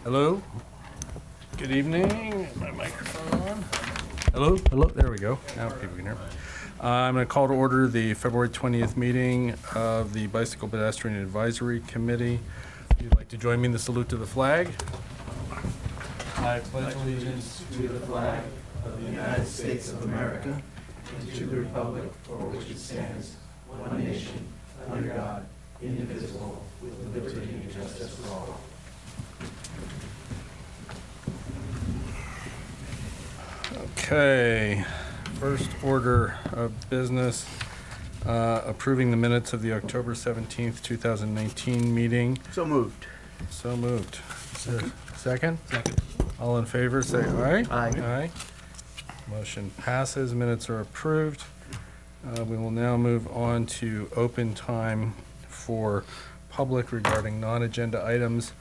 Hello. Good evening. Is my microphone on? Hello. Hello. There we go. Now people can hear. I'm going to call to order the February 20th meeting of the Bicycle Pedestrian Advisory Committee. If you'd like to join me in the salute to the flag. I pledge allegiance to the flag of the United States of America and to the republic for which it stands, one nation, under God, indivisible, with liberty and justice for all. Okay, first order of business, approving the minutes of the October 17th, 2019 meeting. So moved. So moved. Second? Second. All in favor, say aye. Aye. Aye. Motion passes. Minutes are approved. We will now move on to open time for public regarding non-agenda items.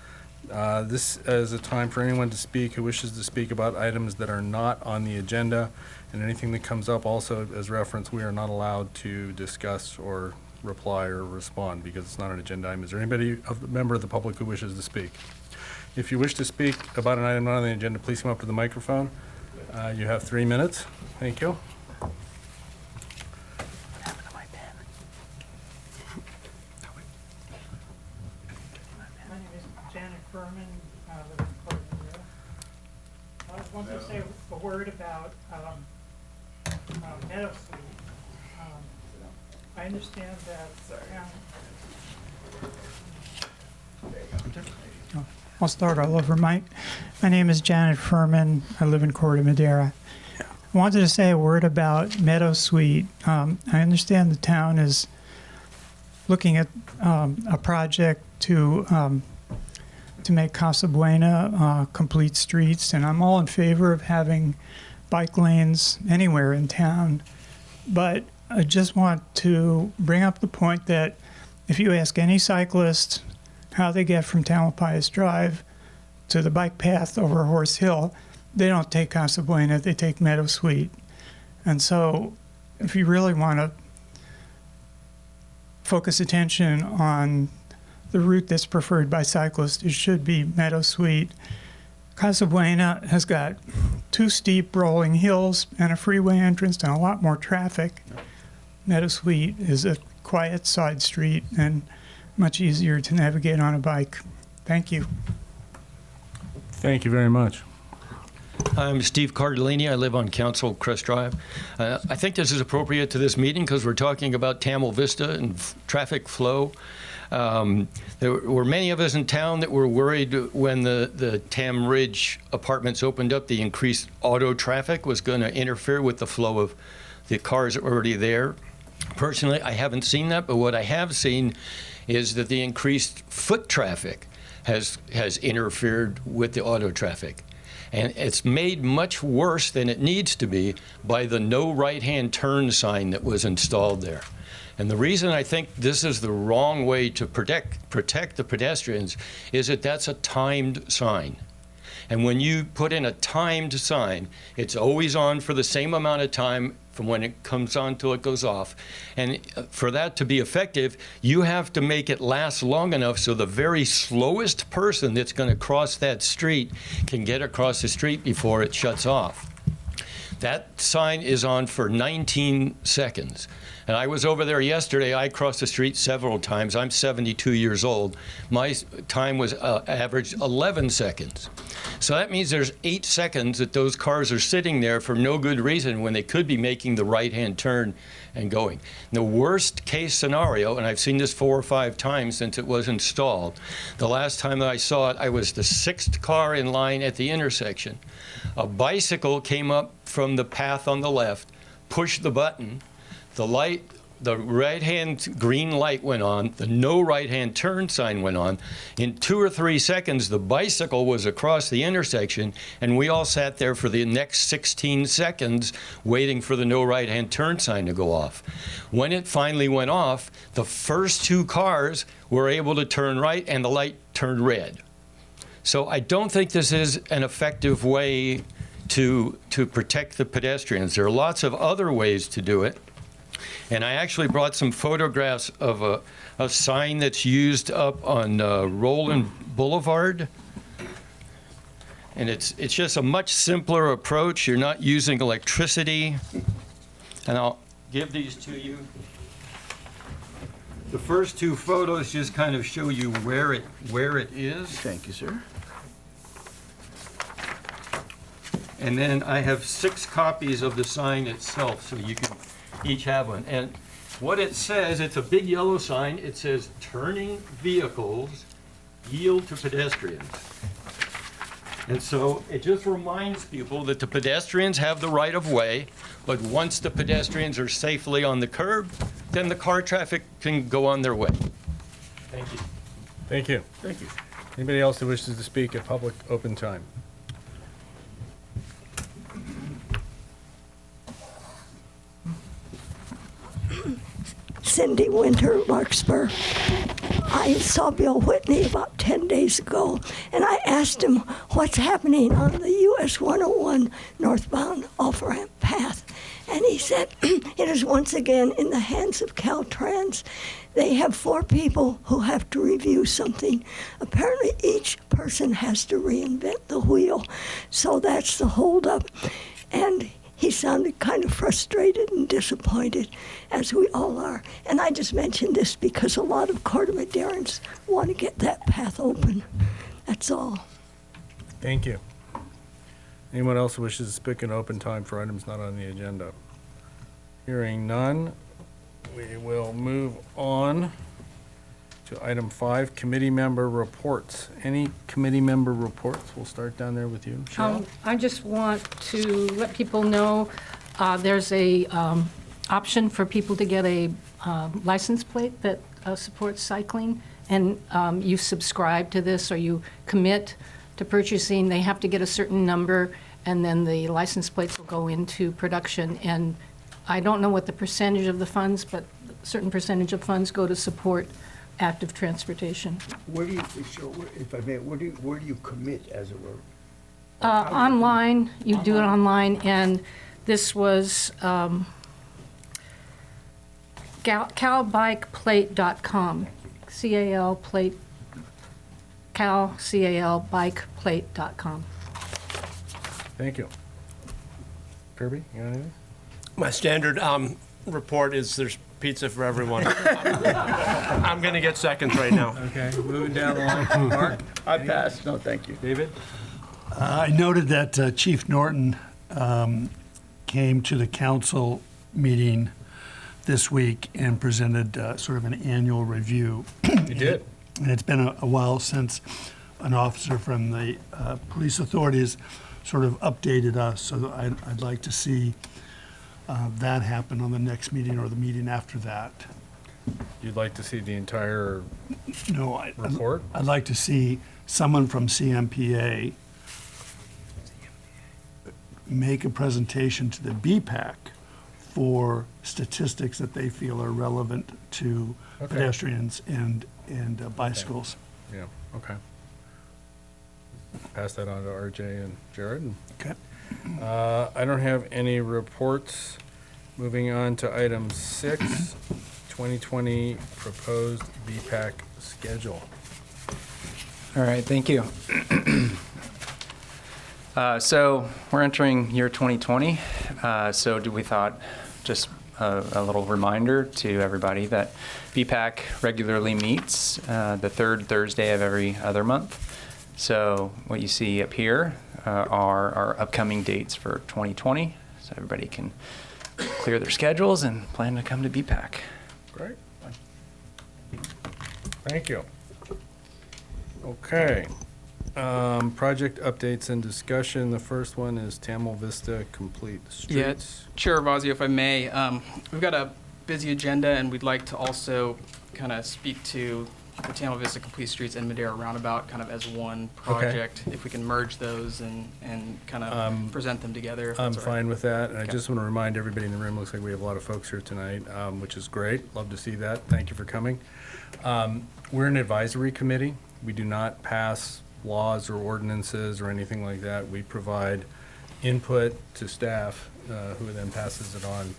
This is a time for anyone to speak who wishes to speak about items that are not on the agenda, and anything that comes up also as reference, we are not allowed to discuss or reply or respond because it's not an agenda item. Is there anybody, member of the public who wishes to speak? If you wish to speak about an item not on the agenda, please come up to the microphone. You have 3 minutes. Thank you. Furman, I live in Corte Madera. I want to say a word about Meadow Street. I understand that. I'll start all over. My name is Janet Furman. I live in Corte Madera. I wanted to say a word about Meadow Suite. I understand the town is looking at a project to make Casa Buena complete streets, and I'm all in favor of having bike lanes anywhere in town. But I just want to bring up the point that if you ask any cyclist how they get from Tamalpais Drive to the bike path over Horse Hill, they don't take Casa Buena, they take Meadow Suite. And so if you really want to focus attention on the route that's preferred by cyclists, it should be Meadow Suite. Casa Buena has got 2 steep rolling hills and a freeway entrance and a lot more traffic. Meadow Suite is a quiet side street and much easier to navigate on a bike. Thank you. Thank you very much. I'm Steve Cardellini. I live on Council Crest Drive. I think this is appropriate to this meeting because we're talking about Tamil Vista and traffic flow. There were many of us in town that were worried when the Tam Ridge apartments opened up, the increased auto traffic was going to interfere with the flow of the cars already there. Personally, I haven't seen that, but what I have seen is that the increased foot traffic has interfered with the auto traffic. And it's made much worse than it needs to be by the no right-hand turn sign that was installed there. And the reason I think this is the wrong way to protect the pedestrians is that that's a timed sign. And when you put in a timed sign, it's always on for the same amount of time from when it comes on till it goes off. And for that to be effective, you have to make it last long enough so the very slowest person that's going to cross that street can get across the street before it shuts off. That sign is on for 19 seconds. And I was over there yesterday. I crossed the street several times. I'm 72 years old. My time was averaged 11 seconds. So that means there's 8 seconds that those cars are sitting there for no good reason when they could be making the right-hand turn and going. The worst case scenario, and I've seen this 4 or 5 times since it was installed, the last time that I saw it, I was the 6th car in line at the intersection. A bicycle came up from the path on the left, pushed the button, the right-hand green light went on, the no right-hand turn sign went on. In 2 or 3 seconds, the bicycle was across the intersection, and we all sat there for the next 16 seconds waiting for the no right-hand turn sign to go off. When it finally went off, the first 2 cars were able to turn right, and the light turned red. So I don't think this is an effective way to protect the pedestrians. There are lots of other ways to do it. And I actually brought some photographs of a sign that's used up on Roland Boulevard. And it's just a much simpler approach. You're not using electricity. And I'll give these to you. The first two photos just kind of show you where it is. Thank you, sir. And then I have 6 copies of the sign itself, so you can each have one. And what it says, it's a big yellow sign. It says, "Turning vehicles yield to pedestrians." And so it just reminds people that the pedestrians have the right of way, but once the pedestrians are safely on the curb, then the car traffic can go on their way. Thank you. Thank you. Thank you. Anybody else who wishes to speak at public open time? Cindy Winter, Larkspur. I saw Bill Whitney about 10 days ago, and I asked him what's happening on the US 101 northbound off-ramp path. And he said it is once again in the hands of Caltrans. They have 4 people who have to review something. Apparently each person has to reinvent the wheel. So that's the holdup. And he sounded kind of frustrated and disappointed, as we all are. And I just mentioned this because a lot of Corte Maderans want to get that path open. That's all. Thank you. Anyone else who wishes to speak in open time for items not on the agenda? Hearing none, we will move on to item 5, committee member reports. Any committee member reports? We'll start down there with you, Cheryl. I just want to let people know there's a option for people to get a license plate that supports cycling, and you subscribe to this or you commit to purchasing. They have to get a certain number, and then the license plates will go into production. And I don't know what the percentage of the funds, but a certain percentage of funds go to support active transportation. Where do you, so if I may, where do you commit, as it were? Online, you do it online, and this was calbikeplate.com, C-A-L plate, calbikeplate.com. Thank you. Kirby, you got anything? My standard report is there's pizza for everyone. I'm going to get seconds right now. Okay, moving down the line. Mark? I passed. No, thank you. David? I noted that Chief Norton came to the council meeting this week and presented sort of an annual review. You did. And it's been a while since an officer from the police authorities sort of updated us, so I'd like to see that happen on the next meeting or the meeting after that. You'd like to see the entire No, report? I'd like to see someone from CMPA make a presentation to the BPAC for statistics that they feel are relevant to Okay. pedestrians and bicycles. Yeah, okay. Pass that on to RJ and Jared. Okay. I don't have any reports. Moving on to item 6, 2020 proposed BPAC schedule. All right, thank you. So we're entering year 2020. So we thought just a little reminder to everybody that BPAC regularly meets the third Thursday of every other month. So what you see up here are our upcoming dates for 2020. So everybody can clear their schedules and plan to come to BPAC. Great. Thank you. Okay. Project updates and discussion. The first one is Tamil Vista Complete Streets. Chair Ravazio, if I may, we've got a busy agenda, and we'd like to also kind of speak to the Tamil Vista Complete Streets and Madera Roundabout kind of as one project. If we can merge those and kind of present them together. If I'm that's all right. fine with that. And I Okay. just want to remind everybody in the room, looks like we have a lot of folks here tonight, which is great. Love to see that. Thank you for coming. We're an advisory committee. We do not pass laws or ordinances or anything like that. We provide input to staff, who then passes it on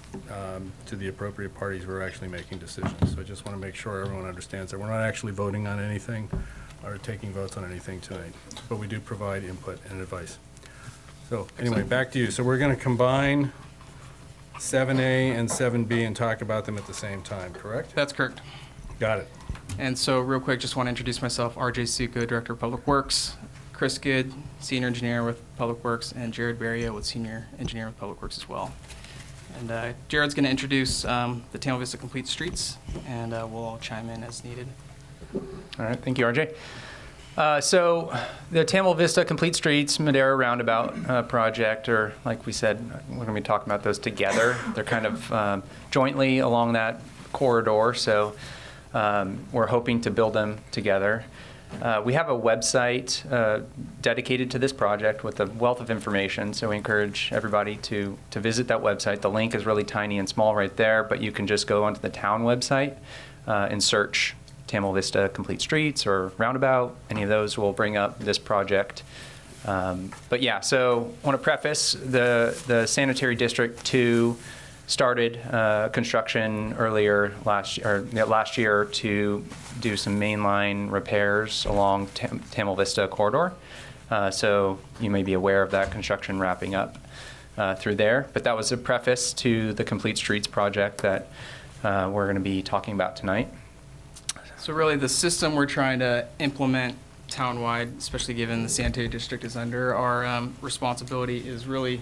to the appropriate parties who are actually making decisions. So I just want to make sure everyone understands that we're not actually voting on anything. are taking votes on anything tonight, but we do provide input and advice. So anyway, back to you. So we're going to combine 7A and 7B and talk about them at the same time, correct? That's correct. Got it. And so real quick, just want to introduce myself, RJ Suko, Director of Public Works, Chris Good, Senior Engineer with Public Works, and Jared Barrio with Senior Engineer with Public Works as well. And Jared's going to introduce the Tamla Vista Complete Streets, and we'll all chime in as needed. All right, thank you, RJ. So the Tamla Vista Complete Streets Madera Roundabout project, or like we said, we're going to be talking about those together. They're kind of jointly along that corridor, so we're hoping to build them together. We have a website dedicated to this project with a wealth of information, so we encourage everybody to visit that website. The link is really tiny and small right there, but you can just go onto the town website and search Tamla Vista Complete Streets or Roundabout. Any of those will bring up this project. But yeah, so I want to preface the Sanitary District 2 started construction earlier last year to do some mainline repairs along Tamla Vista corridor. So you may be aware of that construction wrapping up through there. But that was a preface to the Complete Streets project that we're going to be talking about tonight. So really the system we're trying to implement townwide, especially given the sanitary district is under our responsibility, is really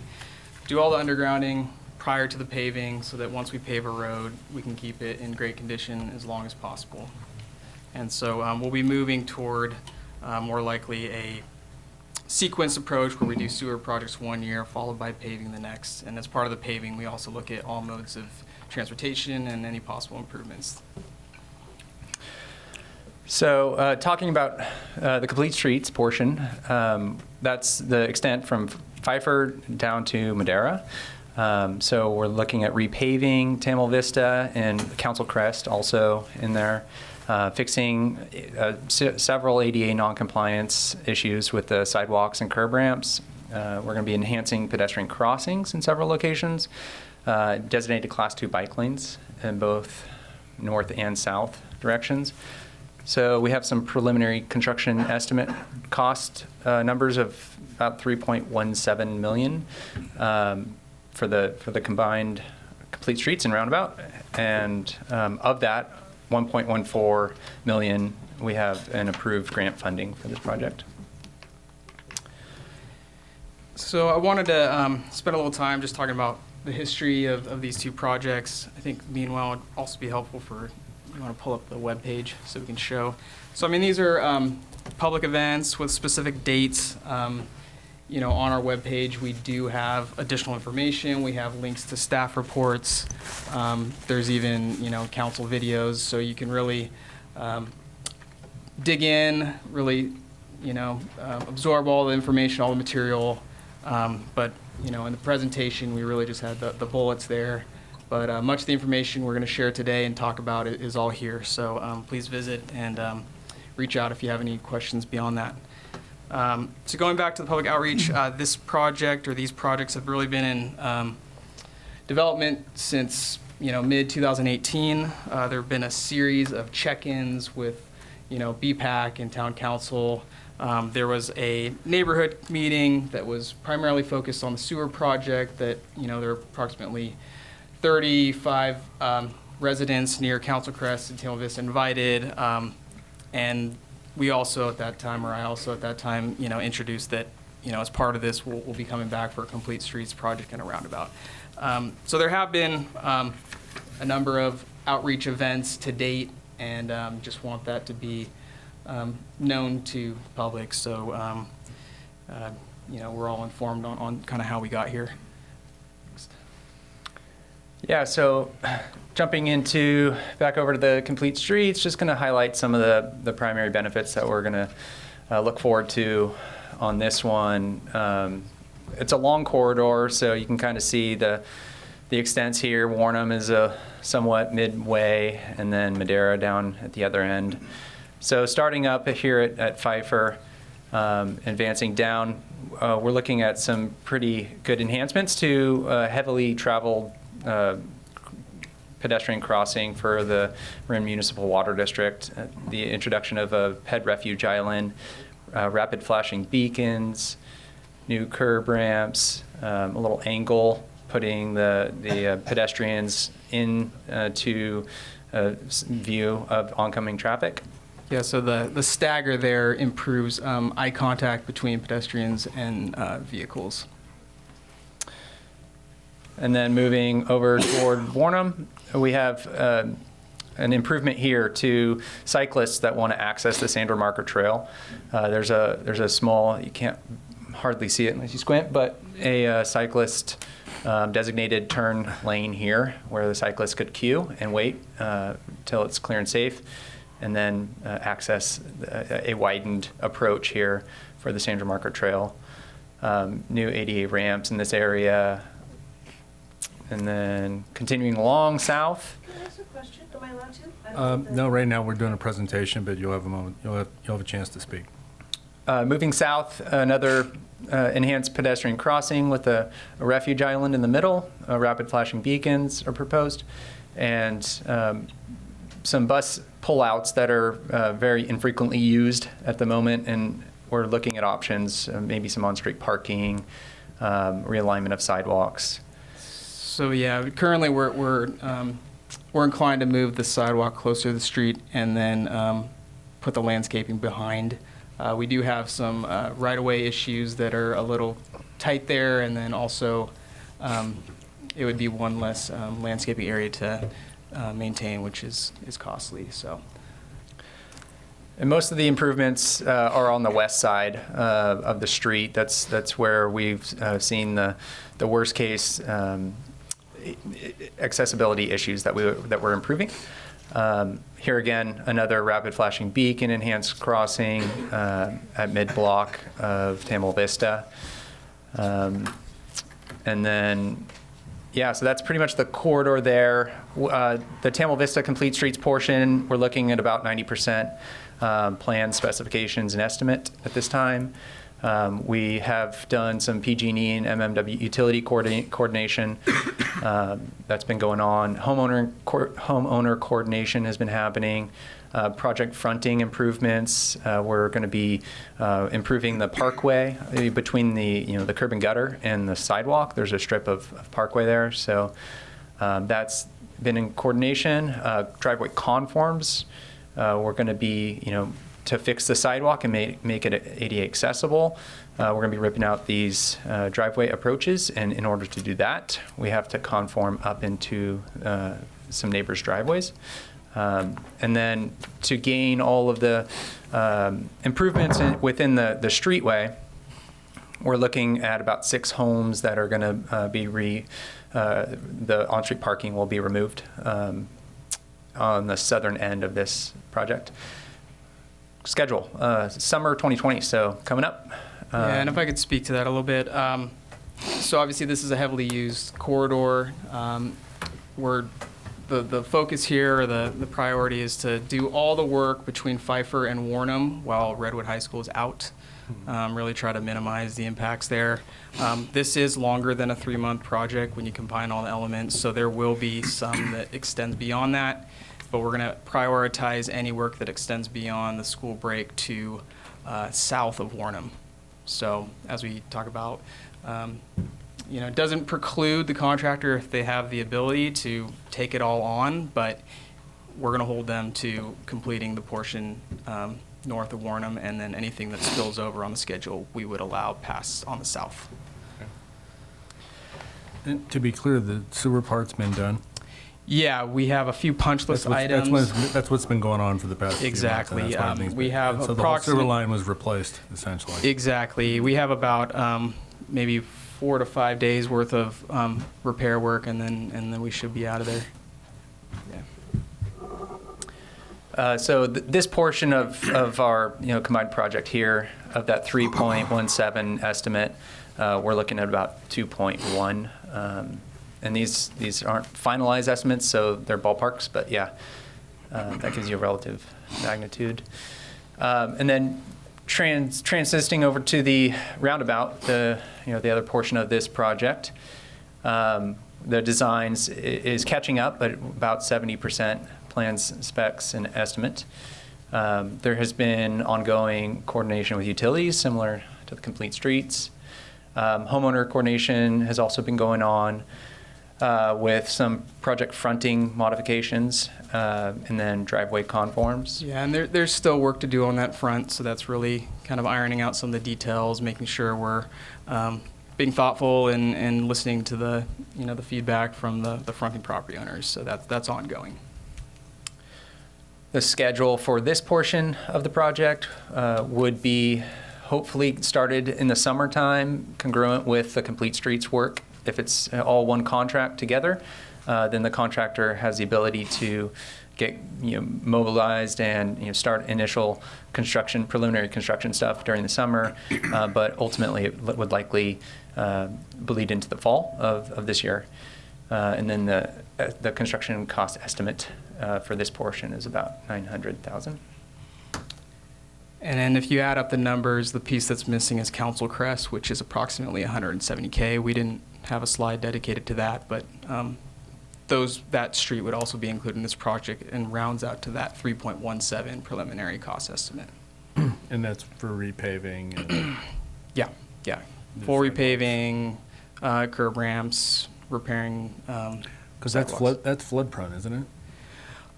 do all the undergrounding prior to the paving so that once we pave a road, we can keep it in great condition as long as possible. And so we'll be moving toward more likely a sequence approach where we do sewer projects 1 year followed by paving the next. And as part of the paving, we also look at all modes of transportation and any possible improvements. So talking about the Complete Streets portion, that's the extent from Pfeiffer down to Madera. So we're looking at repaving Tamla Vista and Council Crest also in there, fixing several ADA non-compliance issues with the sidewalks and curb ramps. We're going to be enhancing pedestrian crossings in several locations, designated Class 2 bike lanes in both north and south directions. So we have some preliminary construction estimate cost numbers of about $3.17 million for the combined Complete Streets and Roundabout, and of that, $1.14 million we have an approved grant funding for this project. So I wanted to spend a little time just talking about the history of these two projects. I think meanwhile it'd also be helpful for you want to pull up the web page so we can show. So I mean these are public events with specific dates. You know, on our web page we do have additional information. We have links to staff reports. There's even council videos, so you can really dig in, really absorb all the information, all the material. But in the presentation we really just had the bullets there. But much of the information we're going to share today and talk about is all here. So please visit and reach out if you have any questions beyond that. So going back to the public outreach, this project or these projects have really been in development since mid-2018. There have been a series of check-ins with BPAC and Town Council. There was a neighborhood meeting that was primarily focused on the sewer project that there are approximately 35 residents near Council Crest and Tamla Vista invited, and we also at that time, or I also at that time, introduced that, as part of this, we'll be coming back for a Complete Streets project and a roundabout. So there have been a number of outreach events to date, and just want that to be known to the public, so we're all informed on kind of how we got here. Yeah, so jumping back over to the Complete Streets, just going to highlight some of the primary benefits that we're going to look forward to on this one. It's a long corridor, so you can kind of see the extents here. Warnham is somewhat midway, and then Madera down at the other end. So starting up here at Pfeiffer, advancing down, we're looking at some pretty good enhancements to heavily traveled pedestrian crossing for the Marin Municipal Water District, the introduction of a ped refuge island, rapid flashing beacons, new curb ramps, a little angle, putting the pedestrians in to view of oncoming traffic. Yeah, so the stagger there improves eye contact between pedestrians and vehicles. And then moving over toward Warnham, we have an improvement here to cyclists that want to access the Sandor Marker Trail. There's a small, you can't hardly see it unless you squint, but a cyclist designated turn lane here where the cyclist could queue and wait till it's clear and safe, and then access a widened approach here for the Sandor Marker Trail. New ADA ramps in this area. And then continuing along south. Can I ask a question? Am I allowed to? No, right now we're doing a presentation, but you'll have a moment. You'll have a chance to speak. Moving south, another enhanced pedestrian crossing with a refuge island in the middle. Rapid flashing beacons are proposed, and some bus pullouts that are very infrequently used at the moment. And we're looking at options, maybe some on-street parking, realignment of sidewalks. So yeah, currently we're inclined to move the sidewalk closer to the street and then put the landscaping behind. We do have some right-of-way issues that are a little tight there, and then also it would be one less landscaping area to maintain, which is costly. So. And most of the improvements are on the west side of the street. That's where we've seen the worst case accessibility issues that we're improving. Here again, another rapid flashing beacon enhanced crossing at mid-block of Tamil Vista. And then, yeah, so that's pretty much the corridor there. The Tamil Vista Complete Streets portion, we're looking at about 90% plan specifications and estimate at this time. We have done some PG&E and MMW utility coordination. That's been going on. Homeowner coordination has been happening. Project fronting improvements. We're going to be improving the parkway between the curb and gutter and the sidewalk. There's a strip of parkway there, so that's been in coordination. Driveway conforms. We're going to be, to fix the sidewalk and make it ADA accessible, we're going to be ripping out these driveway approaches, and in order to do that, we have to conform up into some neighbors' driveways. And then to gain all of the improvements within the streetway, we're looking at about 6 homes that are going to be the on-street parking will be removed on the southern end of this project. Schedule, summer 2020, so coming up. Yeah, and if I could speak to that a little bit. So obviously this is a heavily used corridor. Where the focus here, or the priority is to do all the work between Pfeiffer and Warnham while Redwood High School is out. Really try to minimize the impacts there. This is longer than a 3-month project when you combine all the elements, so there will be some that extends beyond that. But we're going to prioritize any work that extends beyond the school break to south of Warnham. So as we talk about, it doesn't preclude the contractor if they have the ability to take it all on, but we're going to hold them to completing the portion north of Warnham, and then anything that spills over on the schedule, we would allow pass on the south. And to be clear, the sewer part's been done? Yeah, we have a few punch list items. That's what's been going on for the past Exactly. few months. We have so the whole sewer line was replaced, essentially. Exactly. We have about maybe 4 to 5 days worth of repair work, and then we should be out of there. Yeah. So this portion of our combined project here, of that 3.17 estimate, we're looking at about 2.1. And these aren't finalized estimates, so they're ballparks, but yeah, that gives you a relative magnitude. And then transitioning over to the roundabout, the other portion of this project, the designs is catching up, but about 70% plans, specs, and estimate. There has been ongoing coordination with utilities, similar to the Complete Streets. Homeowner coordination has also been going on with some project fronting modifications and then driveway conforms. Yeah, and there's still work to do on that front, so that's really kind of ironing out some of the details, making sure we're being thoughtful and listening to the the feedback from the fronting property owners. So that's ongoing. The schedule for this portion of the project would be hopefully started in the summertime, congruent with the Complete Streets work. If it's all one contract together, then the contractor has the ability to get mobilized and start initial construction, preliminary construction stuff during the summer, but ultimately it would likely bleed into the fall of this year. And then the construction cost estimate for this portion is about $900,000. And then if you add up the numbers, the piece that's missing is Council Crest, which is approximately $170K. We didn't have a slide dedicated to that, but that street would also be included in this project and rounds out to that 3.17 preliminary cost estimate. And that's for repaving? And Yeah. Full repaving, curb ramps, repairing. because that's flood prone, isn't it?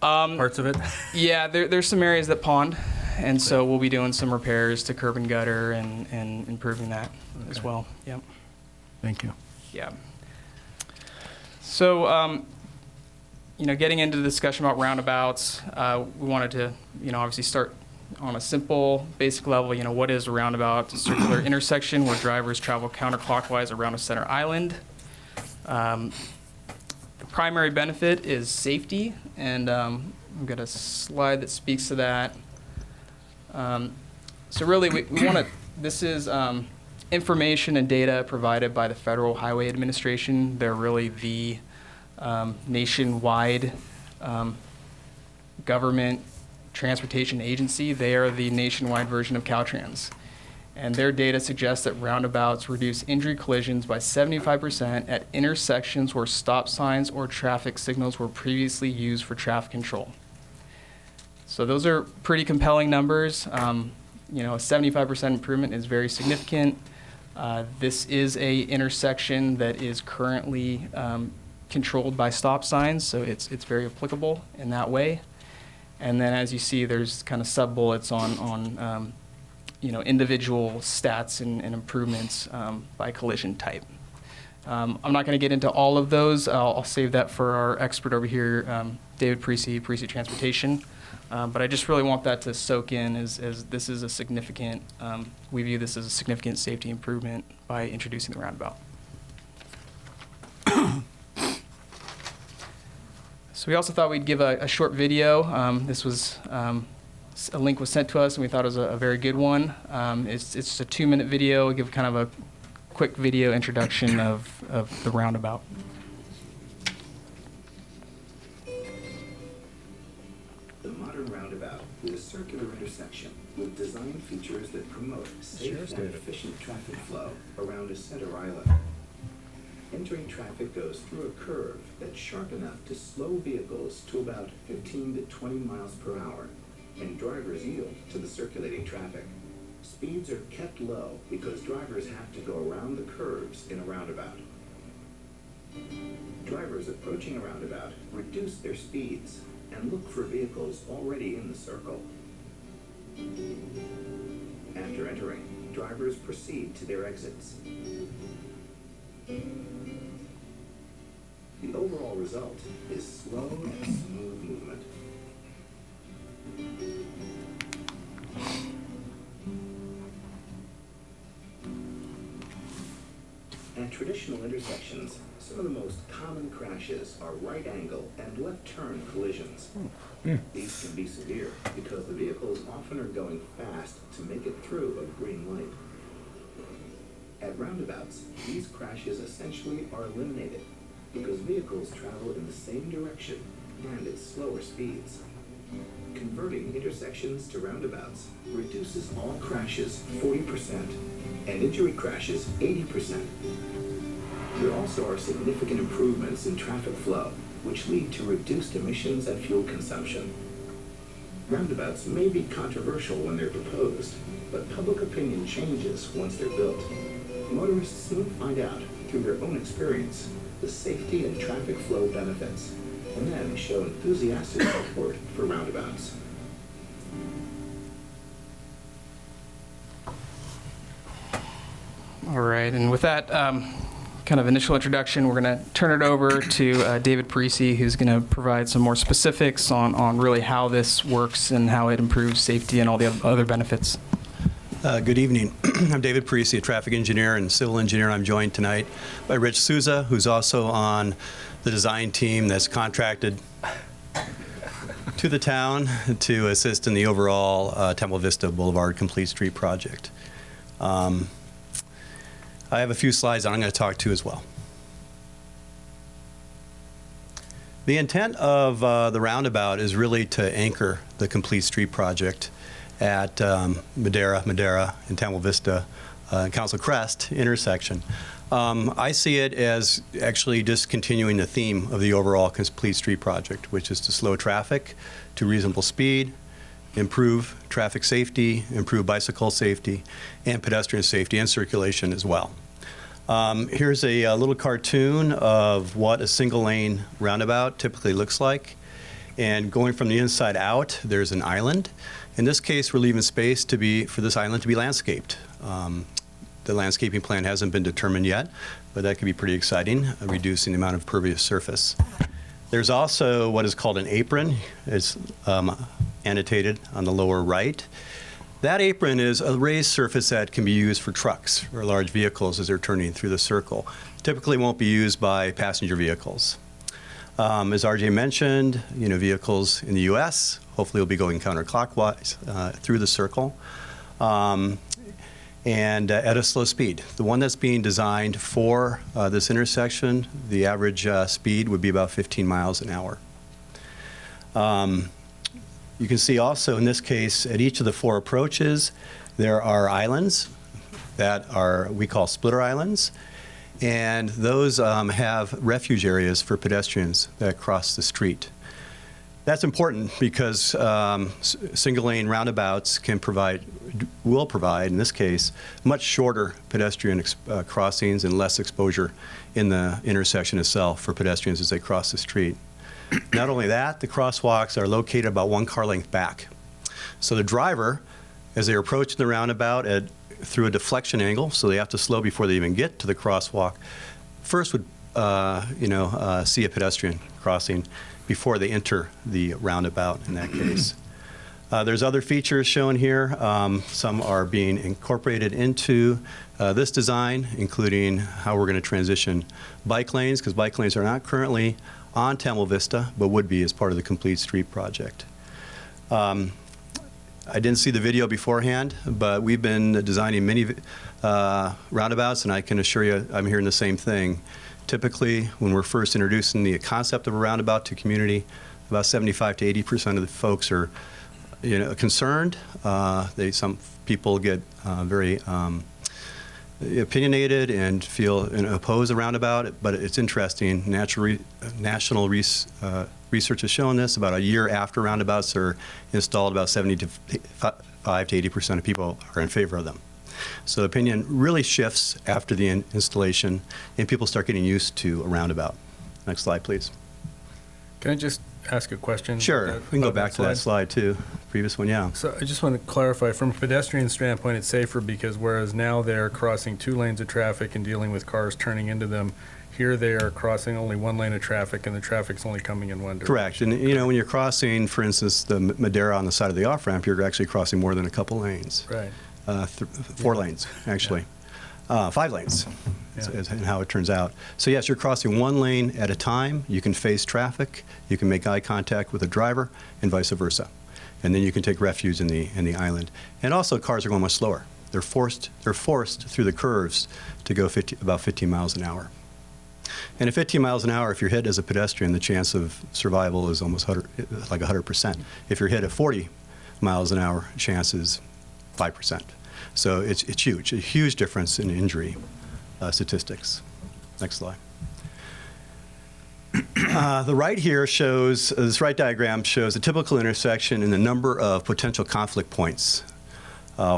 Parts of it? Yeah, there's some areas that pond, and so we'll be doing some repairs to curb and gutter and improving that as well. Yep. Thank you. Yeah. So, getting into the discussion about roundabouts, we wanted to, obviously start on a simple, basic level. What is a roundabout? A circular intersection where drivers travel counterclockwise around a center island. The primary benefit is safety, and I've got a slide that speaks to that. So really, we want to, this is information and data provided by the Federal Highway Administration. They're really the nationwide government transportation agency. They are the nationwide version of Caltrans. And their data suggests that roundabouts reduce injury collisions by 75% at intersections where stop signs or traffic signals were previously used for traffic control. So those are pretty compelling numbers. A 75% improvement is very significant. This is a intersection that is currently controlled by stop signs, so it's very applicable in that way. And then, as you see, there's kind of sub-bullets on individual stats and improvements by collision type. I'm not going to get into all of those. I'll save that for our expert over here, David Precy Transportation. But I just really want that to soak in as this is a significant, we view this as a significant safety improvement by introducing the roundabout. So we also thought we'd give a short video. This was, a link was sent to us and we thought it was a very good one. It's just a 2-minute video. We'll give kind of a quick video introduction of the roundabout. The modern roundabout is a circular intersection with design features that promote safe and efficient traffic flow around a center island. Entering traffic goes through a curve that's sharp enough to slow vehicles to about 15 to 20 miles per hour, and drivers yield to the circulating traffic. Speeds are kept low because drivers have to go around the curves in a roundabout. Drivers approaching a roundabout reduce their speeds and look for vehicles already in the circle. After entering, drivers proceed to their exits. The overall result is slow and smooth movement. At traditional intersections, some of the most common crashes are right angle and left turn collisions. These can be severe because the vehicles often are going fast to make it through a green light. At roundabouts, these crashes essentially are eliminated because vehicles travel in the same direction and at slower speeds. Converting intersections to roundabouts reduces all crashes 40% and injury crashes 80%. There also are significant improvements in traffic flow, which lead to reduced emissions and fuel consumption. Roundabouts may be controversial when they're proposed, but public opinion changes once they're built. Motorists soon find out, through their own experience, the safety and traffic flow benefits, and then show enthusiastic support for roundabouts. All right, and with that kind of initial introduction, we're going to turn it over to David Parisi, who's going to provide some more specifics on really how this works and how it improves safety and all the other benefits. Good evening. I'm David Parisi, a traffic engineer and civil engineer. I'm joined tonight by Rich Souza, who's also on the design team that's contracted to the town to assist in the overall Temple Vista Boulevard Complete Street project. I have a few slides that I'm going to talk to as well. The intent of the roundabout is really to anchor the Complete Street project at Madera and Temple Vista Council Crest intersection. I see it as actually just continuing the theme of the overall Complete Street project, which is to slow traffic to reasonable speed, improve traffic safety, improve bicycle safety, and pedestrian safety and circulation as well. Here's a little cartoon of what a single-lane roundabout typically looks like. And going from the inside out, there's an island. In this case, we're leaving space for this island to be landscaped. The landscaping plan hasn't been determined yet, but that could be pretty exciting, reducing the amount of pervious surface. There's also what is called an apron. It's annotated on the lower right. That apron is a raised surface that can be used for trucks or large vehicles as they're turning through the circle. Typically won't be used by passenger vehicles. As RJ mentioned, vehicles in the U.S. hopefully will be going counterclockwise through the circle and at a slow speed. The one that's being designed for this intersection, the average speed would be about 15 miles an hour. You can see also in this case, at each of the 4 approaches, there are islands that we call splitter islands. And those have refuge areas for pedestrians that cross the street. That's important because single-lane roundabouts will provide, in this case, much shorter pedestrian crossings and less exposure in the intersection itself for pedestrians as they cross the street. Not only that, the crosswalks are located about 1 car length back. So the driver, as they're approaching the roundabout through a deflection angle, so they have to slow before they even get to the crosswalk, first would see a pedestrian crossing before they enter the roundabout in that case. There's other features shown here. Some are being incorporated into this design, including how we're going to transition bike lanes, because bike lanes are not currently on Temple Vista, but would be as part of the Complete Street project. I didn't see the video beforehand, but we've been designing many roundabouts, and I can assure you I'm hearing the same thing. Typically, when we're first introducing the concept of a roundabout to community, about 75 to 80% of the folks are concerned. Some people get very opinionated and feel oppose a roundabout, but it's interesting. National research has shown this. About a year after roundabouts are installed, about 75 to 80% of people are in favor of them. So the opinion really shifts after the installation, and people start getting used to a roundabout. Next slide, please. Can I just ask a question? Sure. We can go back to that slide, too. Previous one, yeah. So I just want to clarify, from a pedestrian standpoint, it's safer because whereas now they're crossing 2 lanes of traffic and dealing with cars turning into them, here they are crossing only 1 lane of traffic and the traffic's only coming in one direction. Correct. And, when you're crossing, for instance, the Madera on the side of the off-ramp, you're actually crossing more than a couple lanes. Right. 4 lanes, actually. 5 lanes, is how it turns out. So yes, you're crossing 1 lane at a time. You can face traffic. You can make eye contact with the driver, and vice versa. And then you can take refuge in the island. And also, cars are going much slower. They're forced through the curves to go about 15 miles an hour. And at 15 miles an hour, if you're hit as a pedestrian, the chance of survival is almost 100%. If you're hit at 40 miles an hour, chance is 5%. So it's huge, a huge difference in injury statistics. Next slide. The right here shows, this right diagram shows a typical intersection and the number of potential conflict points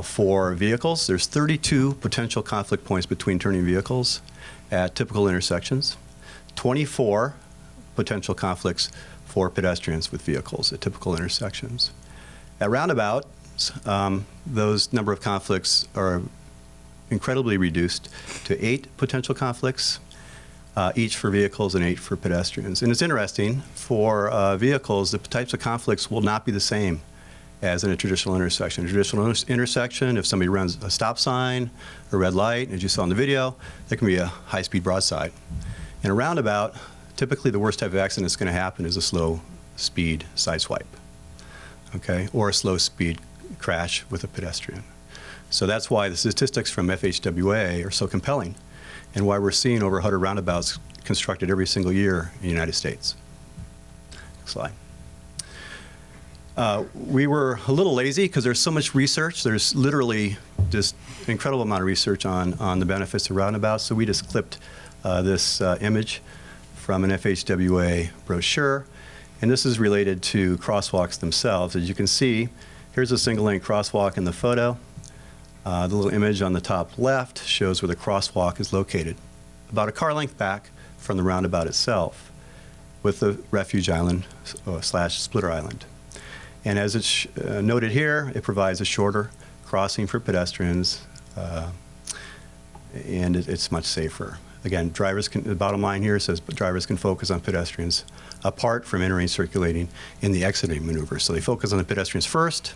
for vehicles. There's 32 potential conflict points between turning vehicles at typical intersections, 24 potential conflicts for pedestrians with vehicles at typical intersections. At roundabouts, those number of conflicts are incredibly reduced to 8 potential conflicts, each for vehicles and 8 for pedestrians. And it's interesting, for vehicles, the types of conflicts will not be the same as in a traditional intersection. A traditional intersection, if somebody runs a stop sign, a red light, as you saw in the video, there can be a high-speed broadside. In a roundabout, typically the worst type of accident that's going to happen is a slow-speed sideswipe, okay, or a slow-speed crash with a pedestrian. So that's why the statistics from FHWA are so compelling, and why we're seeing over 100 roundabouts constructed every single year in the United States. Next slide. We were a little lazy because there's so much research. There's literally just an incredible amount of research on the benefits of roundabouts. So we just clipped this image from an FHWA brochure. And this is related to crosswalks themselves. As you can see, here's a single lane crosswalk in the photo. The little image on the top left shows where the crosswalk is located, about a car length back from the roundabout itself, with the refuge island slash splitter island. And as it's noted here, it provides a shorter crossing for pedestrians, and it's much safer. Again, drivers can, the bottom line here says drivers can focus on pedestrians apart from entering, circulating, in the exiting maneuver. So they focus on the pedestrians first,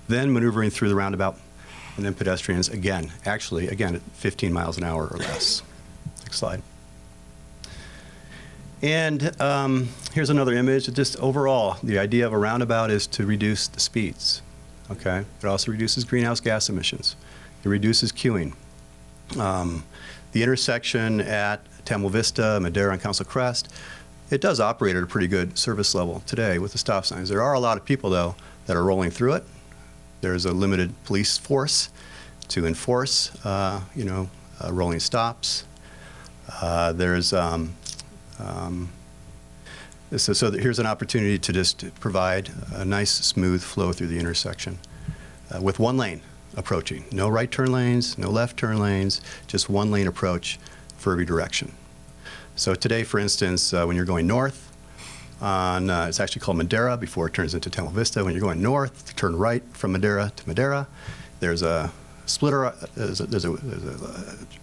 then maneuvering through the roundabout, and then pedestrians again, actually, again, at 15 miles an hour or less. Next slide. And here's another image. Just overall, the idea of a roundabout is to reduce the speeds, okay? It also reduces greenhouse gas emissions. It reduces queuing. The intersection at Tamil Vista, Madera, and Council Crest, it does operate at a pretty good service level today with the stop signs. There are a lot of people, though, that are rolling through it. There's a limited police force to enforce, rolling stops. So here's an opportunity to just provide a nice, smooth flow through the intersection with one lane approaching. No right turn lanes, no left turn lanes, just one lane approach for every direction. So today, for instance, when you're going north on, it's actually called Madera before it turns into Tamil Vista. When you're going north, turn right from Madera to Madera. There's a splitter, there's a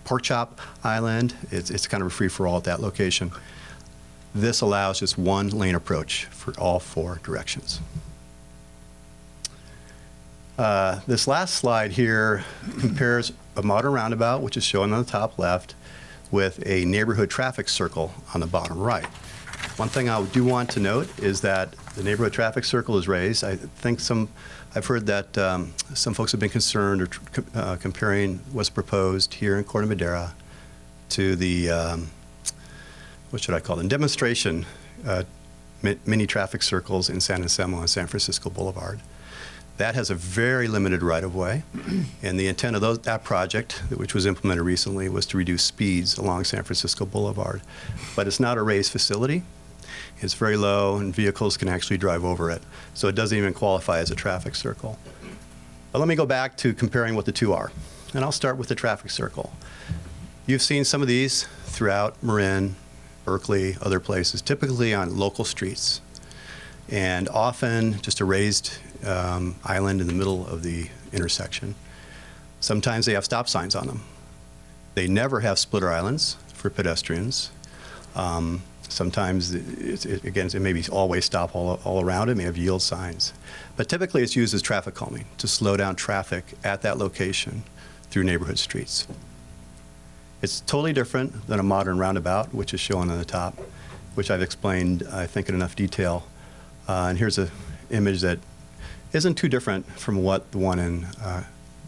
pork chop island. It's kind of a free-for-all at that location. This allows just one lane approach for all 4 directions. This last slide here compares a modern roundabout, which is shown on the top left, with a neighborhood traffic circle on the bottom right. One thing I do want to note is that the neighborhood traffic circle is raised. I think I've heard that some folks have been concerned or comparing what's proposed here in Corte Madera to the, what should I call them, demonstration mini traffic circles in San Anselmo and San Francisco Boulevard. That has a very limited right-of-way, and the intent of that project, which was implemented recently, was to reduce speeds along San Francisco Boulevard. But it's not a raised facility. It's very low, and vehicles can actually drive over it. So it doesn't even qualify as a traffic circle. But let me go back to comparing what the two are. And I'll start with the traffic circle. You've seen some of these throughout Marin, Berkeley, other places, typically on local streets. And often just a raised island in the middle of the intersection. Sometimes they have stop signs on them. They never have splitter islands for pedestrians. Sometimes, it may be always stop all around. It may have yield signs. But typically it's used as traffic calming to slow down traffic at that location through neighborhood streets. It's totally different than a modern roundabout, which is shown on the top, which I've explained, I think, in enough detail. And here's an image that isn't too different from what the one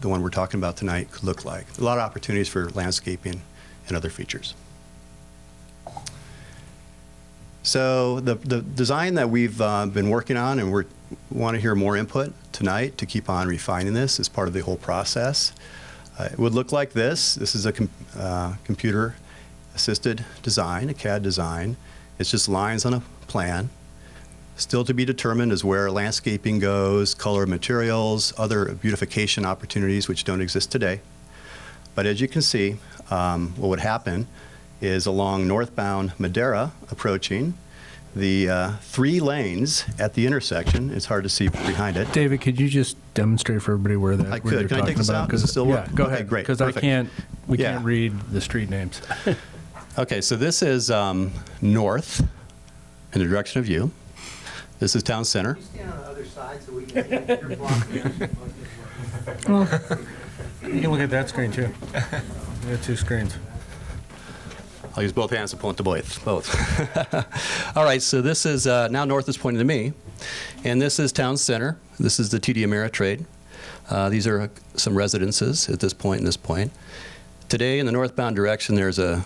we're talking about tonight could look like. A lot of opportunities for landscaping and other features. So the design that we've been working on, and we want to hear more input tonight to keep on refining this as part of the whole process. It would look like this. This is a computer assisted design, a CAD design. It's just lines on a plan. Still to be determined is where landscaping goes, color materials, other beautification opportunities which don't exist today. But as you can see, what would happen is along northbound Madera approaching, the 3 lanes at the intersection, it's hard to see behind it. David, could you just demonstrate for everybody where that I where could. you're Can I take talking this about? out? Does it still work? Yeah, go Okay, ahead. great. Because we Perfect. can't read the street names. Okay, so this is north in the direction of you. This is town center. You stand on the other side so we can see your block there. You can look at that screen too. We have 2 screens. I'll use both hands to point to both. All right, so this is, now north is pointing to me, and this is town center. This is the TD Ameritrade. These are some residences at this point and this point. Today, in the northbound direction, there's a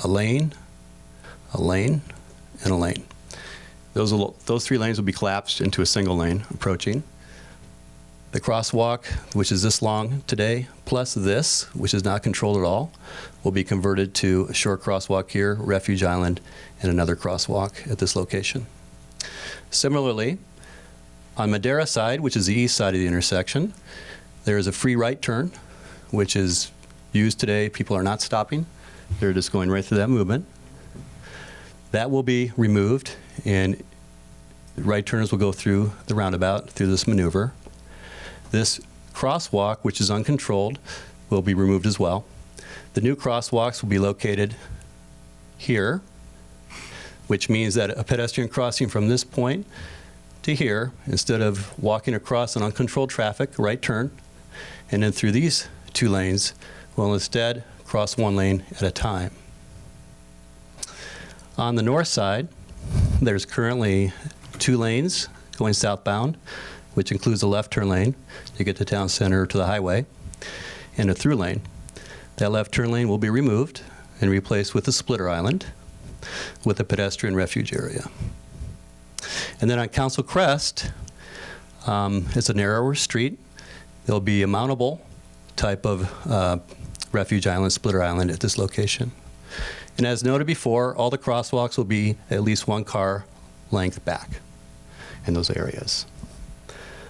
lane, and a lane. Those 3 lanes will be collapsed into a single lane approaching. The crosswalk, which is this long today, plus this, which is not controlled at all, will be converted to a short crosswalk here, refuge island, and another crosswalk at this location. Similarly, on Madera side, which is the east side of the intersection, there is a free right turn, which is used today. People are not stopping. They're just going right through that movement. That will be removed, and right turners will go through the roundabout through this maneuver. This crosswalk, which is uncontrolled, will be removed as well. The new crosswalks will be located here, which means that a pedestrian crossing from this point to here, instead of walking across an uncontrolled traffic, right turn, and then through these 2 lanes, will instead cross 1 lane at a time. On the north side, there's currently 2 lanes going southbound, which includes a left turn lane to get to town center to the highway, and a through lane. That left turn lane will be removed and replaced with a splitter island with a pedestrian refuge area. And then on Council Crest, it's a narrower street. There'll be a mountable type of refuge island, splitter island at this location. And as noted before, all the crosswalks will be at least 1 car length back in those areas.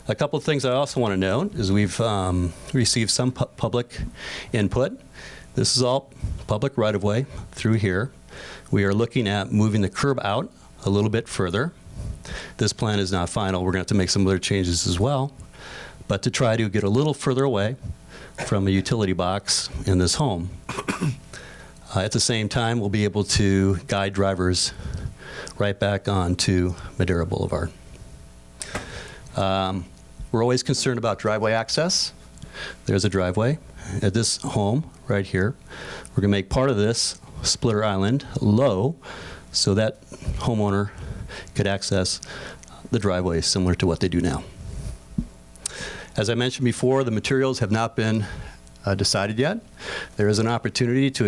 A couple of things I also want to note is we've received some public input. This is all public right-of-way through here. We are looking at moving the curb out a little bit further. This plan is not final. We're going to have to make some other changes as well, but to try to get a little further away from a utility box in this home. At the same time, we'll be able to guide drivers right back onto Madera Boulevard. We're always concerned about driveway access. There's a driveway at this home right here. We're going to make part of this splitter island low so that homeowner could access the driveway similar to what they do now. As I mentioned before, the materials have not been decided yet. There is an opportunity to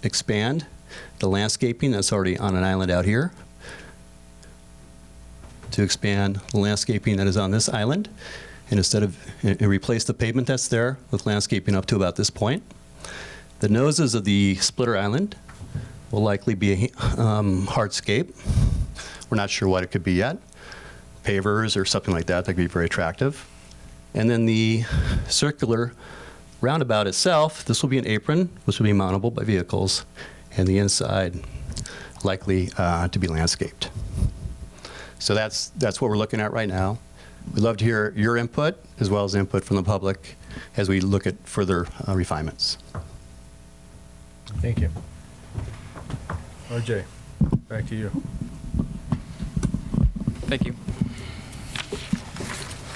expand the landscaping that's already on an island out here, to expand the landscaping that is on this island, and instead of replace the pavement that's there with landscaping up to about this point. The noses of the splitter island will likely be a hardscape. We're not sure what it could be yet. Pavers or something like that could be very attractive. And then the circular roundabout itself, this will be an apron, which will be mountable by vehicles, and the inside likely to be landscaped. So that's what we're looking at right now. We'd love to hear your input as well as input from the public as we look at further refinements. Thank you. RJ, back to you. Thank you.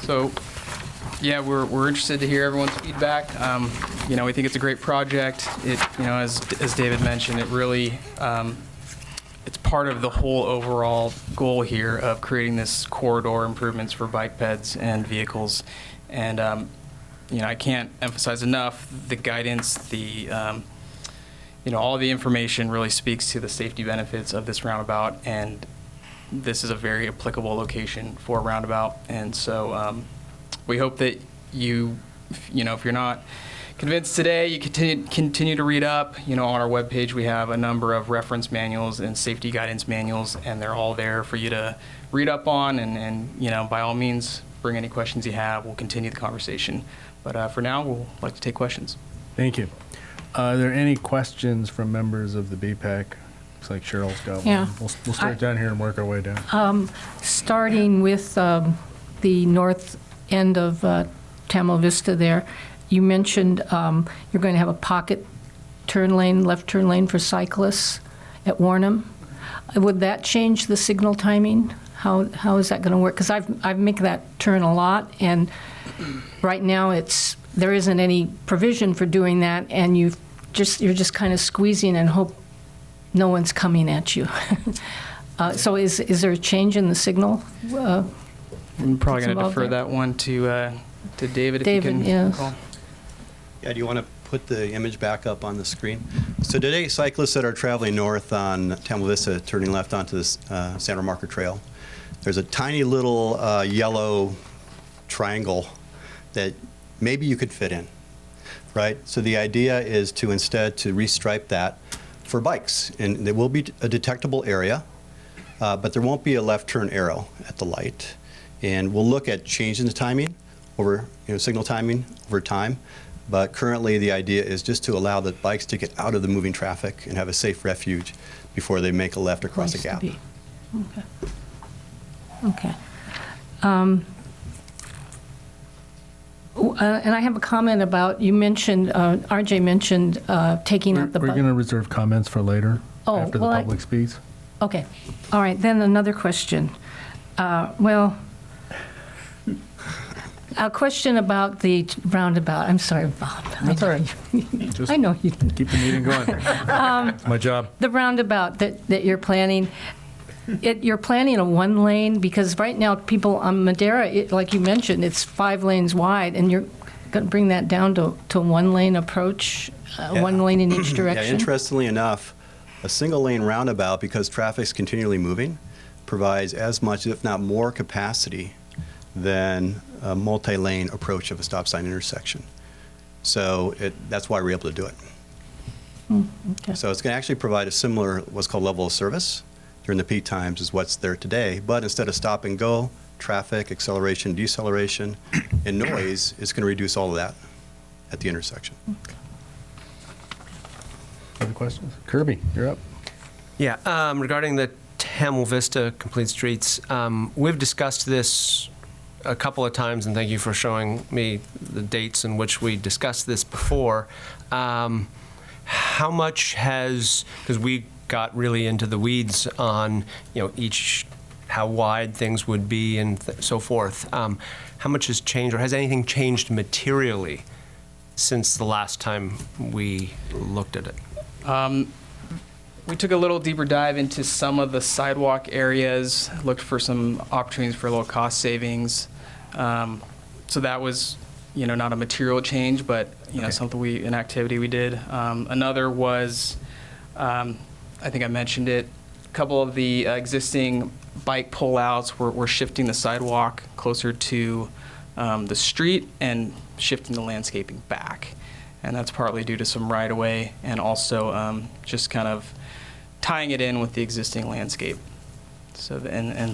So, yeah, we're interested to hear everyone's feedback. We think it's a great project. As David mentioned, it really it's part of the whole overall goal here of creating this corridor improvements for bike peds and vehicles. And I can't emphasize enough the guidance, all the information really speaks to the safety benefits of this roundabout, and this is a very applicable location for a roundabout. And so we hope that if you're not convinced today, you continue to read up. On our webpage, we have a number of reference manuals and safety guidance manuals, and they're all there for you to read up on. And by all means, bring any questions you have. We'll continue the conversation. But for now, we'll like to take questions. Thank you. Are there any questions from members of the BPAC? Looks like Cheryl's got one. Yeah. We'll start down here and work our way down. Starting with the north end of Tamil Vista there, you mentioned you're going to have a pocket turn lane, left turn lane for cyclists at Warnham. Would that change the signal timing? How is that going to work? Because I make that turn a lot, and right now there isn't any provision for doing that, and you're just kind of squeezing and hope no one's coming at you. So is there a change in the signal? I'm probably going to defer that one to David. David, if you can yes. recall. Yeah, do you want to put the image back up on the screen? So today, cyclists that are traveling north on Tamil Vista, turning left onto the Santa Marker Trail, there's a tiny little yellow triangle that maybe you could fit in, right? So the idea is to instead to restripe that for bikes, and there will be a detectable area, but there won't be a left turn arrow at the light. And we'll look at changing the timing over, signal timing over time. But currently, the idea is just to allow the bikes to get out of the moving traffic and have a safe refuge before they make a left across a gap. Okay. And I have a comment about, you mentioned, RJ mentioned taking out the... We're going to reserve comments for later, after the public speaks. Okay. All right. Then another question. A question about the roundabout. I'm sorry, Bob. That's all right. I know you. Keep the meeting going. It's my job. The roundabout that you're planning, you're planning a one lane, because right now people on Madera, like you mentioned, it's 5 lanes wide, and you're going to bring that down to one lane approach, one lane in each direction? Yeah, interestingly enough, a single lane roundabout, because traffic's continually moving, provides as much, if not more, capacity than a multi-lane approach of a stop sign intersection. So that's why we're able to do it. Okay. So it's going to actually provide a similar, what's called level of service during the peak times as what's there today, but instead of stop and go, traffic, acceleration, deceleration, and noise, it's going to reduce all of that at the intersection. Other questions? Kirby, you're up. Yeah, regarding the Tamil Vista Complete Streets, we've discussed this a couple of times, and thank you for showing me the dates in which we discussed this before. How much has, because we got really into the weeds on, how wide things would be and so forth. How much has changed, or has anything changed materially since the last time we looked at it? We took a little deeper dive into some of the sidewalk areas, looked for some opportunities for low cost savings. So that was, not a material change, but, something an activity we did. Another was, I think I mentioned it, a couple of the existing bike pullouts we're shifting the sidewalk closer to the street and shifting the landscaping back. And that's partly due to some right-of-way and also just kind of tying it in with the existing landscape. So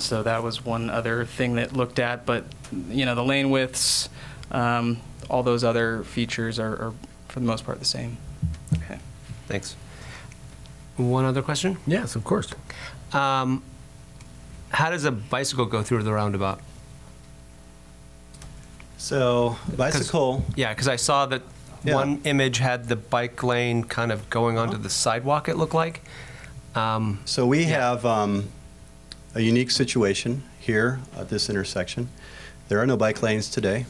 so that was one other thing that looked at, but the lane widths, all those other features are for the most part the same. Okay, thanks. One other question? Yes, of course. How does a bicycle go through the roundabout? So bicycle. Yeah, because I saw that one image had the bike lane kind of going onto the sidewalk, it looked like. So we have a unique situation here at this intersection. There are no bike lanes today.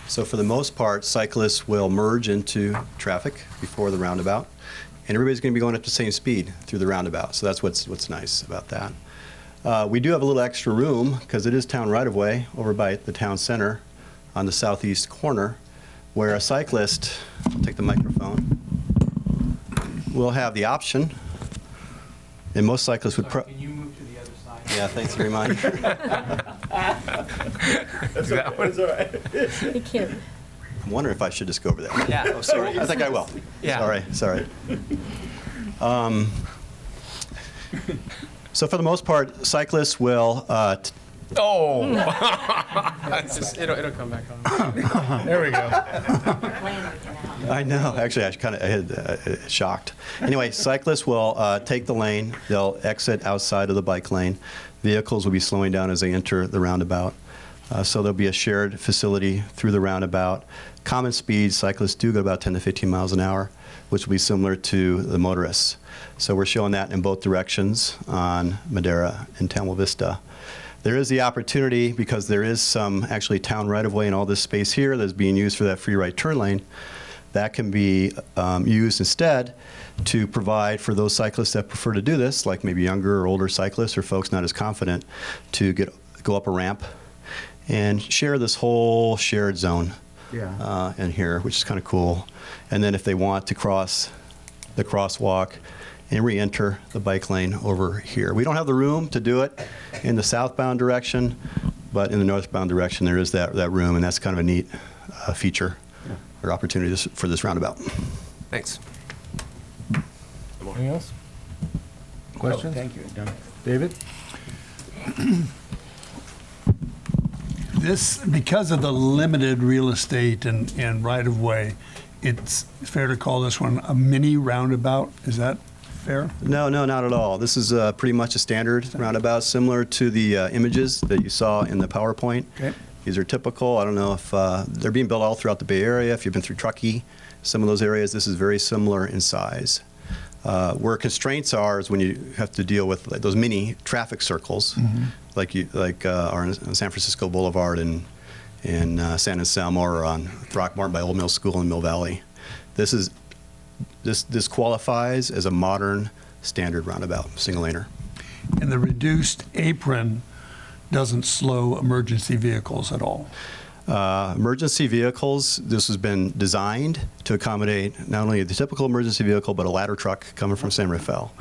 So for the most part, cyclists will merge into traffic before the roundabout, and everybody's going to be going at the same speed through the roundabout. So that's what's nice about that. We do have a little extra room because it is town right-of-way over by the town center on the southeast corner, where a cyclist, I'll take the microphone, will have the option, and most cyclists would... Can you move to the other side? Yeah, thanks for reminding me. That's all right. You can't. I'm wondering if I should just go over there. Yeah. Oh, sorry. I think I will. Yeah. Sorry. So for the most part, cyclists will Oh. It'll come back on. There we go. I know. Actually, I kind of had shocked. Anyway, cyclists will take the lane. They'll exit outside of the bike lane. Vehicles will be slowing down as they enter the roundabout. So there'll be a shared facility through the roundabout. Common speed, cyclists do go about 10 to 15 miles an hour, which will be similar to the motorists. So we're showing that in both directions on Madera and Tamil Vista. There is the opportunity, because there is some actually town right-of-way in all this space here that's being used for that free right turn lane, that can be used instead to provide for those cyclists that prefer to do this, like maybe younger or older cyclists or folks not as confident, to go up a ramp and share this whole shared zone in here, which is kind of cool. And then if they want to cross the crosswalk and re-enter the bike lane over here. We don't have the room to do it in the southbound direction, but in the northbound direction there is that room, and that's kind of a neat feature or opportunity for this roundabout. Thanks. Anything else? Questions? Oh, thank you. Done. David? This, because of the limited real estate and right-of-way, it's fair to call this one a mini roundabout. Is that fair? No, not at all. This is pretty much a standard roundabout, similar to the images that you saw in the PowerPoint. Okay. These are typical. I don't know if they're being built all throughout the Bay Area. If you've been through Truckee, some of those areas, this is very similar in size. Where constraints are is when you have to deal with like those mini traffic circles, like are on San Francisco Boulevard in San Anselmo, or on Throckmorton by Old Mill School in Mill Valley. This qualifies as a modern standard roundabout, single laner. And the reduced apron doesn't slow emergency vehicles at all. Emergency vehicles, this has been designed to accommodate not only the typical emergency vehicle, but a ladder truck coming from San Rafael,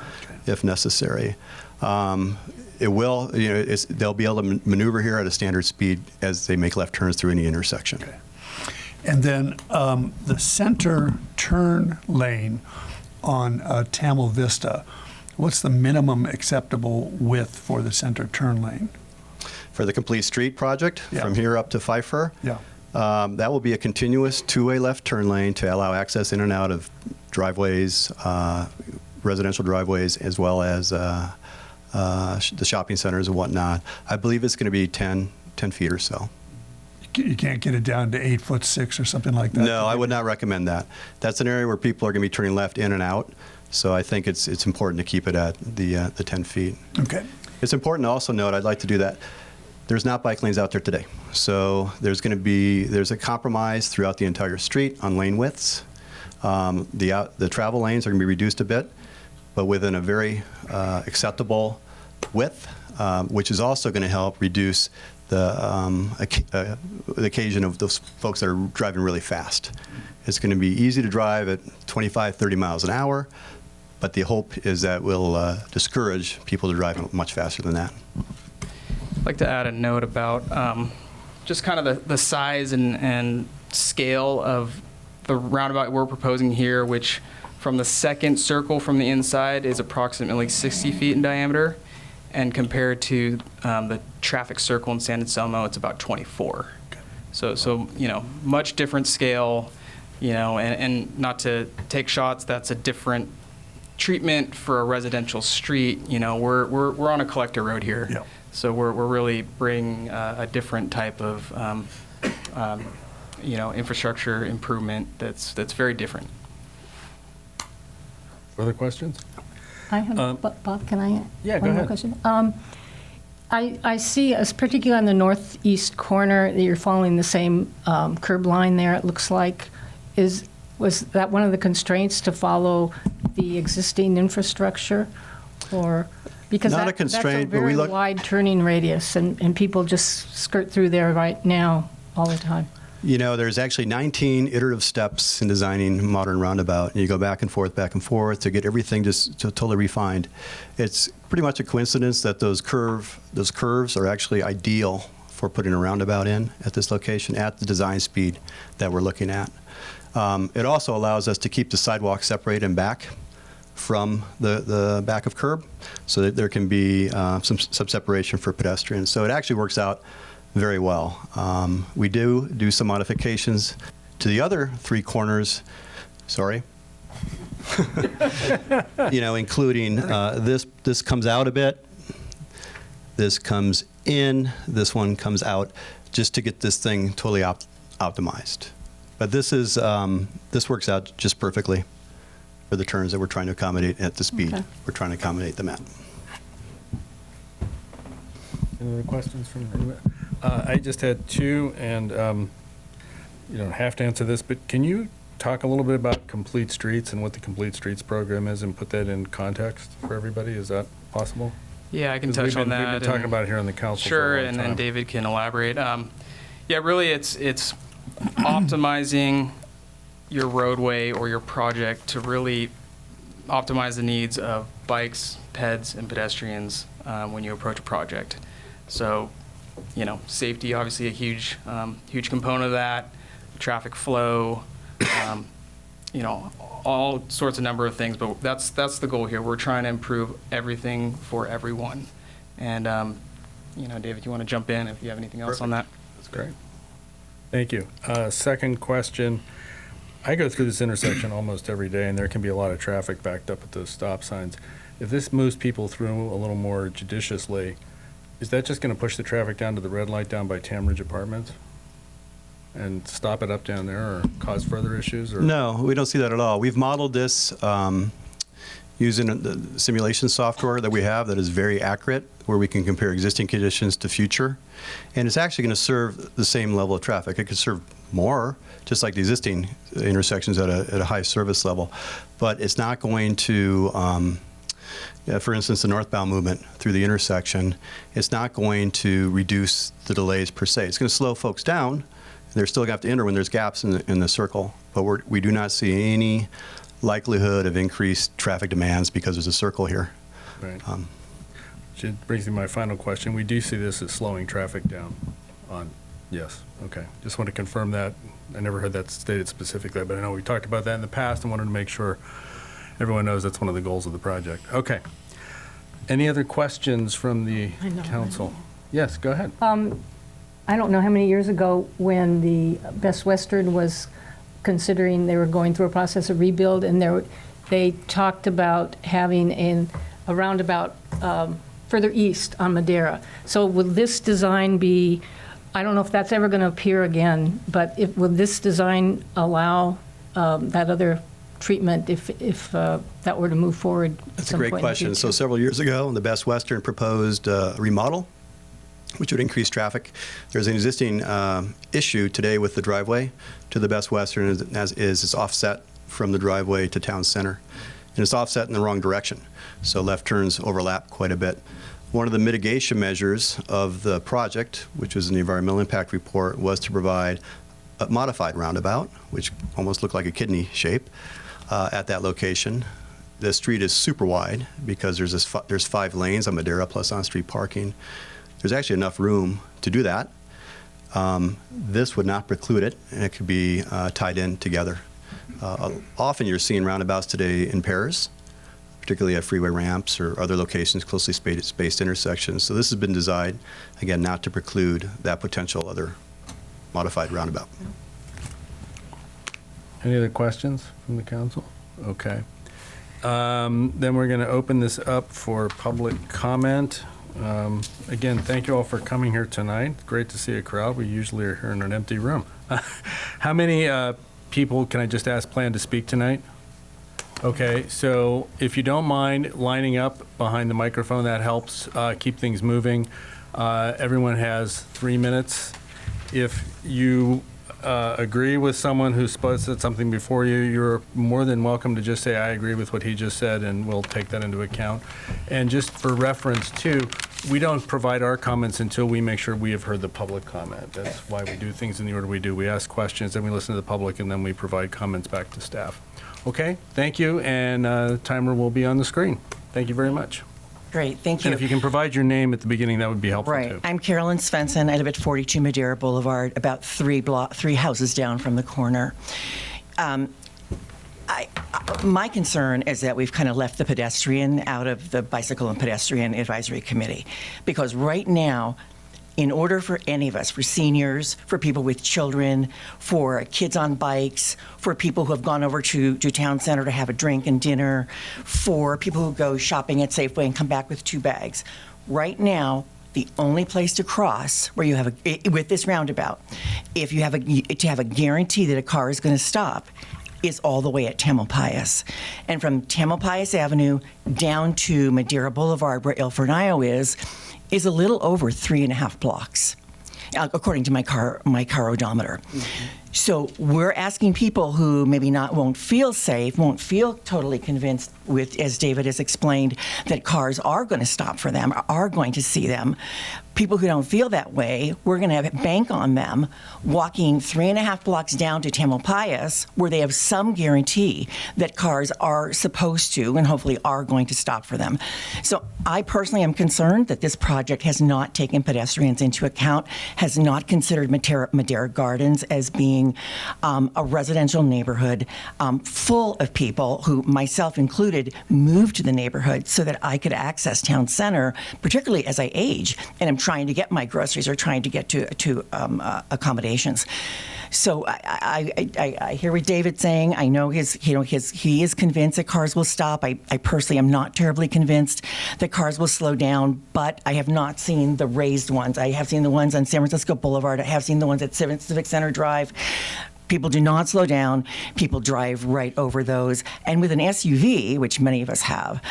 if necessary. It will, they'll be able to maneuver here at a standard speed as they make left turns through any intersection. Okay. And then the center turn lane on Tamil Vista, what's the minimum acceptable width for the center turn lane? For the complete street project, from here up to Pfeiffer, that will be a continuous two-way left turn lane to allow access in and out of driveways, residential driveways, as well as the shopping centers and whatnot. I believe it's going to be 10 feet or so. You can't get it down to 8'6" or something like that? No, I would not recommend that. That's an area where people are going to be turning left in and out, so I think it's important to keep it at the 10 feet. Okay. It's important to also note, I'd like to do that, there's not bike lanes out there today. So there's a compromise throughout the entire street on lane widths. The travel lanes are going to be reduced a bit, but within a very acceptable width, which is also going to help reduce the occasion of those folks that are driving really fast. It's going to be easy to drive at 25, 30 miles an hour, but the hope is that we'll discourage people to drive much faster than that. I'd like to add a note about just kind of the size and scale of the roundabout we're proposing here, which from the second circle from the inside is approximately 60 feet in diameter, and compared to the traffic circle in San Anselmo, it's about 24. So much different scale, and not to take shots, that's a different treatment for a residential street. We're on a collector road here. Yeah. So we're really bringing a different type of infrastructure improvement that's very different. Further questions? I have, Bob, can I? Yeah, go one more ahead. question? I see, particularly on the northeast corner, that you're following the same curb line there, it looks like. Was that one of the constraints to follow the existing infrastructure? Or, because Not a constraint, that's a but we very look. wide turning radius, and people just skirt through there right now all the time. There's actually 19 iterative steps in designing modern roundabout, and you go back and forth to get everything just totally refined. It's pretty much a coincidence that those curves are actually ideal for putting a roundabout in at this location at the design speed that we're looking at. It also allows us to keep the sidewalk separated and back from the back of curb so that there can be some separation for pedestrians. So it actually works out very well. We do some modifications to the other three corners, sorry, including this comes out a bit, this comes in, this one comes out, just to get this thing totally optimized. But this works out just perfectly for the turns that we're trying to accommodate at the speed we're trying to accommodate them at. Any other questions from anybody? I just had two, and you don't have to answer this, but can you talk a little bit about Complete Streets and what the Complete Streets program is and put that in context for everybody? Is that possible? Yeah, I can 'Cause touch on that. We've been talking about it here on the council Sure, for a long and time. then David can elaborate. Yeah, really, it's optimizing your roadway or your project to really optimize the needs of bikes, peds, and pedestrians when you approach a project. So, safety obviously a huge component of that. Traffic flow, all sorts of number of things. But that's the goal here. We're trying to improve everything for everyone. And David, you want to jump in if you have anything else on that? That's great. Thank you. Second question. I go through this intersection almost every day, and there can be a lot of traffic backed up at those stop signs. If this moves people through a little more judiciously, is that just going to push the traffic down to the red light down by Tamridge Apartments and stop it up down there or cause further issues? Or? No, we don't see that at all. We've modeled this using the simulation software that we have that is very accurate, where we can compare existing conditions to future. And it's actually going to serve the same level of traffic. It could serve more, just like the existing intersections at a high service level. But it's not going to, for instance, the northbound movement through the intersection, it's not going to reduce the delays per se. It's going to slow folks down. They're still going to have to enter when there's gaps in the circle. But we do not see any likelihood of increased traffic demands because there's a circle here. Right. Which brings me to my final question. We do see this as slowing traffic down on, yes, okay. Just want to confirm that. I never heard that stated specifically, but I know we talked about that in the past and wanted to make sure everyone knows that's one of the goals of the project. Okay. Any other questions from the council? Yes, go ahead. I don't know how many years ago when the Best Western was considering, they were going through a process of rebuild, and they talked about having a roundabout further east on Madera. So will this design be, I don't know if that's ever going to appear again, but will this design allow that other treatment if that were to move forward? That's a great question. So several years ago, the Best Western proposed a remodel, which would increase traffic. There's an existing issue today with the driveway to the Best Western as it's offset from the driveway to town center. And it's offset in the wrong direction. So left turns overlap quite a bit. One of the mitigation measures of the project, which was in the environmental impact report, was to provide a modified roundabout, which almost looked like a kidney shape at that location. The street is super wide because there's 5 lanes on Madera plus on-street parking. There's actually enough room to do that. This would not preclude it, and it could be tied in together. Often you're seeing roundabouts today in pairs, particularly at freeway ramps or other locations, closely spaced intersections. So this has been designed, again, not to preclude that potential other modified roundabout. Any other questions from the council? Okay. Then we're going to open this up for public comment. Again, thank you all for coming here tonight. Great to see a crowd. We usually are here in an empty room. How many people, can I just ask, plan to speak tonight? Okay, so if you don't mind lining up behind the microphone, that helps keep things moving. Everyone has 3 minutes. If you agree with someone who said something before you, you're more than welcome to just say, I agree with what he just said, and we'll take that into account. And just for reference, too, we don't provide our comments until we make sure we have heard the public comment. That's why we do things in the order we do. We ask questions, then we listen to the public, and then we provide comments back to staff. Okay, thank you, and timer will be on the screen. Thank you very much. Great, thank you. And if you can provide your name at the beginning, that would be helpful, Right. too. I'm Carolyn Svensson. I live at 42 Madera Boulevard, about three houses down from the corner. My concern is that we've kind of left the pedestrian out of the Bicycle and Pedestrian Advisory Committee, because right now, in order for any of us, for seniors, for people with children, for kids on bikes, for people who have gone over to town center to have a drink and dinner, for people who go shopping at Safeway and come back with 2 bags, right now, the only place to cross where you have with this roundabout, if you have to have a guarantee that a car is going to stop, is all the way at Tamalpais. And from Tamalpais Avenue down to Madera Boulevard, where El Fornillo is a little over 3.5 blocks, according to my car odometer. So we're asking people who maybe won't feel safe, won't feel totally convinced with, as David has explained, that cars are going to stop for them, are going to see them. People who don't feel that way, we're going to bank on them walking 3.5 blocks down to Tamalpais, where they have some guarantee that cars are supposed to and hopefully are going to stop for them. So I personally am concerned that this project has not taken pedestrians into account, has not considered Madera Gardens as being a residential neighborhood full of people who, myself included, moved to the neighborhood so that I could access town center, particularly as I age and am trying to get my groceries or trying to get to accommodations. So I hear what David's saying. I know he is convinced that cars will stop. I personally am not terribly convinced that cars will slow down, but I have not seen the raised ones. I have seen the ones on San Francisco Boulevard. I have seen the ones at Civic Center Drive. People do not slow down. People drive right over those. And with an SUV, which many of us have,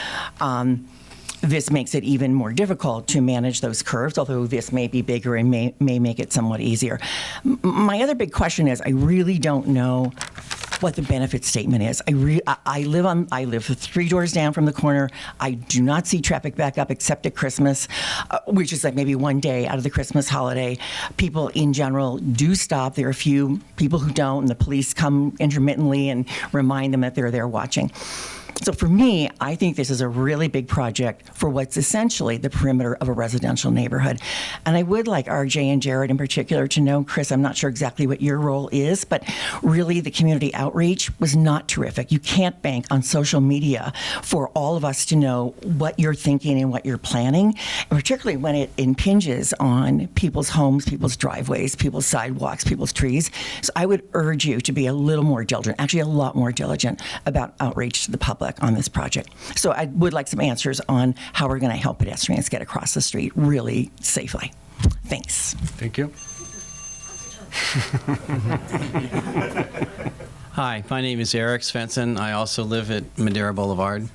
this makes it even more difficult to manage those curves, although this may be bigger and may make it somewhat easier. My other big question is, I really don't know what the benefit statement is. I live 3 doors down from the corner. I do not see traffic back up except at Christmas, which is like maybe one day out of the Christmas holiday. People in general do stop. There are a few people who don't, and the police come intermittently and remind them that they're there watching. So for me, I think this is a really big project for what's essentially the perimeter of a residential neighborhood. And I would like RJ and Jared in particular to know, Chris, I'm not sure exactly what your role is, but really the community outreach was not terrific. You can't bank on social media for all of us to know what you're thinking and what you're planning, and particularly when it impinges on people's homes, people's driveways, people's sidewalks, people's trees. So I would urge you to be a little more diligent, actually a lot more diligent about outreach to the public on this project. So I would like some answers on how we're going to help pedestrians get across the street really safely. Thanks. Thank you. Hi, my name is Eric Svensson. I also live at Madera Boulevard.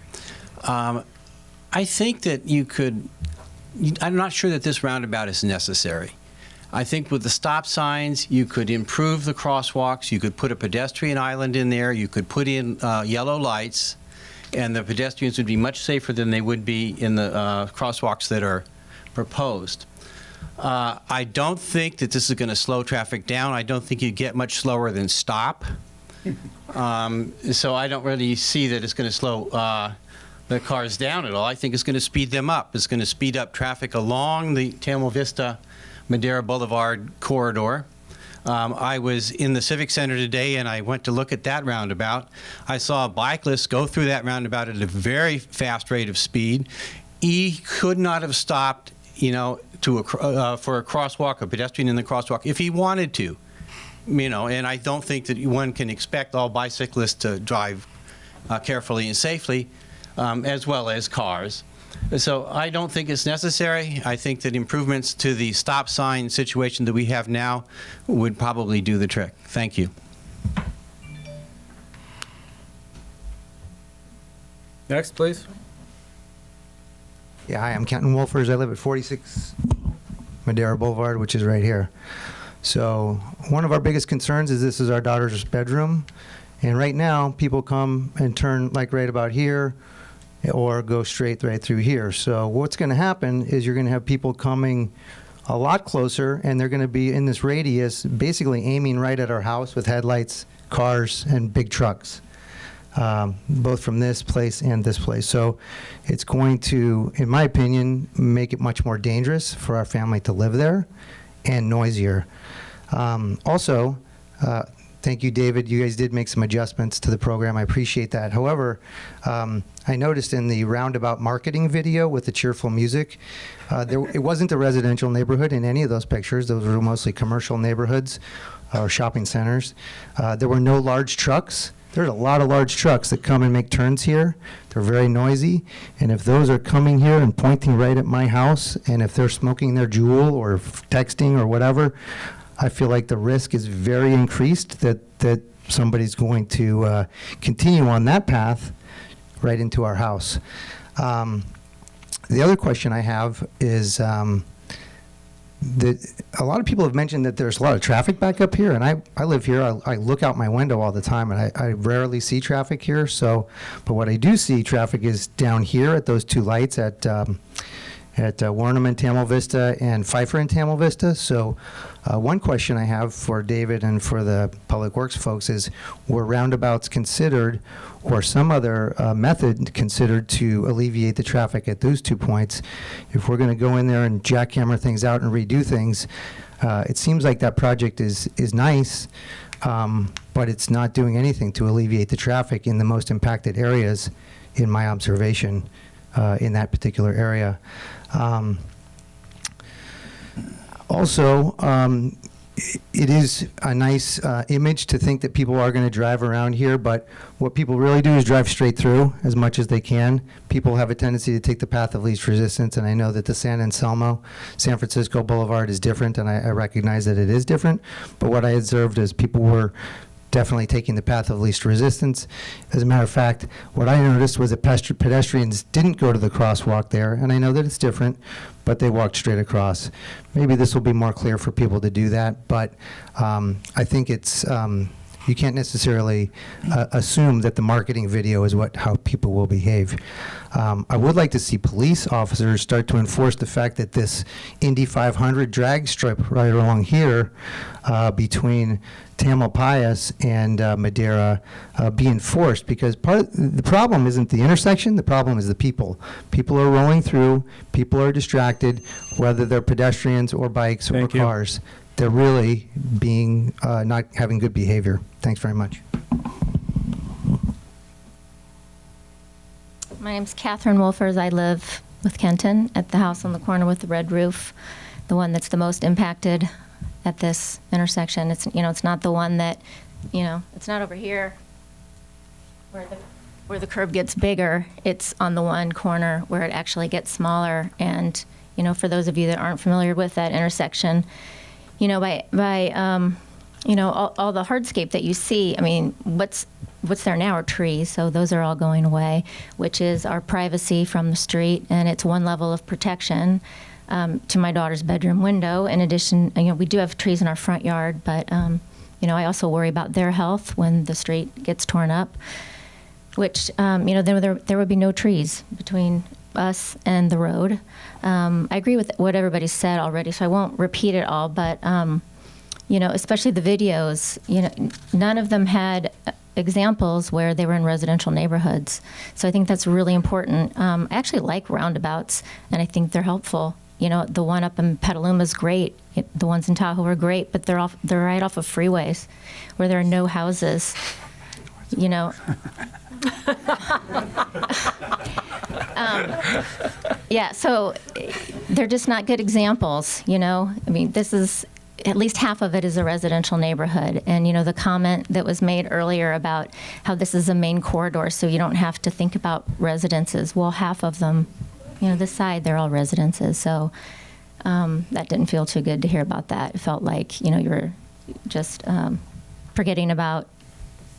I think that I'm not sure that this roundabout is necessary. I think with the stop signs, you could improve the crosswalks, you could put a pedestrian island in there, you could put in yellow lights, and the pedestrians would be much safer than they would be in the crosswalks that are proposed. I don't think that this is going to slow traffic down. I don't think you get much slower than stop. So I don't really see that it's going to slow the cars down at all. I think it's going to speed them up. It's going to speed up traffic along the Tamil Vista Madera Boulevard corridor. I was in the Civic Center today and I went to look at that roundabout. I saw a bicyclist go through that roundabout at a very fast rate of speed. He could not have stopped, for a crosswalk, a pedestrian in the crosswalk, if he wanted to, and I don't think that one can expect all bicyclists to drive carefully and safely, as well as cars. So I don't think it's necessary. I think that improvements to the stop sign situation that we have now would probably do the trick. Thank you. Next, please. Yeah, hi, I'm Kenton Wolfers. I live at 46 Madera Boulevard, which is right here. So one of our biggest concerns is this is our daughter's bedroom. And right now, people come and turn like right about here, or go straight right through here. So what's going to happen is you're going to have people coming a lot closer, and they're going to be in this radius, basically aiming right at our house with headlights, cars, and big trucks. both from this place and this place. So it's going to, in my opinion, make it much more dangerous for our family to live there and noisier. Also, thank you, David. You guys did make some adjustments to the program. I appreciate that. However, I noticed in the roundabout marketing video with the cheerful music, it wasn't a residential neighborhood in any of those pictures. Those were mostly commercial neighborhoods or shopping centers. There were no large trucks. There's a lot of large trucks that come and make turns here. They're very noisy. And if those are coming here and pointing right at my house, and if they're smoking their Juul or texting or whatever, I feel like the risk is very increased that somebody's going to continue on that path right into our house. The other question I have is that a lot of people have mentioned that there's a lot of traffic back up here, and I live here. I look out my window all the time, and I rarely see traffic here. So, but what I do see traffic is down here at those two lights at Warnham and Tamil Vista and Pfeiffer and Tamil Vista. So one question I have for David and for the Public Works folks is, were roundabouts considered or some other method considered to alleviate the traffic at those 2 points? If we're going to go in there and jackhammer things out and redo things, it seems like that project is nice, but it's not doing anything to alleviate the traffic in the most impacted areas, in my observation, in that particular area. Also, it is a nice image to think that people are going to drive around here, but what people really do is drive straight through as much as they can. People have a tendency to take the path of least resistance, and I know that the San Anselmo, San Francisco Boulevard is different, and I recognize that it is different, but what I observed is people were definitely taking the path of least resistance. As a matter of fact, what I noticed was that pedestrians didn't go to the crosswalk there, and I know that it's different, but they walked straight across. Maybe this will be more clear for people to do that, but I think it's, you can't necessarily assume that the marketing video is how people will behave. I would like to see police officers start to enforce the fact that this Indy 500 drag strip right along here between Tamalpais and Madera be enforced, because part of the problem isn't the intersection, the problem is the people. People are rolling through, people are distracted, whether they're pedestrians or bikes or cars. They're really being not having good behavior. Thanks very much. My name's Catherine Wolfers. I live with Kenton at the house on the corner with the red roof, the one that's the most impacted at this intersection. It's, it's not the one that, it's not over here where the curb gets bigger. It's on the one corner where it actually gets smaller. And, for those of you that aren't familiar with that intersection, by all the hardscape that you see, I mean, what's there now are trees, so those are all going away, which is our privacy from the street, and it's one level of protection to my daughter's bedroom window. In addition, we do have trees in our front yard, but I also worry about their health when the street gets torn up, which then there would be no trees between us and the road. I agree with what everybody said already, so I won't repeat it all, but especially the videos, none of them had examples where they were in residential neighborhoods. So I think that's really important. I actually like roundabouts, and I think they're helpful. The one up in Petaluma is great. The ones in Tahoe are great, but they're right off of freeways where there are no houses. Yeah, so they're just not good examples, I mean, this is, at least half of it is a residential neighborhood. And, the comment that was made earlier about how this is a main corridor, so you don't have to think about residences. Well, half of them, this side, they're all residences. So that didn't feel too good to hear about that. It felt like, you were just forgetting about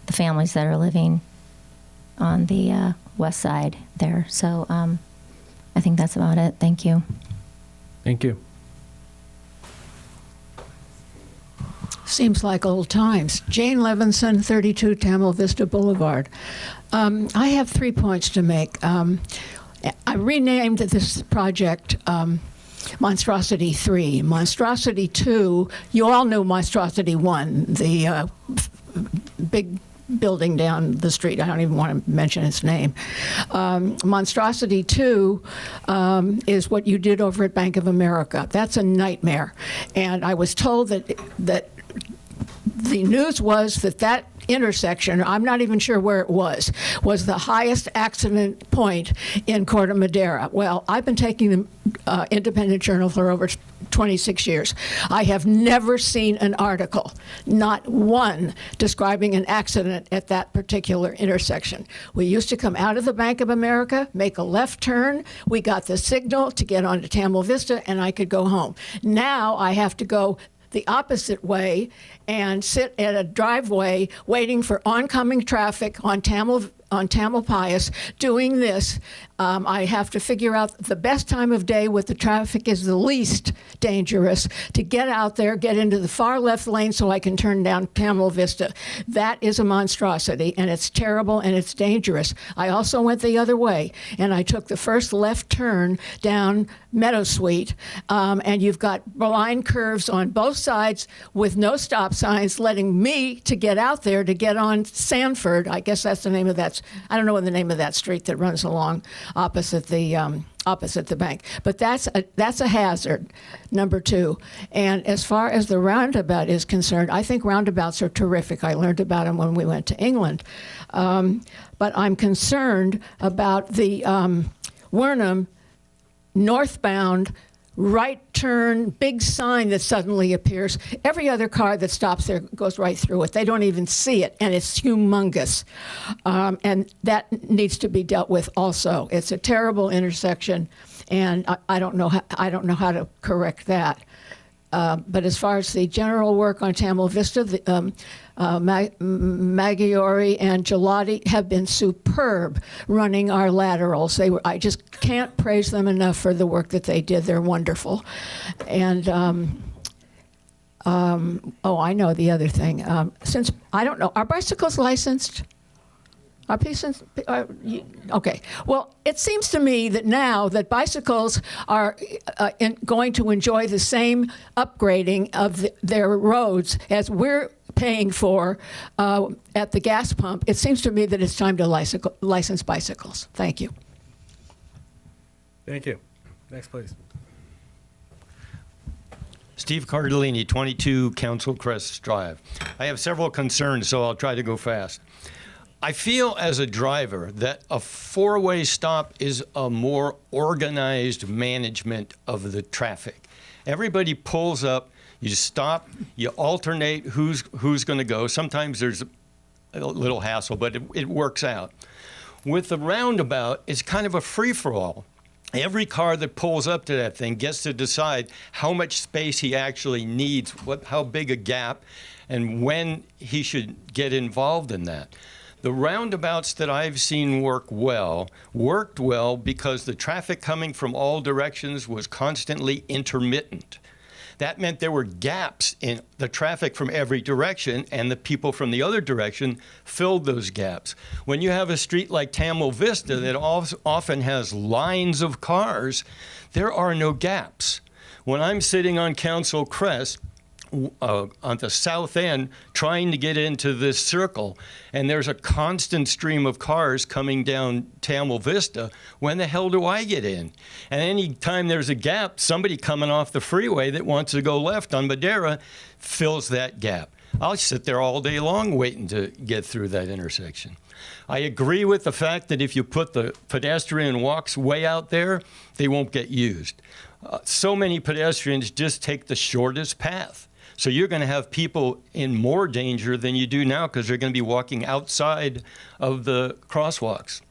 the families that are living on the west side there. So I think that's about it. Thank you. Thank you. Seems like old times. Jane Levinson, 32 Tamil Vista Boulevard. I have 3 points to make. I renamed this project Monstrosity 3. Monstrosity 2, you all knew Monstrosity 1, the big building down the street. I don't even want to mention its name. Monstrosity 2 is what you did over at Bank of America. That's a nightmare. And I was told that the news was that intersection, I'm not even sure where it was the highest accident point in Corte Madera. Well, I've been taking the Independent Journal for over 26 years. I have never seen an article, not one, describing an accident at that particular intersection. We used to come out of the Bank of America, make a left turn. We got the signal to get onto Tamil Vista, and I could go home. Now I have to go the opposite way and sit at a driveway waiting for oncoming traffic on Tamalpais. Doing this, I have to figure out the best time of day when the traffic is the least dangerous to get out there, get into the far left lane so I can turn down Tamil Vista. That is a monstrosity, and it's terrible and it's dangerous. I also went the other way, and I took the first left turn down Meadow Suite, and you've got blind curves on both sides with no stop signs, letting me to get out there to get on Sanford. I guess that's the name of that. I don't know what the name of that street that runs along opposite the bank. But that's a hazard, number 2. And as far as the roundabout is concerned, I think roundabouts are terrific. I learned about them when we went to England. But I'm concerned about the Wernham northbound right turn, big sign that suddenly appears. Every other car that stops there goes right through it. They don't even see it, and it's humongous. And that needs to be dealt with also. It's a terrible intersection, and I don't know how to correct that. But as far as the general work on Tamil Vista, Maggiore and Gelati have been superb running our laterals. I just can't praise them enough for the work that they did. They're wonderful. And I know the other thing. Since I don't know, are bicycles licensed? Okay. Well, it seems to me that now that bicycles are going to enjoy the same upgrading of their roads as we're paying for at the gas pump, it seems to me that it's time to license bicycles. Thank you. Thank you. Next, please. Steve Cardellini, 22 Council Crest Drive. I have several concerns, so I'll try to go fast. I feel as a driver that a four-way stop is a more organized management of the traffic. Everybody pulls up, you stop, you alternate who's going to go. Sometimes there's a little hassle, but it works out. With the roundabout, it's kind of a free-for-all. Every car that pulls up to that thing gets to decide how much space he actually needs, how big a gap, and when he should get involved in that. The roundabouts that I've seen worked well because the traffic coming from all directions was constantly intermittent. That meant there were gaps in the traffic from every direction, and the people from the other direction filled those gaps. When you have a street like Tamil Vista that often has lines of cars, there are no gaps. When I'm sitting on Council Crest, on the south end trying to get into this circle, and there's a constant stream of cars coming down Tamil Vista, when the hell do I get in? And any time there's a gap, somebody coming off the freeway that wants to go left on Madera fills that gap. I'll sit there all day long waiting to get through that intersection. I agree with the fact that if you put the pedestrian walks way out there, they won't get used. So many pedestrians just take the shortest path. So you're going to have people in more danger than you do now because they're going to be walking outside of the crosswalks.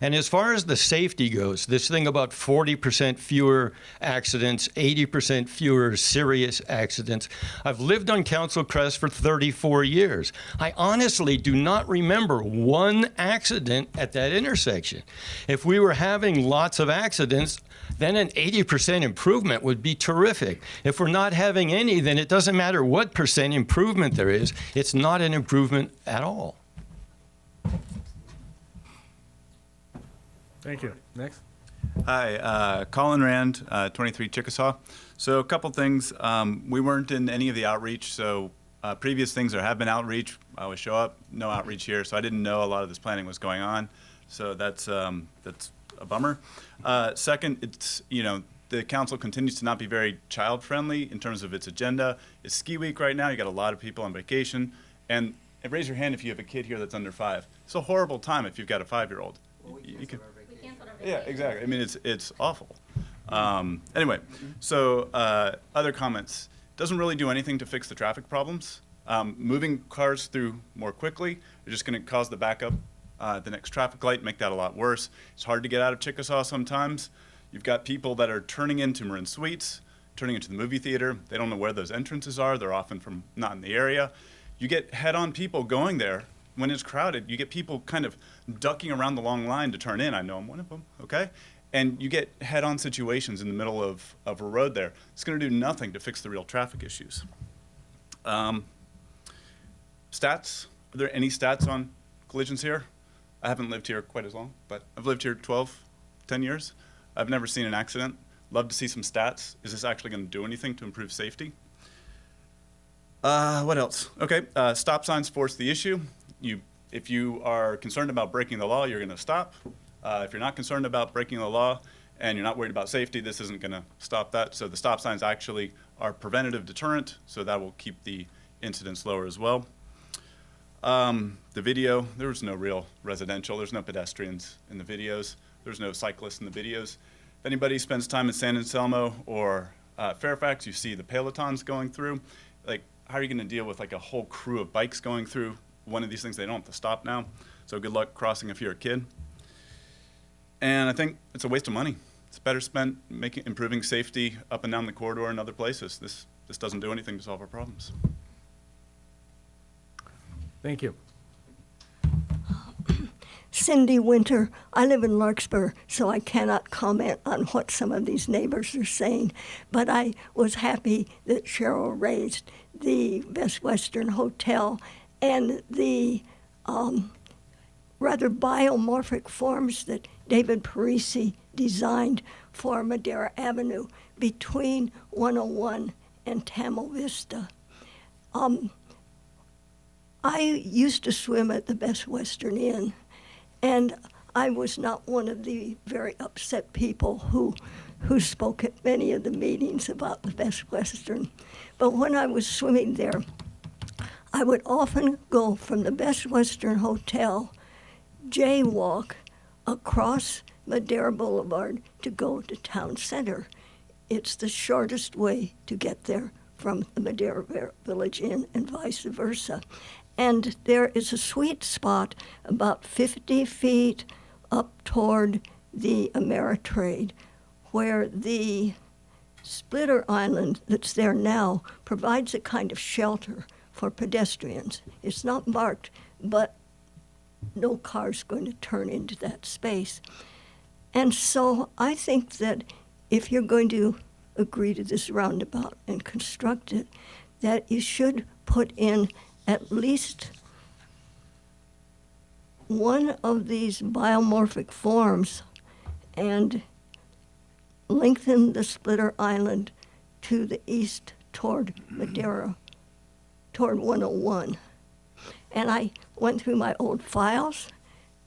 And as far as the safety goes, this thing about 40% fewer accidents, 80% fewer serious accidents. I've lived on Council Crest for 34 years. I honestly do not remember one accident at that intersection. If we were having lots of accidents, then an 80% improvement would be terrific. If we're not having any, then it doesn't matter what percent improvement there is. It's not an improvement at all. Thank you. Next. Hi, Colin Rand, 23 Chickasaw. So a couple things. We weren't in any of the outreach, so previous things, there have been outreach. I always show up, no outreach here, so I didn't know a lot of this planning was going on. So that's a bummer. Second, it's, the council continues to not be very child-friendly in terms of its agenda. It's ski week right now. You got a lot of people on vacation. And raise your hand if you have a kid here that's under 5. It's a horrible time if you've got a 5-year-old. Yeah, exactly. I mean, it's awful. Anyway, so other comments. Doesn't really do anything to fix the traffic problems. Moving cars through more quickly are just going to cause the backup at the next traffic light, make that a lot worse. It's hard to get out of Chickasaw sometimes. You've got people that are turning into Marin Suites, turning into the movie theater. They don't know where those entrances are. They're often from not in the area. You get head-on people going there. When it's crowded, you get people kind of ducking around the long line to turn in. I know I'm one of them, okay? And you get head-on situations in the middle of a road there. It's going to do nothing to fix the real traffic issues. Stats, are there any stats on collisions here? I haven't lived here quite as long, but I've lived here 10 years. I've never seen an accident. Love to see some stats. Is this actually going to do anything to improve safety? What else? Okay, stop signs force the issue. If you are concerned about breaking the law, you're going to stop. If you're not concerned about breaking the law and you're not worried about safety, this isn't going to stop that. So the stop signs actually are preventative deterrent, so that will keep the incidents lower as well. The video, there was no real residential. There's no pedestrians in the videos. There's no cyclists in the videos. If anybody spends time in San Anselmo or Fairfax, you see the pelotons going through. Like, how are you going to deal with like a whole crew of bikes going through one of these things? They don't have to stop now. So good luck crossing if you're a kid. And I think it's a waste of money. It's better spent improving safety up and down the corridor and other places. This doesn't do anything to solve our problems. Thank you. Cindy Winter. I live in Larkspur, so I cannot comment on what some of these neighbors are saying, but I was happy that Cheryl raised the Best Western Hotel and the rather biomorphic forms that David Parisi designed for Madera Avenue between 101 and Tamil Vista. I used to swim at the Best Western Inn, and I was not one of the very upset people who spoke at many of the meetings about the Best Western. But when I was swimming there, I would often go from the Best Western Hotel, jaywalk across Madera Boulevard to go to Town Center. It's the shortest way to get there from the Madera Village Inn and vice versa. And there is a sweet spot about 50 feet up toward the Ameritrade where the splitter island that's there now provides a kind of shelter for pedestrians. It's not marked, but no car's going to turn into that space. And so I think that if you're going to agree to this roundabout and construct it, that you should put in at least one of these biomorphic forms and lengthen the splitter island to the east toward Madera, toward 101. And I went through my old files,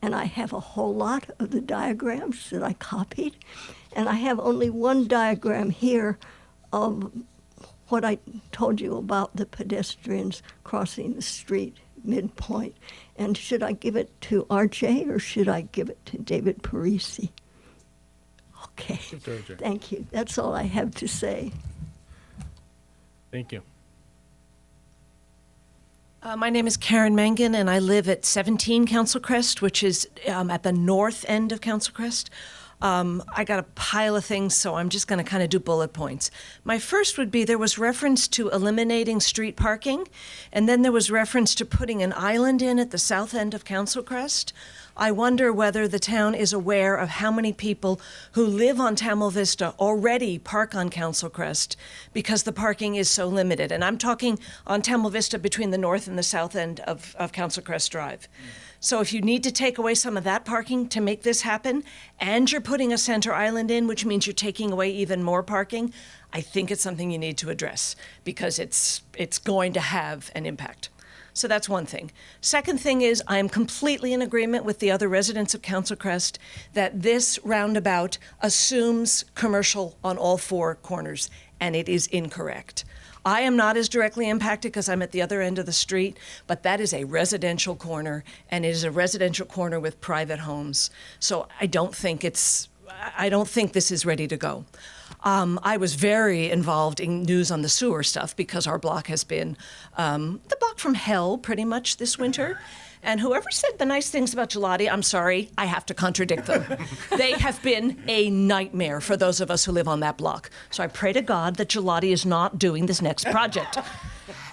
and I have a whole lot of the diagrams that I copied, and I have only one diagram here of what I told you about the pedestrians crossing the street midpoint. And should I give it to RJ or should I give it to David Parisi? Okay, thank you. That's all I have to say. Thank you. My name is Karen Mangan, and I live at 17 Council Crest, which is at the north end of Council Crest. I got a pile of things, so I'm just going to kind of do bullet points. My first would be there was reference to eliminating street parking, and then there was reference to putting an island in at the south end of Council Crest. I wonder whether the town is aware of how many people who live on Tamil Vista already park on Council Crest because the parking is so limited. And I'm talking on Tamil Vista between the north and the south end of Council Crest Drive. So if you need to take away some of that parking to make this happen, and you're putting a center island in, which means you're taking away even more parking, I think it's something you need to address because it's going to have an impact. So that's one thing. Second thing is I am completely in agreement with the other residents of Council Crest that this roundabout assumes commercial on all four corners, and it is incorrect. I am not as directly impacted because I'm at the other end of the street, but that is a residential corner, and it is a residential corner with private homes. So I don't think this is ready to go. I was very involved in news on the sewer stuff because our block has been the block from hell pretty much this winter. And whoever said the nice things about Gelati, I'm sorry, I have to contradict them. They have been a nightmare for those of us who live on that block. So I pray to God that Gelati is not doing this next project.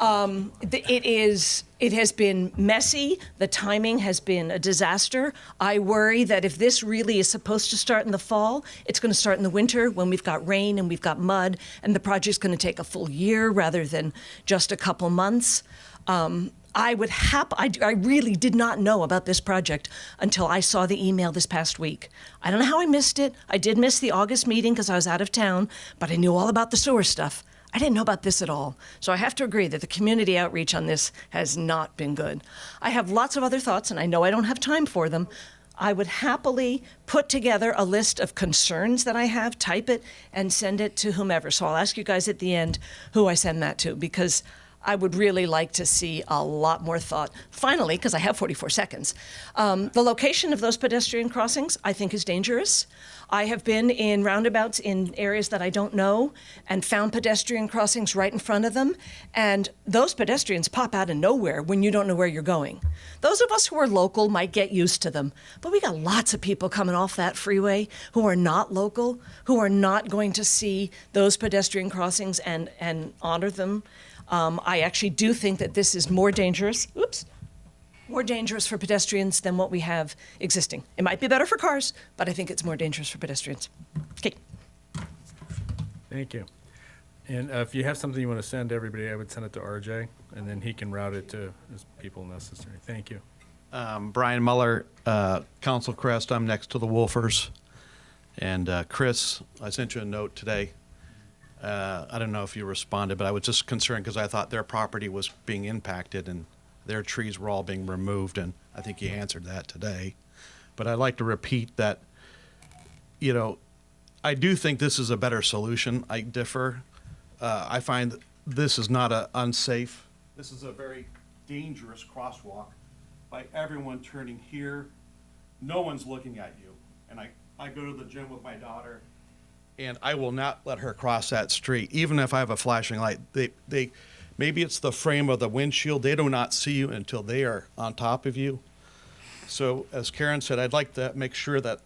It has been messy. The timing has been a disaster. I worry that if this really is supposed to start in the fall, it's going to start in the winter when we've got rain and we've got mud, and the project's going to take a full year rather than just a couple months. I really did not know about this project until I saw the email this past week. I don't know how I missed it. I did miss the August meeting because I was out of town, but I knew all about the sewer stuff. I didn't know about this at all. So I have to agree that the community outreach on this has not been good. I have lots of other thoughts, and I know I don't have time for them. I would happily put together a list of concerns that I have, type it, and send it to whomever. So I'll ask you guys at the end who I send that to, because I would really like to see a lot more thought. Finally, because I have 44 seconds, the location of those pedestrian crossings I think is dangerous. I have been in roundabouts in areas that I don't know and found pedestrian crossings right in front of them, and those pedestrians pop out of nowhere when you don't know where you're going. Those of us who are local might get used to them, but we got lots of people coming off that freeway who are not local, who are not going to see those pedestrian crossings and honor them. I actually do think that this is more dangerous for pedestrians than what we have existing. It might be better for cars, but I think it's more dangerous for pedestrians. Okay. Thank you. And if you have something you want to send to everybody, I would send it to RJ, and then he can route it to his people necessary. Thank you. Brian Muller, Council Crest. I'm next to the Wolfers. And Chris, I sent you a note today. I don't know if you responded, but I was just concerned because I thought their property was being impacted and their trees were all being removed, and I think you answered that today. But I'd like to repeat that, I do think this is a better solution. I differ. I find that this is not unsafe. This is a very dangerous crosswalk by everyone turning here. No one's looking at you. And I go to the gym with my daughter, and I will not let her cross that street, even if I have a flashing light. They maybe it's the frame of the windshield. They do not see you until they are on top of you. So as Karen said, I'd like to make sure that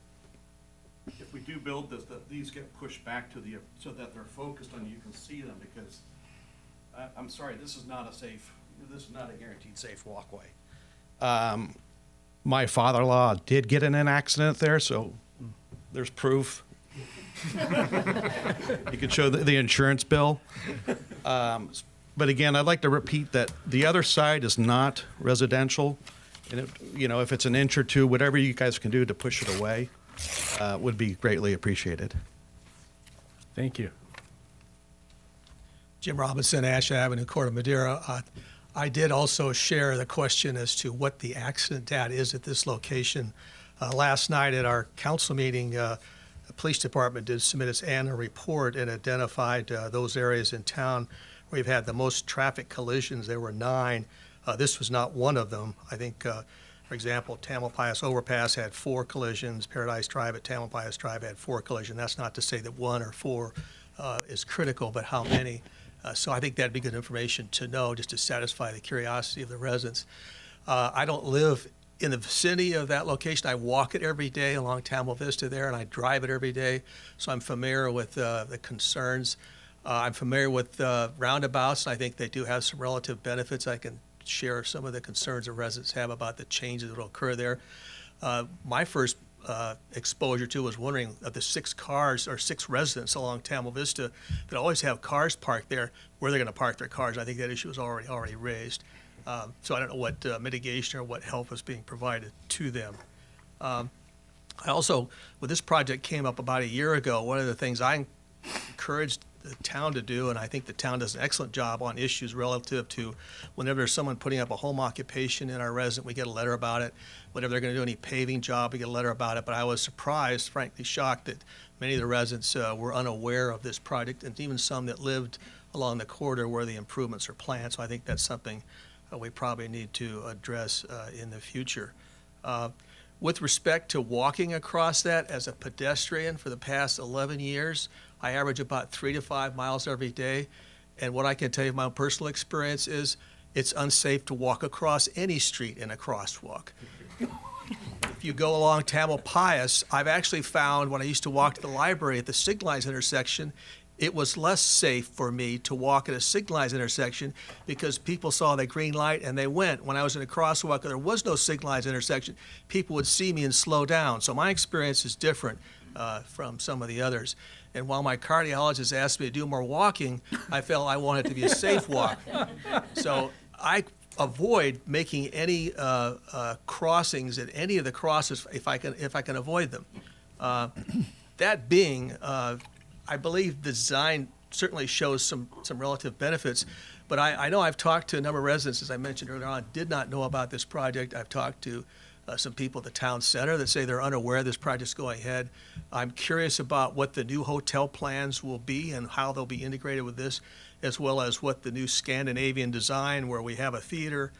if we do build this, that these get pushed back to so that they're focused on you can see them, because I'm sorry, this is not a guaranteed safe walkway. My father-in-law did get in an accident there, so there's proof. You could show the insurance bill. But again, I'd like to repeat that the other side is not residential. And if it's an inch or two, whatever you guys can do to push it away would be greatly appreciated. Thank you. Jim Robinson, Ash Avenue, Corte Madera. I did also share the question as to what the accident data is at this location. Last night at our council meeting, the police department did submit its annual report and identified those areas in town where we've had the most traffic collisions. There were 9. This was not one of them. I think, for example, Tamalpais Overpass had 4 collisions. Paradise Drive at Tamalpais Drive had 4 collisions. That's not to say that 1 or 4 is critical, but how many? So I think that'd be good information to know, just to satisfy the curiosity of the residents. I don't live in the vicinity of that location. I walk it every day along Tamil Vista there, and I drive it every day, so I'm familiar with the concerns. I'm familiar with roundabouts. I think they do have some relative benefits. I can share some of the concerns the residents have about the changes that will occur there. My first exposure to was wondering of the 6 cars or 6 residents along Tamil Vista that always have cars parked there, where they're going to park their cars. I think that issue was already raised. So I don't know what mitigation or what help is being provided to them. I also, when this project came up about a year ago, one of the things I encouraged the town to do, and I think the town does an excellent job on issues relative to whenever there's someone putting up a home occupation in our resident, we get a letter about it. Whenever they're going to do any paving job, we get a letter about it. But I was surprised, frankly shocked, that many of the residents were unaware of this project, and even some that lived along the corridor where the improvements are planned. So I think that's something we probably need to address in the future. With respect to walking across that as a pedestrian for the past 11 years, I average about 3 to 5 miles every day. And what I can tell you from my own personal experience is it's unsafe to walk across any street in a crosswalk. If you go along Tamalpais, I've actually found when I used to walk to the library at the signalized intersection, it was less safe for me to walk at a signalized intersection because people saw the green light and they went. When I was in a crosswalk, there was no signalized intersection. People would see me and slow down. So my experience is different from some of the others. And while my cardiologist asked me to do more walking, I felt I wanted it to be a safe walk. So I avoid making any crossings at any of the crosses if I can avoid them. That being, I believe the design certainly shows some relative benefits, but I know I've talked to a number of residents, as I mentioned earlier on, did not know about this project. I've talked to some people at the town center that say they're unaware this project's going ahead. I'm curious about what the new hotel plans will be and how they'll be integrated with this, as well as what the new Scandinavian design, where we have a theater,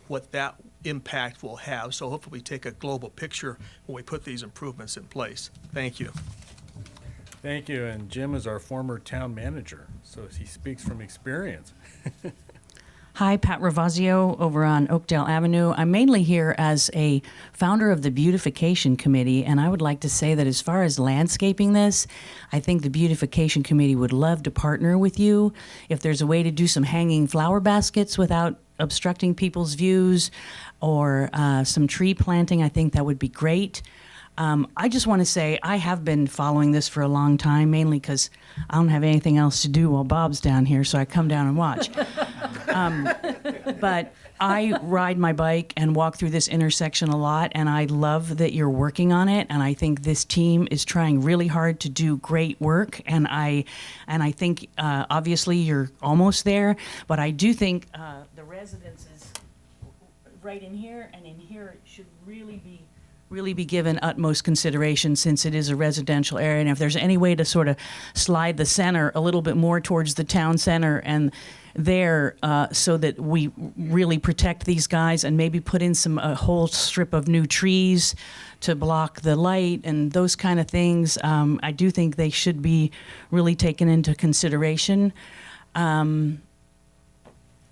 what that impact will have. So hopefully we take a global picture when we put these improvements in place. Thank you. Thank you, and Jim is our former town manager, so he speaks from experience. Hi, Pat Ravazio over on Oakdale Avenue. I'm mainly here as a founder of the Beautification Committee, and I would like to say that as far as landscaping this, I think the Beautification Committee would love to partner with you. If there's a way to do some hanging flower baskets without obstructing people's views, or some tree planting, I think that would be great. I just want to say I have been following this for a long time, mainly because I don't have anything else to do while Bob's down here, so I come down and watch. But I ride my bike and walk through this intersection a lot, and I love that you're working on it, and I think this team is trying really hard to do great work, and I think obviously you're almost there, but I do think the residences right in here and in here should really be given utmost consideration, since it is a residential area. And if there's any way to sort of slide the center a little bit more towards the town center and there, so that we really protect these guys, and maybe put in a whole strip of new trees to block the light and those kind of things, I do think they should be really taken into consideration.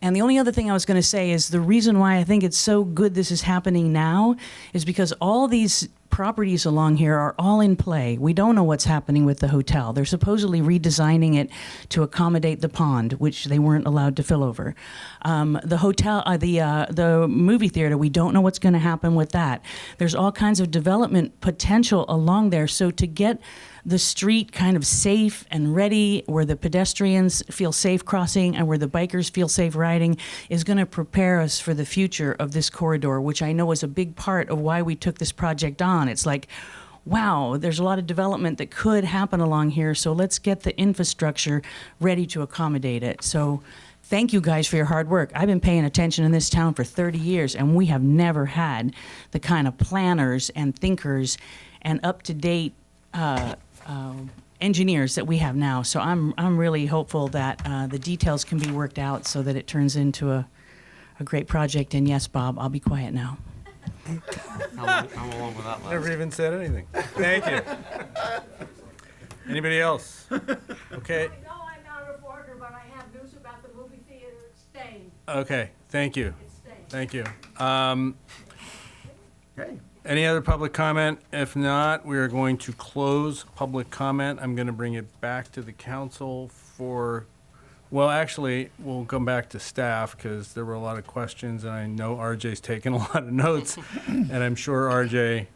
And the only other thing I was going to say is the reason why I think it's so good this is happening now is because all these properties along here are all in play. We don't know what's happening with the hotel. They're supposedly redesigning it to accommodate the pond, which they weren't allowed to fill over. The hotel, the movie theater, we don't know what's going to happen with that. There's all kinds of development potential along there. So to get the street kind of safe and ready, where the pedestrians feel safe crossing and where the bikers feel safe riding, is going to prepare us for the future of this corridor, which I know is a big part of why we took this project on. It's like, wow, there's a lot of development that could happen along here, so let's get the infrastructure ready to accommodate it. So thank you guys for your hard work. I've been paying attention in this town for 30 years, and we have never had the kind of planners and thinkers and up-to-date engineers that we have now. So I'm really hopeful that the details can be worked out so that it turns into a great project. And yes, Bob, I'll be quiet now. I'm along with that last. Never even said anything. Thank you. Anybody else? Okay. I know I'm out of order, but I have news about the movie theater. It's staying. Okay. Thank you. It's staying. Thank you. Okay. Any other public comment? If not, we are going to close public comment. I'm going to bring it back to the council for Well, actually, we'll come back to staff because there were a lot of questions, and I know RJ's taken a lot of notes, and I'm sure RJ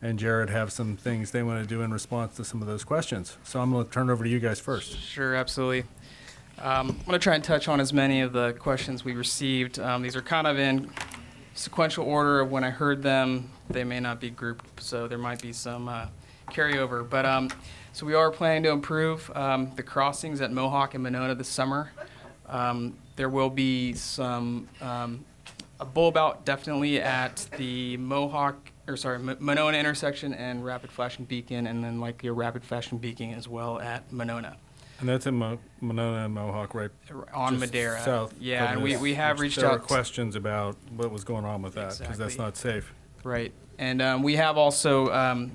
and Jared have some things they want to do in response to some of those questions. So I'm going to turn it over to you guys first. Sure, absolutely. I'm going to try and touch on as many of the questions we received. These are kind of in sequential order of when I heard them. They may not be grouped, so there might be some carryover. But so we are planning to improve the crossings at Mohawk and Monona this summer. There will be some a bulb out definitely at the Monona intersection and rapid flashing beacon, and then likely a rapid flashing beacon as well at Monona. And that's in Monona and Mohawk, right? On just Madera. South. Yeah, of and this, we have which reached there out. There are questions about what was going on with that, because that's Exactly. not safe. Right. And we have also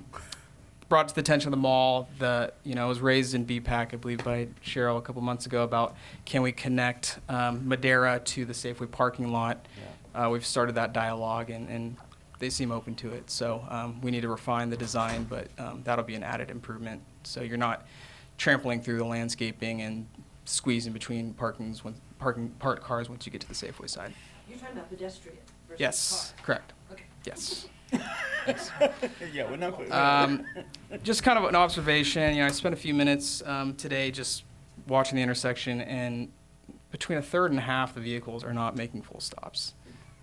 brought to the attention of the mall it was raised in BPAC, I believe, by Cheryl a couple months ago about can we connect Madera to the Safeway parking lot. We've started that dialogue, and they seem open to it. So we need to refine the design, but that'll be an added improvement. So you're not trampling through the landscaping and squeezing between parked cars once you get to the Safeway side. You're talking about pedestrian versus Yes, car. correct. Okay. Yes. Yeah, we're not. Just kind of an observation. I spent a few minutes today just watching the intersection, and between a third and a half of the vehicles are not making full stops.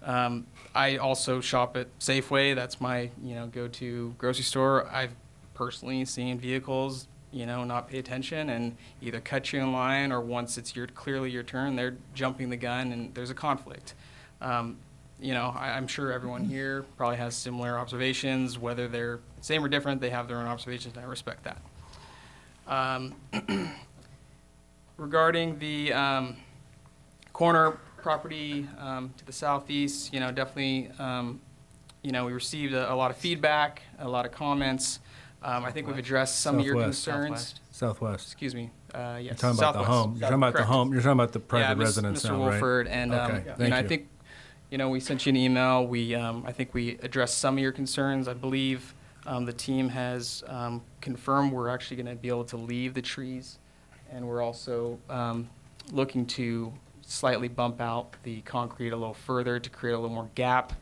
I also shop at Safeway. That's my go-to grocery store. I've personally seen vehicles not pay attention and either cut you in line, or once it's clearly your turn, they're jumping the gun and there's a conflict. I'm sure everyone here probably has similar observations, whether they're same or different, they have their own observations, and I respect that. Regarding the corner property to the southeast, definitely, we received a lot of feedback, a lot of comments. I think we've addressed some of your concerns. Southwest. Excuse me. Yes. You're talking about the home. You're talking about the home. You're talking about the private residence Mr. now, Wolford, right? and Okay, thank I you. think, we sent you an email. I think we addressed some of your concerns. I believe the team has confirmed we're actually going to be able to leave the trees, and we're also looking to slightly bump out the concrete a little further to create a little more gap.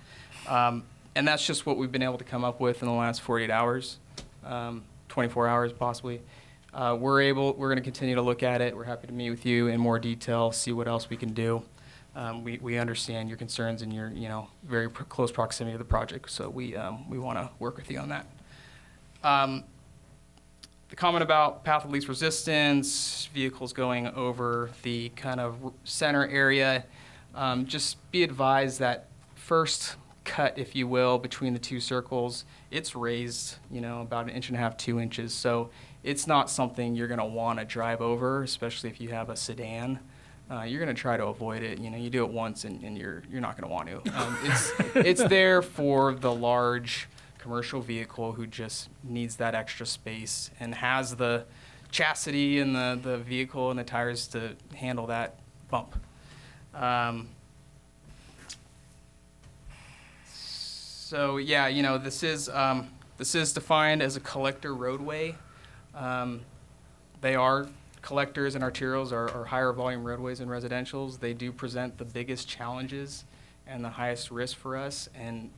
And that's just what we've been able to come up with in the last 48 hours, 24 hours possibly. We're going to continue to look at it. We're happy to meet with you in more detail, see what else we can do. We understand your concerns and your very close proximity to the project, so we want to work with you on that. The comment about path of least resistance, vehicles going over the kind of center area, just be advised that first cut, if you will, between the two circles, it's raised, about 1.5 inches, 2 inches. So it's not something you're going to want to drive over, especially if you have a sedan. You're going to try to avoid it. You do it once, and you're not going to want to. It's there for the large commercial vehicle who just needs that extra space and has the chassis and the vehicle and the tires to handle that bump. So yeah, this is defined as a collector roadway. They are collectors and arterials are higher volume roadways and residentials. They do present the biggest challenges and the highest risk for us, and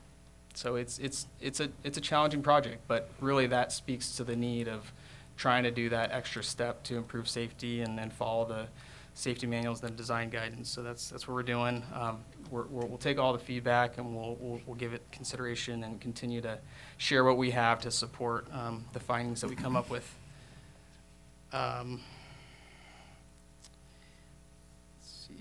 so it's a challenging project. But really, that speaks to the need of trying to do that extra step to improve safety and follow the safety manuals and design guidance. So that's what we're doing. We'll take all the feedback and we'll give it consideration and continue to share what we have to support the findings that we come up with. Let's see.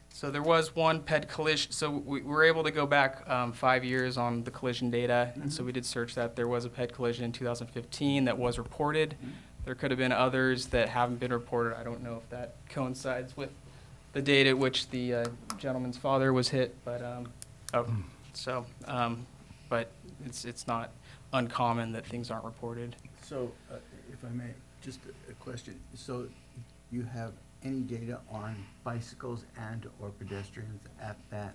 So there was one PED collision. So we were able to go back 5 years on the collision data, and so we did search that. There was a PED collision in 2015 that was reported. There could have been others that haven't been reported. I don't know if that coincides with the date at which the gentleman's father was hit, but but it's not uncommon that things aren't reported. So, if I may, just a question. So, you have any data on bicycles and/or pedestrians at that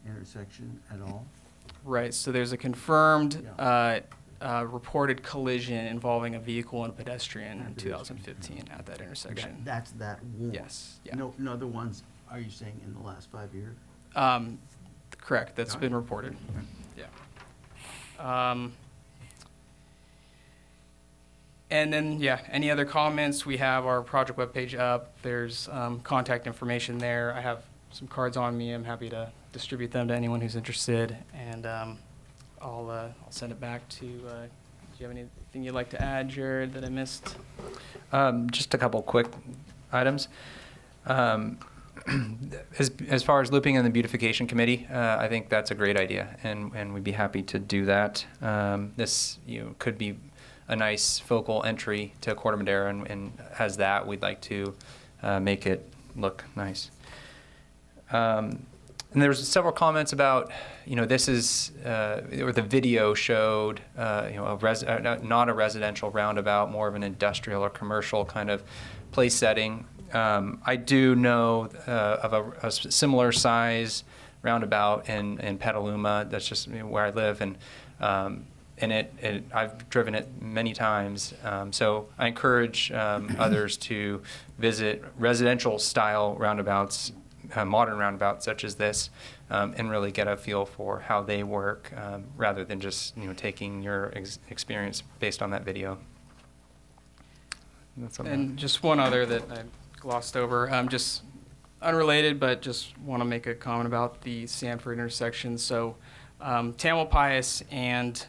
intersection at all? Right. So there's a confirmed reported collision involving a vehicle and a pedestrian in 2015 at that intersection. That's that one? Yes, yeah. No other ones, are you saying, in the last 5 years? Correct, that's been reported. Yeah. And then, yeah, any other comments? We have our project webpage up. There's contact information there. I have some cards on me. I'm happy to distribute them to anyone who's interested. And I'll send it back to, do you have anything you'd like to add, Jared, that I missed? Just a couple quick items. As far as looping in the beautification committee, I think that's a great idea, and we'd be happy to do that. This could be a nice focal entry to Corte Madera, and as that, we'd like to make it look nice. And there's several comments about, this is, or the video showed, not a residential roundabout, more of an industrial or commercial kind of place setting. I do know of a similar size roundabout in Petaluma. That's just where I live, and I've driven it many times. So I encourage others to visit residential style roundabouts, modern roundabouts such as this, and really get a feel for how they work, rather than just taking your experience based on that video. And just one other that I glossed over, just unrelated, but just want to make a comment about the Sanford intersection. So Tamalpais and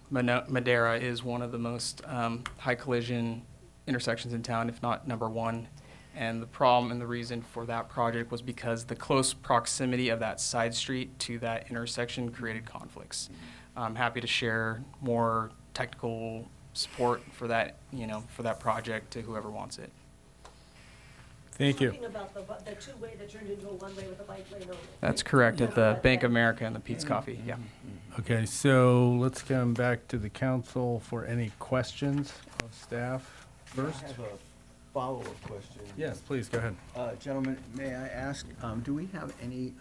Madera is one of the most high collision intersections in town, if not number one. And the problem and the reason for that project was because the close proximity of that side street to that intersection created conflicts. I'm happy to share more technical support for that, for that project to whoever wants it. Thank you. Talking about the two-way that turned into a one-way with a bike lane only. That's correct, at the Bank of America and the Pete's Coffee, yeah. Okay, so let's come back to the council for any questions of staff first. I have a follow-up question. Yes, please, go ahead. Gentlemen, may I ask, do we have any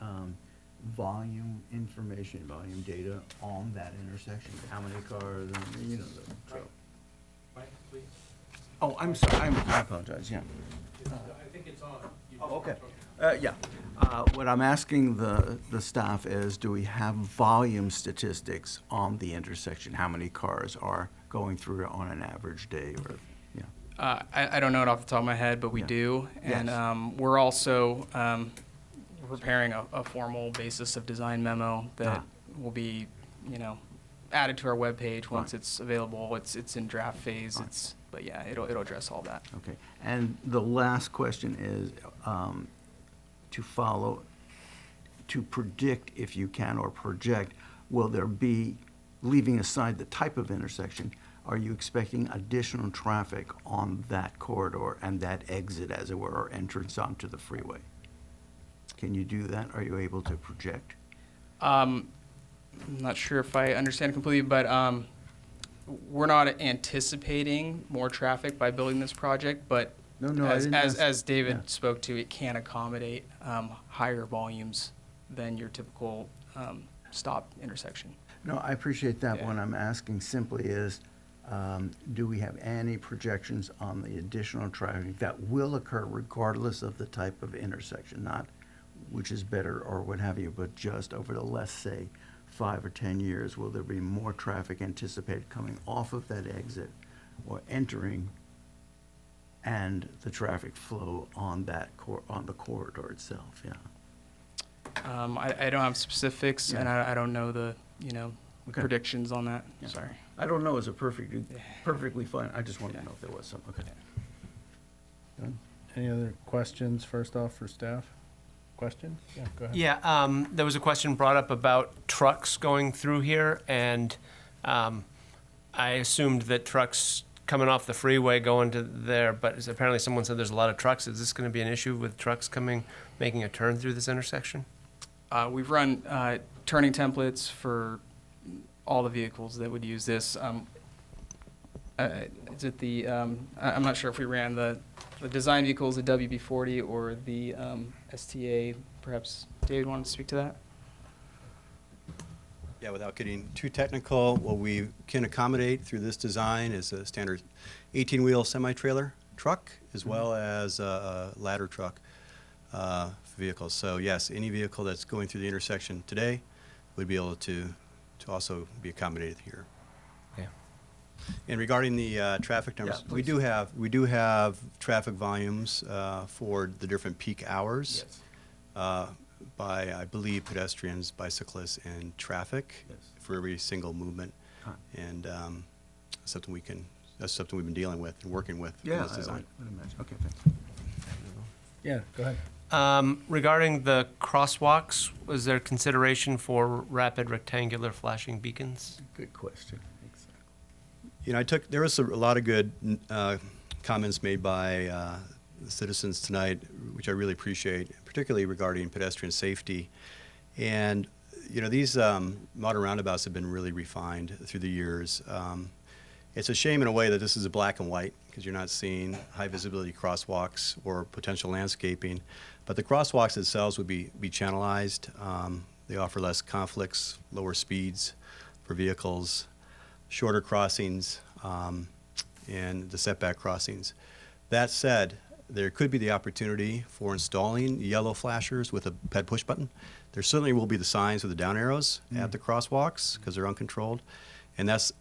volume information, volume data on that intersection? How many cars, the drill? Oh, I'm sorry, I apologize, yeah. I think it's on. Oh, okay. Yeah. What I'm asking the staff is, do we have volume statistics on the intersection? How many cars are going through on an average day, or, I don't know it off the top of my head, but we do. And Yes. we're also preparing a formal basis of design memo that will be, added to our webpage once it's available. It's in draft phase. But yeah, it'll address all that. Okay. And the last question is, to predict, if you can, or project, will there be, leaving aside the type of intersection, are you expecting additional traffic on that corridor and that exit, as it were, or entrance onto the freeway? Can you do that? Are you able to project? I'm not sure if I understand completely, but we're not anticipating more traffic by building this project, but No, I didn't ask- as David spoke to, it can accommodate higher volumes than your typical stop intersection. No, I appreciate that. What I'm asking simply is, do we have any projections on the additional traffic that will occur regardless of the type of intersection, not which is better or what have you, but just over the, let's say, 5 or 10 years, will there be more traffic anticipated coming off of that exit or entering, and the traffic flow on that on the corridor itself? Yeah. I don't have specifics, and I don't know the Okay. predictions on that. Yeah. Sorry. I don't know is perfectly fine. I just wanted to know if there was some. Okay. Done? Any other questions, first off, for staff? Questions? Yeah, go ahead. Yeah, there was a question brought up about trucks going through here, and I assumed that trucks coming off the freeway going to there, but apparently someone said there's a lot of trucks. Is this going to be an issue with trucks making a turn through this intersection? We've run turning templates for all the vehicles that would use this. Is it the, I'm not sure if we ran the design vehicles, the WB40 or the STA. Perhaps David wanted to speak to that? Yeah, without getting too technical, what we can accommodate through this design is a standard 18-wheel semi-trailer truck, as well as a ladder truck vehicles. So yes, any vehicle that's going through the intersection today would be able to also be accommodated here. Yeah. And regarding the traffic numbers, Yeah, we do have traffic volumes for the different peak hours. By, I believe, pedestrians, bicyclists, and traffic for every single movement. And that's something we've been dealing with and working with in this design. I would imagine. Okay, thanks. Yeah, go ahead. Regarding the crosswalks, was there consideration for rapid rectangular flashing beacons? Good question. You know, there was a lot of good comments made by the citizens tonight, which I really appreciate, particularly regarding pedestrian safety. And, you know, these modern roundabouts have been really refined through the years. It's a shame in a way that this is a black and white, because you're not seeing high visibility crosswalks or potential landscaping. But the crosswalks themselves would be channelized. They offer less conflicts, lower speeds for vehicles, shorter crossings, and the setback crossings. That said, there could be the opportunity for installing yellow flashers with a ped push button. There certainly will be the signs with the down arrows at the crosswalks because they're uncontrolled. And that's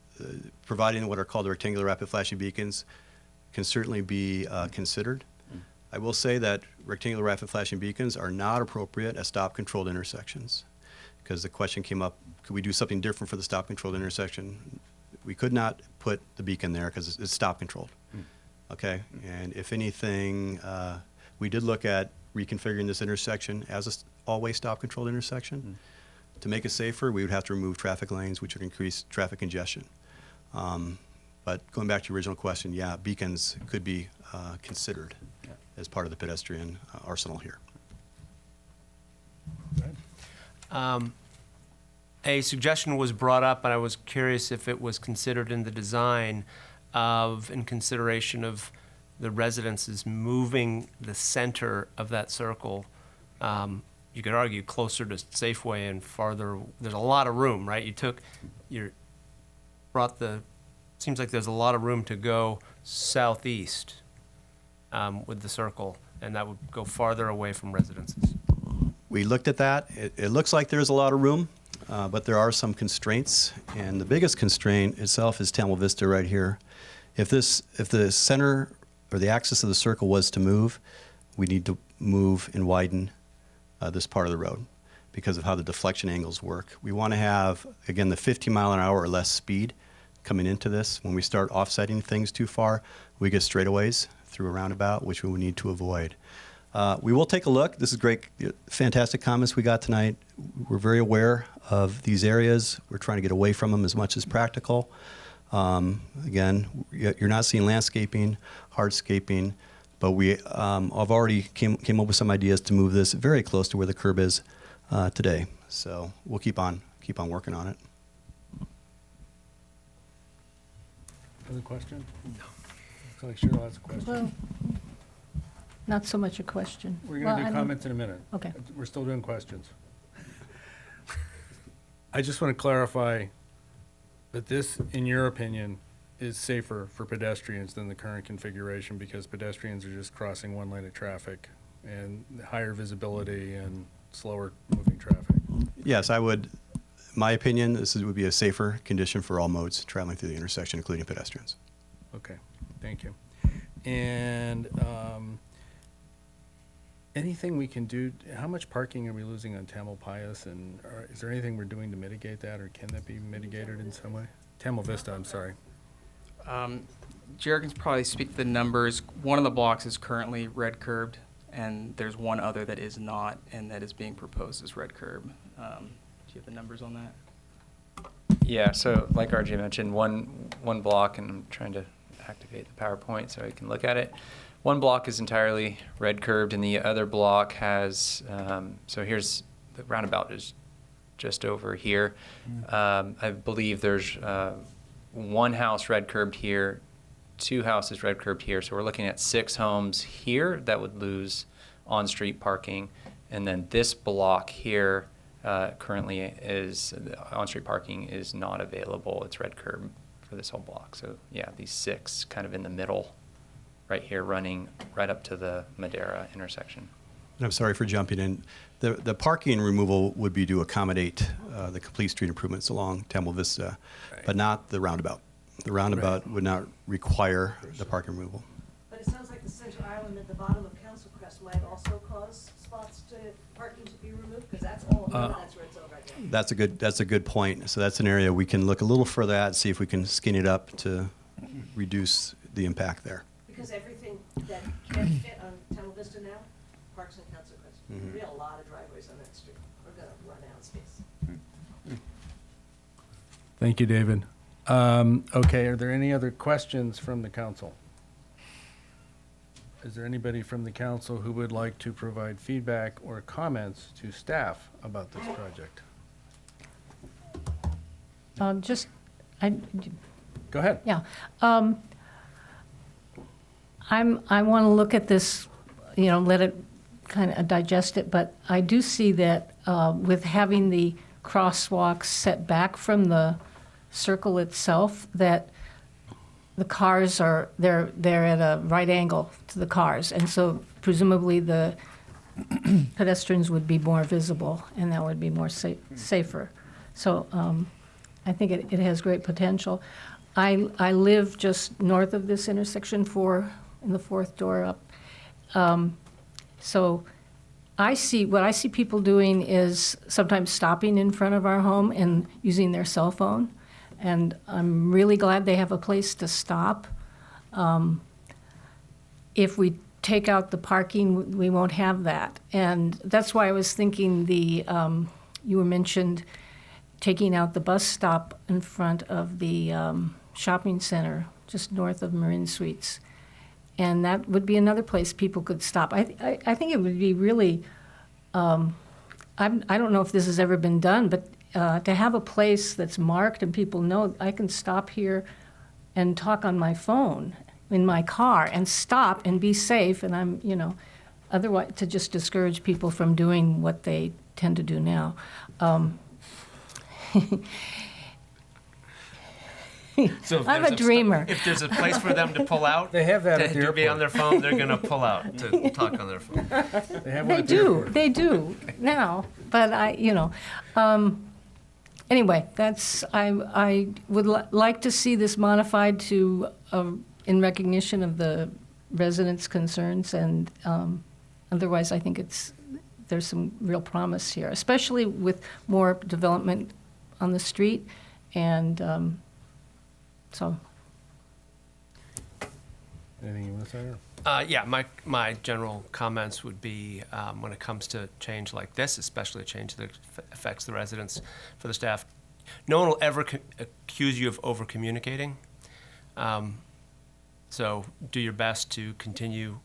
providing what are called the rectangular rapid flashing beacons can certainly be considered. I will say that rectangular rapid flashing beacons are not appropriate at stop-controlled intersections, because the question came up, could we do something different for the stop-controlled intersection? We could not put the beacon there because it's stop-controlled. Okay, and if anything, we did look at reconfiguring this intersection as an all-way stop-controlled intersection. To make it safer, we would have to remove traffic lanes, which would increase traffic congestion. But going back to your original question, yeah, beacons could be considered as part of the pedestrian arsenal here. A suggestion was brought up, and I was curious if it was considered in the design in consideration of the residences moving the center of that circle. You could argue closer to Safeway and farther. There's a lot of room, right? Seems like there's a lot of room to go southeast with the circle, and that would go farther away from residences. We looked at that. It looks like there's a lot of room, but there are some constraints, and the biggest constraint itself is Tamil Vista right here. If the center or the axis of the circle was to move, we need to move and widen this part of the road because of how the deflection angles work. We want to have, again, the 15 mile an hour or less speed coming into this. When we start offsetting things too far, we get straightaways through a roundabout, which we will need to avoid. We will take a look. This is great, fantastic comments we got tonight. We're very aware of these areas. We're trying to get away from them as much as practical. Again, you're not seeing landscaping, hardscaping, but I've already came up with some ideas to move this very close to where the curb is today. So we'll keep on working on it. Other question? No. Looks like Cheryl has a question. Well, not so much a question. We're going to do comments in a minute. Okay. We're still doing questions. I just want to clarify that this, in your opinion, is safer for pedestrians than the current configuration because pedestrians are just crossing one lane of traffic and higher visibility and slower moving traffic. Yes, I would. My opinion, this would be a safer condition for all modes traveling through the intersection, including pedestrians. Okay, thank you. And anything we can do, how much parking are we losing on Tamil Pius, and is there anything we're doing to mitigate that, or can that be mitigated in some way? Tamil Vista, I'm sorry. Jared can probably speak to the numbers. One of the blocks is currently red curbed, and there's one other that is not, and that is being proposed as red curb. Do you have the numbers on that? Yeah, so like RJ mentioned, one block, and I'm trying to activate the PowerPoint so I can look at it. One block is entirely red curbed, and the other block has, so here's the roundabout is just over here. I believe there's one house red curbed here, two houses red curbed here. So we're looking at 6 homes here that would lose on-street parking. And then this block here currently is on-street parking is not available. It's red curb for this whole block. So yeah, these 6 kind of in the middle, right here, running right up to the Madera intersection. I'm sorry for jumping in. The parking removal would be to accommodate the complete street improvements along Tamil Vista, but not the roundabout. The roundabout would not require the parking removal. But it sounds like the center island at the bottom of Council Crest might also cause parking to be removed, because that's all, that's where it's over right now. That's a good point. So that's an area we can look a little further at, see if we can skinny it up to reduce the impact there. Because everything that can't fit on Tamil Vista now parks in Council Crest. There'll be a lot of driveways on that street. We're going to run out of space. Thank you, David. Okay, are there any other questions from the council? Is there anybody from the council who would like to provide feedback or comments to staff about this project? Go ahead. Yeah. I want to look at this, let it kind of digest it, but I do see that with having the crosswalks set back from the circle itself, that the cars they're at a right angle to the cars, and so presumably the pedestrians would be more visible, and that would be more safer. So I think it has great potential. I live just north of this intersection, in the 4th door up. So what I see people doing is sometimes stopping in front of our home and using their cell phone. And I'm really glad they have a place to stop. If we take out the parking, we won't have that. And that's why I was thinking you were mentioned taking out the bus stop in front of the shopping center, just north of Marin Suites. And that would be another place people could stop. I think it would be really, I don't know if this has ever been done, but to have a place that's marked and people know I can stop here and talk on my phone in my car and stop and be safe, and I'm, otherwise to just discourage people from doing what they tend to do now. So I'm a dreamer. If there's a place for them to pull out, they have that at the to be airport. on their phone, they're going to pull out to talk on their phone. They do now, but anyway, I would like to see this modified to, in recognition of the residents' concerns, and otherwise I think there's some real promise here, especially with more development on the street, and so. Anything you want to say? Yeah, my general comments would be when it comes to change like this, especially a change that affects the residents, for the staff, no one will ever accuse you of over-communicating. So do your best to continue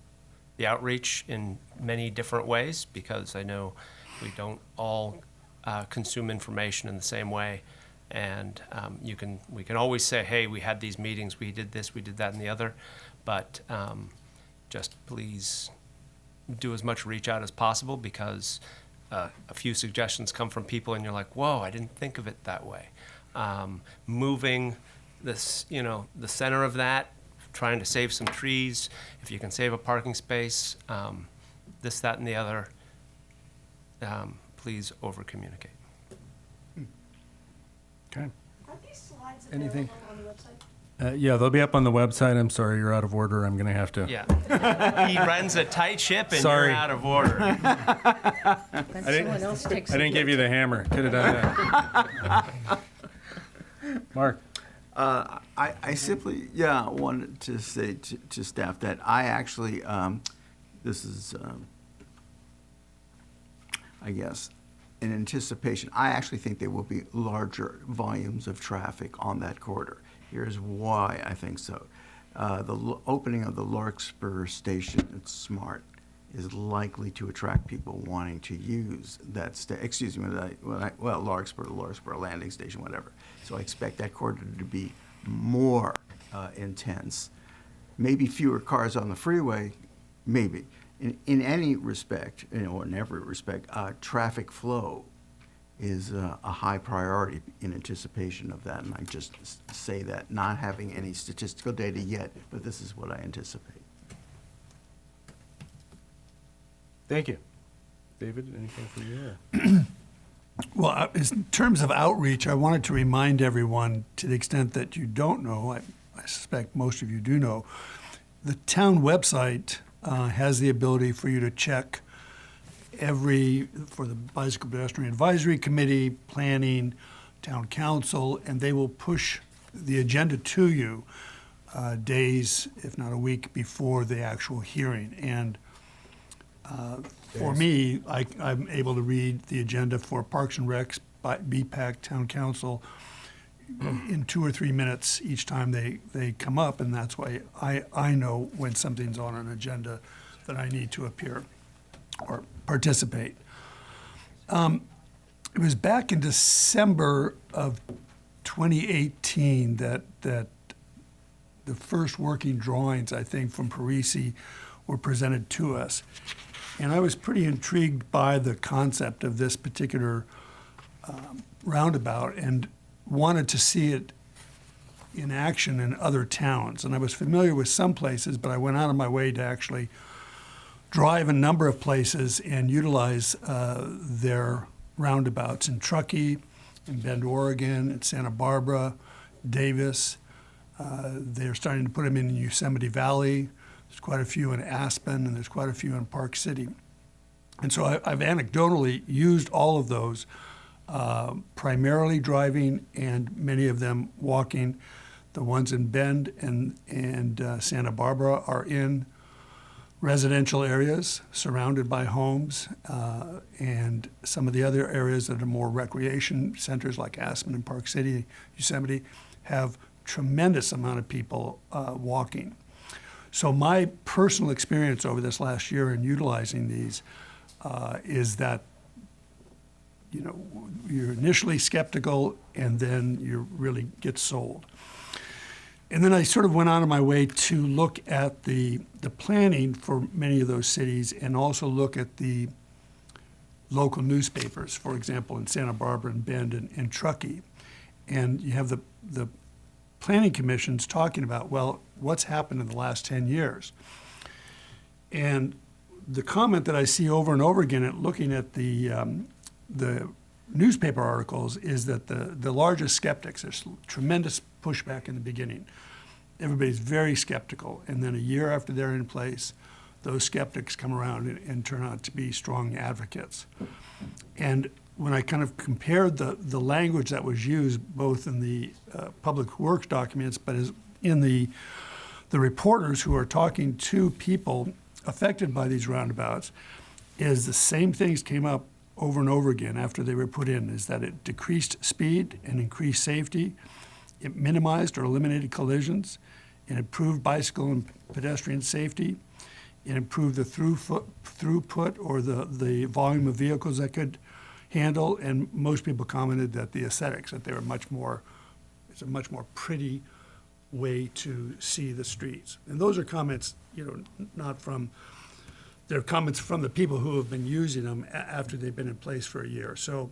the outreach in many different ways, because I know we don't all consume information in the same way. And we can always say, hey, we had these meetings, we did this, we did that, and the other, but just please do as much reach out as possible, because a few suggestions come from people and you're like, whoa, I didn't think of it that way. Moving this, the center of that, trying to save some trees, if you can save a parking space, this, that, and the other, please over-communicate. Okay. Are these slides Anything? available on the website? Yeah, they'll be up on the website. I'm sorry, you're out of order. I'm going to have to. Yeah. He runs a tight ship and Sorry. you're out of order. I didn't give you the hammer. Could have done that. Mark. I simply, wanted to say to staff that I actually, this is, I guess, in anticipation, I actually think there will be larger volumes of traffic on that corridor. Here's why I think so. Opening of the Larkspur station at Smart is likely to attract people wanting to use that Larkspur landing station, whatever. So I expect that corridor to be more intense. Maybe fewer cars on the freeway, maybe. In any respect, or in every respect, traffic flow is a high priority in anticipation of that. And I just say that, not having any statistical data yet, but this is what I anticipate. Thank you. David, anything for you? Well, in terms of outreach, I wanted to remind everyone, to the extent that you don't know, I suspect most of you do know, the town website has the ability for you to check for the Bicycle Pedestrian Advisory Committee, planning, town council, and they will push the agenda to you days, if not a week, before the actual hearing. And for me, I'm able to read the agenda for Parks and Recs, BPAC, Town Council in 2 or 3 minutes each time they come up, and that's why I know when something's on an agenda that I need to appear or participate. It was back in December of 2018 that the first working drawings, I think, from Parisi were presented to us. And I was pretty intrigued by the concept of this particular roundabout and wanted to see it in action in other towns. And I was familiar with some places, but I went out of my way to actually drive a number of places and utilize their roundabouts in Truckee, in Bend, Oregon, in Santa Barbara, Davis. They're starting to put them in Yosemite Valley. There's quite a few in Aspen, and there's quite a few in Park City. And so I've anecdotally used all of those, primarily driving and many of them walking. The ones in Bend and Santa Barbara are in residential areas surrounded by homes, and some of the other areas that are more recreation centers like Aspen and Park City, Yosemite, have tremendous amount of people walking. So my personal experience over this last year in utilizing these is that, you know, you're initially skeptical and then you really get sold. And then I sort of went out of my way to look at the planning for many of those cities and also look at the local newspapers, for example, in Santa Barbara and Bend and Truckee. And you have the planning commissions talking about, well, what's happened in the last 10 years? And the comment that I see over and over again at looking at the newspaper articles is that the largest skeptics, there's tremendous pushback in the beginning. Everybody's very skeptical. And then a year after they're in place, those skeptics come around and turn out to be strong advocates. And when I kind of compared the language that was used both in the public works documents, but in the reporters who are talking to people affected by these roundabouts, is the same things came up over and over again after they were put in, is that it decreased speed and increased safety, it minimized or eliminated collisions, it improved bicycle and pedestrian safety, it improved the throughput or the volume of vehicles that could handle, and most people commented that the aesthetics, that they were it's a much more pretty way to see the streets. And those are comments, you know, not from, they're comments from the people who have been using them after they've been in place for a year. So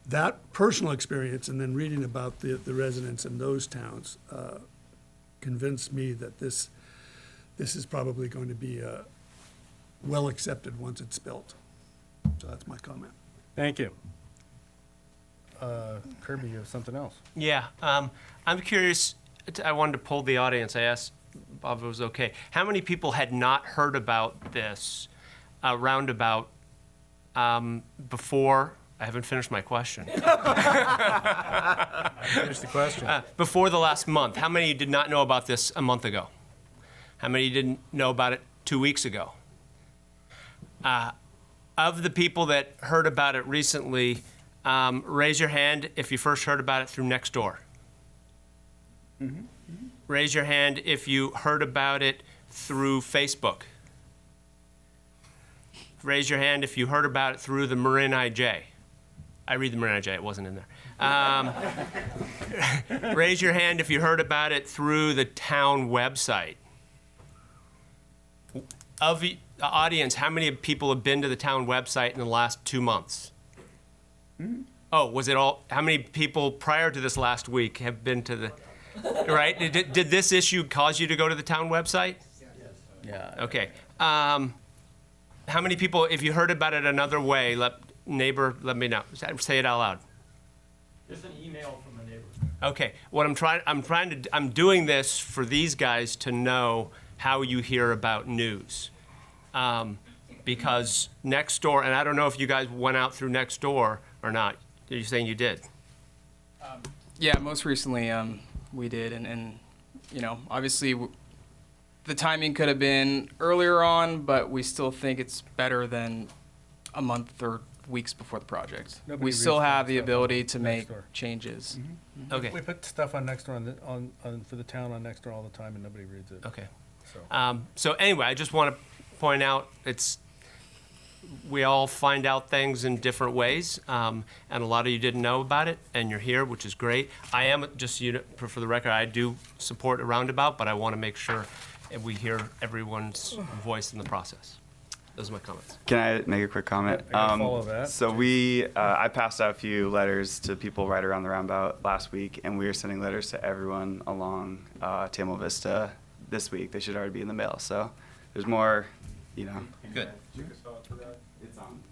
that personal experience and then reading about the residents in those towns convinced me that this is probably going to be well accepted once it's built. So that's my comment. Thank you. Kirby, you have something else? Yeah, I'm curious. I wanted to poll the audience. I asked Bob if it was okay. How many people had not heard about this roundabout before? I haven't finished my question. Finish the question. Before the last month, how many did not know about this a month ago? How many didn't know about it 2 weeks ago? Of the people that heard about it recently, raise your hand if you first heard about it through Nextdoor. Mm-hmm. Raise your hand if you heard about it through Facebook. Raise your hand if you heard about it through the Marin IJ. I read the Marin IJ, it wasn't in there. Raise your hand if you heard about it through the town website. Of the audience, how many people have been to the town website in the last 2 months? Oh, was it all? How many people prior to this last week have been to the? Right? Did this issue cause you to go to the town website? Yeah. Okay. How many people? If you heard about it another way, let me know. Say it out loud. Just an email from a neighbor. Okay. What I'm doing this for these guys to know how you hear about news. Because Nextdoor, and I don't know if you guys went out through Nextdoor or not. Are you saying you did? Yeah, most recently we did, and obviously the timing could have been earlier on, but we still think it's better than a month or weeks before the project. Nobody We still reads have that the stuff ability on to make Nextdoor. changes. Okay. We put stuff on Nextdoor for the town on Nextdoor all the time, and nobody reads it. Okay. So. So anyway, I just want to point out we all find out things in different ways, and a lot of you didn't know about it, and you're here, which is great. I am, just so you know, for the record, I do support a roundabout, but I want to make sure we hear everyone's voice in the process. Those are my comments. Can I make a quick comment? I gotta follow that. So I passed out a few letters to people right around the roundabout last week, and we are sending letters to everyone along Tamil Vista this week. They should already be in the mail. So there's more, Good. It's on.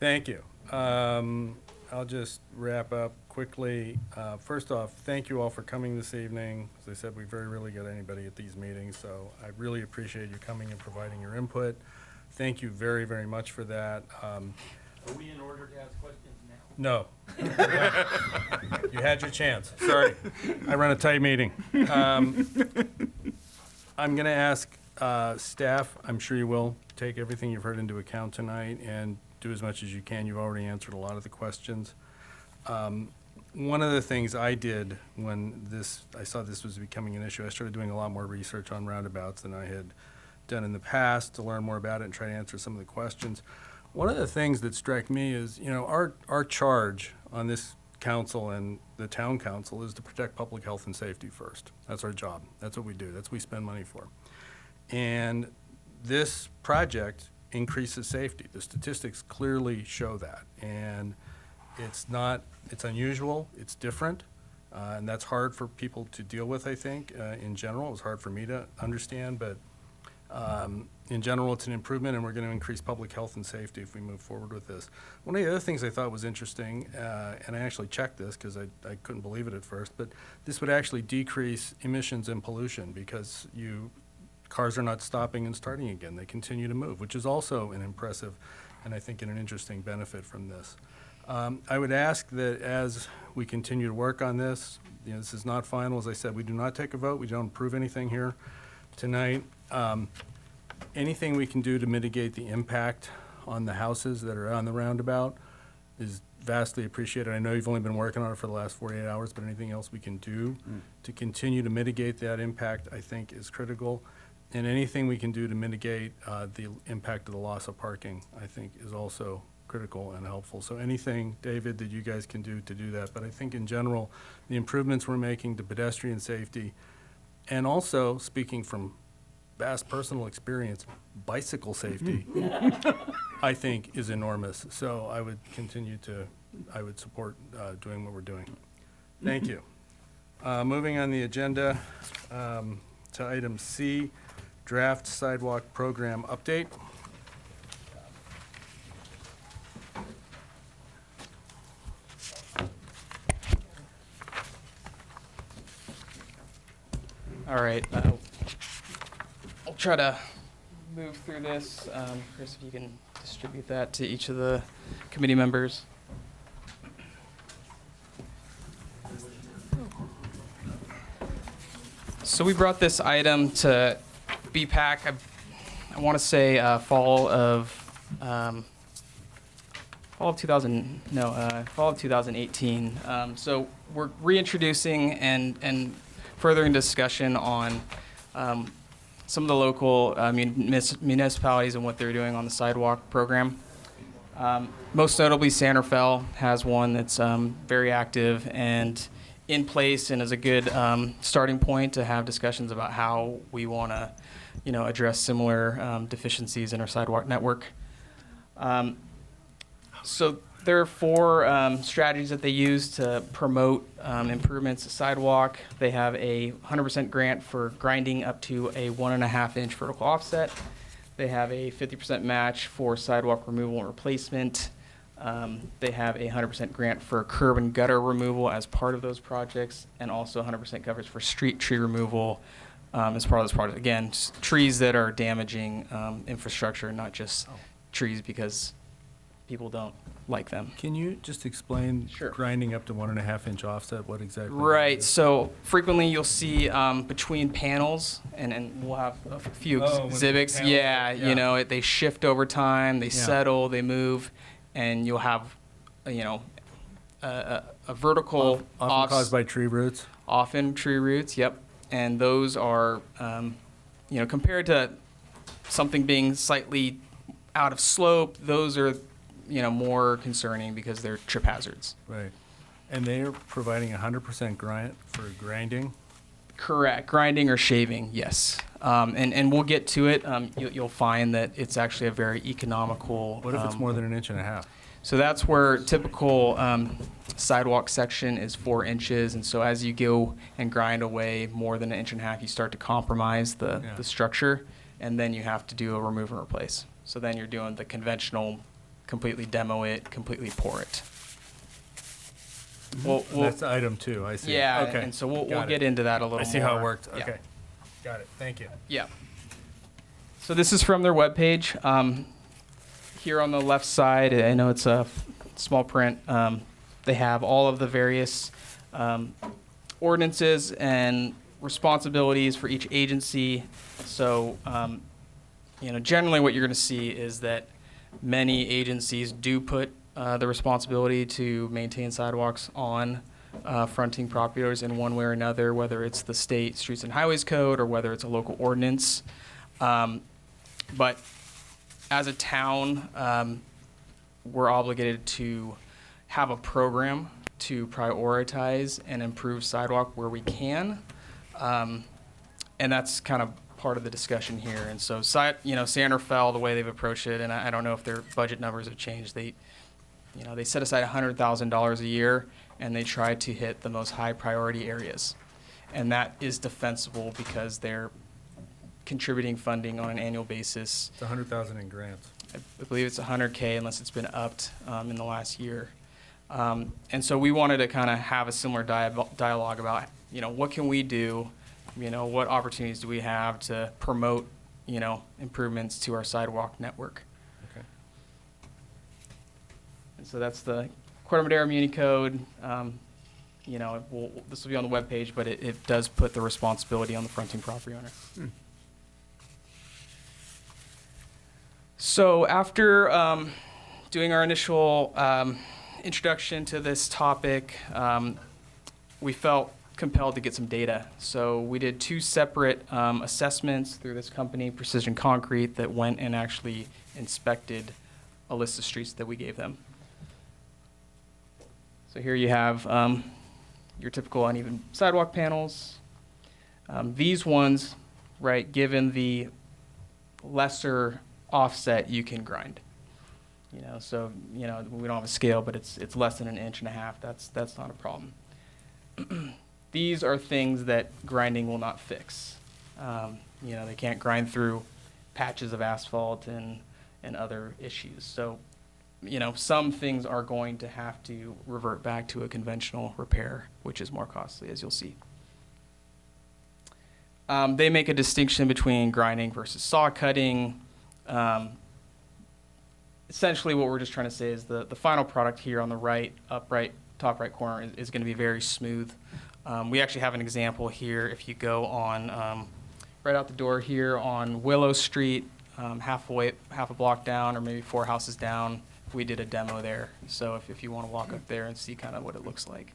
Thank you. I'll just wrap up quickly. First off, thank you all for coming this evening. As I said, we very rarely get anybody at these meetings, so I really appreciate you coming and providing your input. Thank you very, very much for that. Are we in order to ask questions now? No. You had your chance. Sorry. I run a tight meeting. I'm going to ask staff, I'm sure you will, take everything you've heard into account tonight and do as much as you can. You've already answered a lot of the questions. One of the things I did when I saw this was becoming an issue, I started doing a lot more research on roundabouts than I had done in the past to learn more about it and try to answer some of the questions. One of the things that struck me is, our charge on this council and the town council is to protect public health and safety first. That's our job. That's what we do. That's what we spend money for. And this project increases safety. The statistics clearly show that. And it's unusual, it's different, and that's hard for people to deal with, I think, in general. It's hard for me to understand, but in general, it's an improvement, and we're going to increase public health and safety if we move forward with this. One of the other things I thought was interesting, and I actually checked this because I couldn't believe it at first, but this would actually decrease emissions and pollution because cars are not stopping and starting again. They continue to move, which is also an impressive and I think an interesting benefit from this. I would ask that as we continue to work on this, this is not final. As I said, we do not take a vote. We don't approve anything here tonight. Anything we can do to mitigate the impact on the houses that are on the roundabout is vastly appreciated. I know you've only been working on it for the last 48 hours, but anything else we can do to continue to mitigate that impact, I think, is critical. And anything we can do to mitigate the impact of the loss of parking, I think, is also critical and helpful. So anything, David, that you guys can do to do that. But I think in general, the improvements we're making to pedestrian safety, and also, speaking from vast personal experience, bicycle safety, I think is enormous. So I would support doing what we're doing. Thank you. Moving on the agenda to item C, draft sidewalk program update. All right. I'll try to move through this. Chris, if you can distribute that to each of the committee members. So we brought this item to BPAC, I want to say fall of 2018. So we're reintroducing and furthering discussion on some of the local municipalities and what they're doing on the sidewalk program. Most notably, Santerfell has one that's very active and in place and is a good starting point to have discussions about how we want to, address similar deficiencies in our sidewalk network. So there are four strategies that they use to promote improvements to sidewalk. They have a 100% grant for grinding up to a 1.5-inch vertical offset. They have a 50% match for sidewalk removal and replacement. They have a 100% grant for curb and gutter removal as part of those projects, and also 100% coverage for street tree removal as part of this project. Again, trees that are damaging infrastructure, not just trees because people don't like them. Can you just explain grinding up to 1.5-inch offset? What exactly? Right. So frequently you'll see between panels, and we'll have a few exhibits. Yeah, you know, they shift over time, they settle, they move, and you'll have, you know, a vertical. Often caused by tree roots. Often tree roots. Yep. And those are, you know, compared to something being slightly out of slope, those are, you know, more concerning because they're trip hazards. Right. And they are providing 100% grant for grinding? Correct. Grinding or shaving, yes. And we'll get to it. You'll find that it's actually a very economical. What if it's more than 1.5 inches? So that's where typical sidewalk section is 4 inches. And so as you go and grind away more than 1.5 inches, you start to compromise the structure. And then you have to do a remove and replace. So then you're doing the conventional completely demo it, completely pour it. Well, that's item 2, I see. Yeah, okay. and so we'll get into that a little more. I see how it worked. Yeah. Okay. Got it. Thank you. Yeah. So this is from their webpage. Here on the left side, I know it's a small print, they have all of the various ordinances and responsibilities for each agency. So, you know, generally what you're going to see is that many agencies do put the responsibility to maintain sidewalks on fronting property owners in one way or another, whether it's the state Streets and Highways Code or whether it's a local ordinance. But as a town, we're obligated to have a program to prioritize and improve sidewalk where we can. And that's kind of part of the discussion here. And so, you know, San Rafael, the way they've approached it, and I don't know if their budget numbers have changed, they set aside $100,000 a year and they try to hit the most high priority areas. And that is defensible because they're contributing funding on an annual basis. It's $100,000 in grants. I believe it's $100K unless it's been upped in the last year. And so we wanted to kind of have a similar dialogue about, you know, what can we do? You know, what opportunities do we have to promote, you know, improvements to our sidewalk network? Okay. And so that's the Corte Madera Muni Code. You know, this will be on the webpage, but it does put the responsibility on the fronting property owner. So after doing our initial introduction to this topic, we felt compelled to get some data. So we did 2 separate assessments through this company, Precision Concrete, that went and actually inspected a list of streets that we gave them. So here you have your typical uneven sidewalk panels. These ones, right, given the lesser offset, you can grind. You know, so, you know, we don't have a scale, but it's less than 1.5 inches. That's not a problem. These are things that grinding will not fix. You know, they can't grind through patches of asphalt and other issues. So, you know, some things are going to have to revert back to a conventional repair, which is more costly, as you'll see. They make a distinction between grinding versus saw cutting. Essentially what we're just trying to say is the final product here on the right, top right corner is going to be very smooth. We actually have an example here. If you go on right out the door here on Willow Street, half a block down or maybe 4 houses down, we did a demo there. So if you want to walk up there and see kind of what it looks like.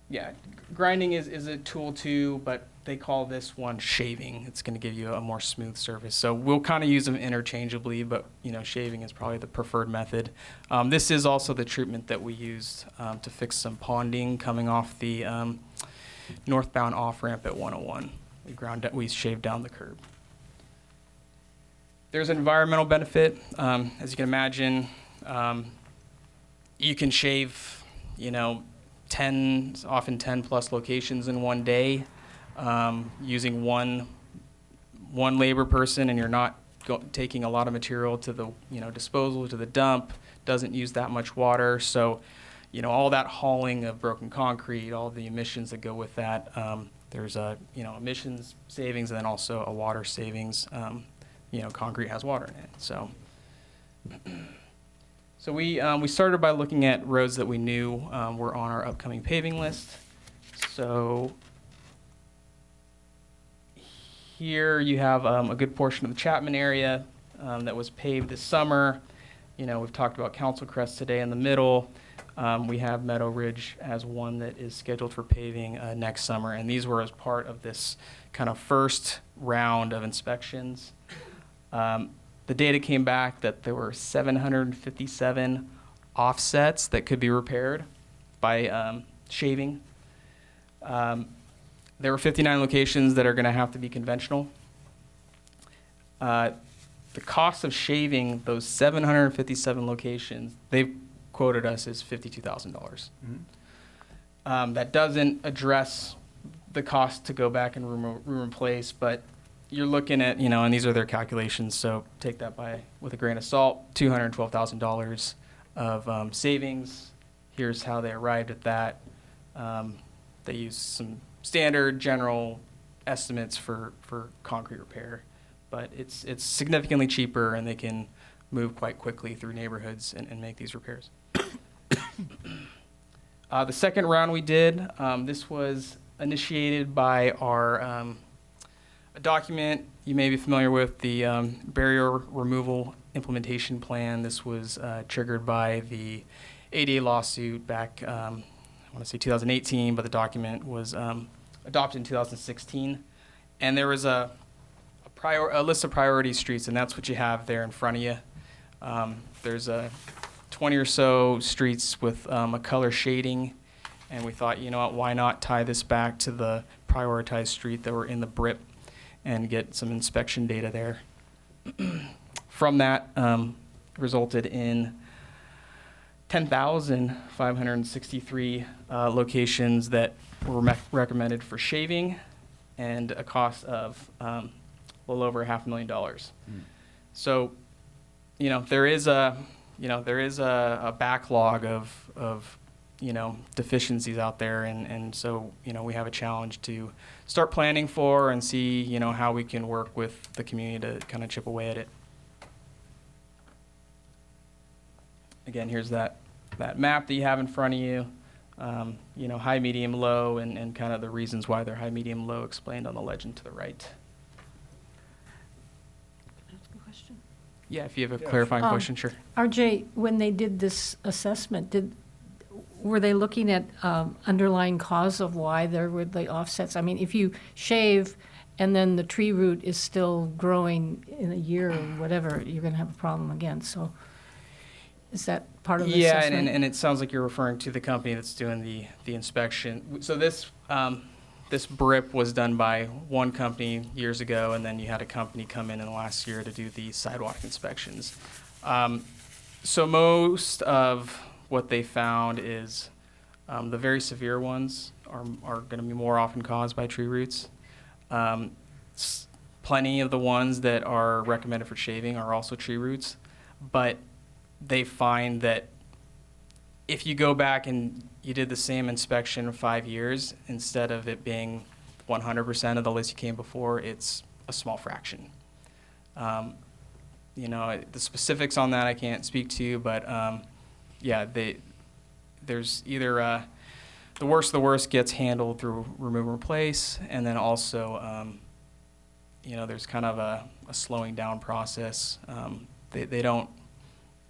Yeah, grinding is a tool too, but they call this one shaving. It's going to give you a more smooth surface. So we'll kind of use them interchangeably, but you know, shaving is probably the preferred method. This is also the treatment that we used to fix some ponding coming off the northbound off-ramp at 101. We shaved down the curb. There's an environmental benefit. As you can imagine, you can shave, 10 plus locations in one day using one labor person, and you're not taking a lot of material to the disposal, to the dump. Doesn't use that much water. So, all that hauling of broken concrete, all the emissions that go with that. There's a emissions savings and then also a water savings. Concrete has water in it. So we started by looking at roads that we knew were on our upcoming paving list. So here you have a good portion of the Chapman area that was paved this summer. We've talked about Council Crest today in the middle. We have Meadow Ridge as one that is scheduled for paving next summer, and these were as part of this kind of first round of inspections. The data came back that there were 757 offsets that could be repaired by shaving. There were 59 locations that are going to have to be conventional. The cost of shaving those 757 locations, they've quoted us as $52,000. That doesn't address the cost to go back and replace, but you're looking at, and these are their calculations, so take that with a grain of salt, $212,000 of savings. Here's how they arrived at that. They used some standard general estimates for concrete repair, but it's significantly cheaper, and they can move quite quickly through neighborhoods and make these repairs. The second round we did, this was initiated by our a document you may be familiar with, the barrier removal implementation plan. This was triggered by the ADA lawsuit back, I want to say 2018, but the document was adopted in 2016. And there was a list of priority streets, and that's what you have there in front of you. There's 20 or so streets with a color shading, and we thought, why not tie this back to the prioritized street that were in the BRIP and get some inspection data there. From that, resulted in 10,563 locations that were recommended for shaving, and a cost of a little over $500,000. So, there is a backlog of deficiencies out there, and so we have a challenge to start planning for and see how we can work with the community to kind of chip away at it. Again, here's that map that you have in front of you. High, medium, low, and kind of the reasons why they're high, medium, low explained on the legend to the right. Yeah, if you have a clarifying question, sure. RJ, when they did this assessment, were they looking at underlying cause of why there were the offsets? I mean, if you shave and then the tree root is still growing in a year or whatever, you're going to have a problem again. So is that part of the assessment? Yeah, and it sounds like you're referring to the company that's doing the inspection. So this BRIP was done by one company years ago, and then you had a company come in the last year to do the sidewalk inspections. So most of what they found is the very severe ones are going to be more often caused by tree roots. Plenty of the ones that are recommended for shaving are also tree roots, but they find that if you go back and you did the same inspection 5 years, instead of it being 100% of the list you came before, it's a small fraction. The specifics on that I can't speak to, but there's either the worst of the worst gets handled through remove and replace, and then also there's kind of a slowing down process. They don't.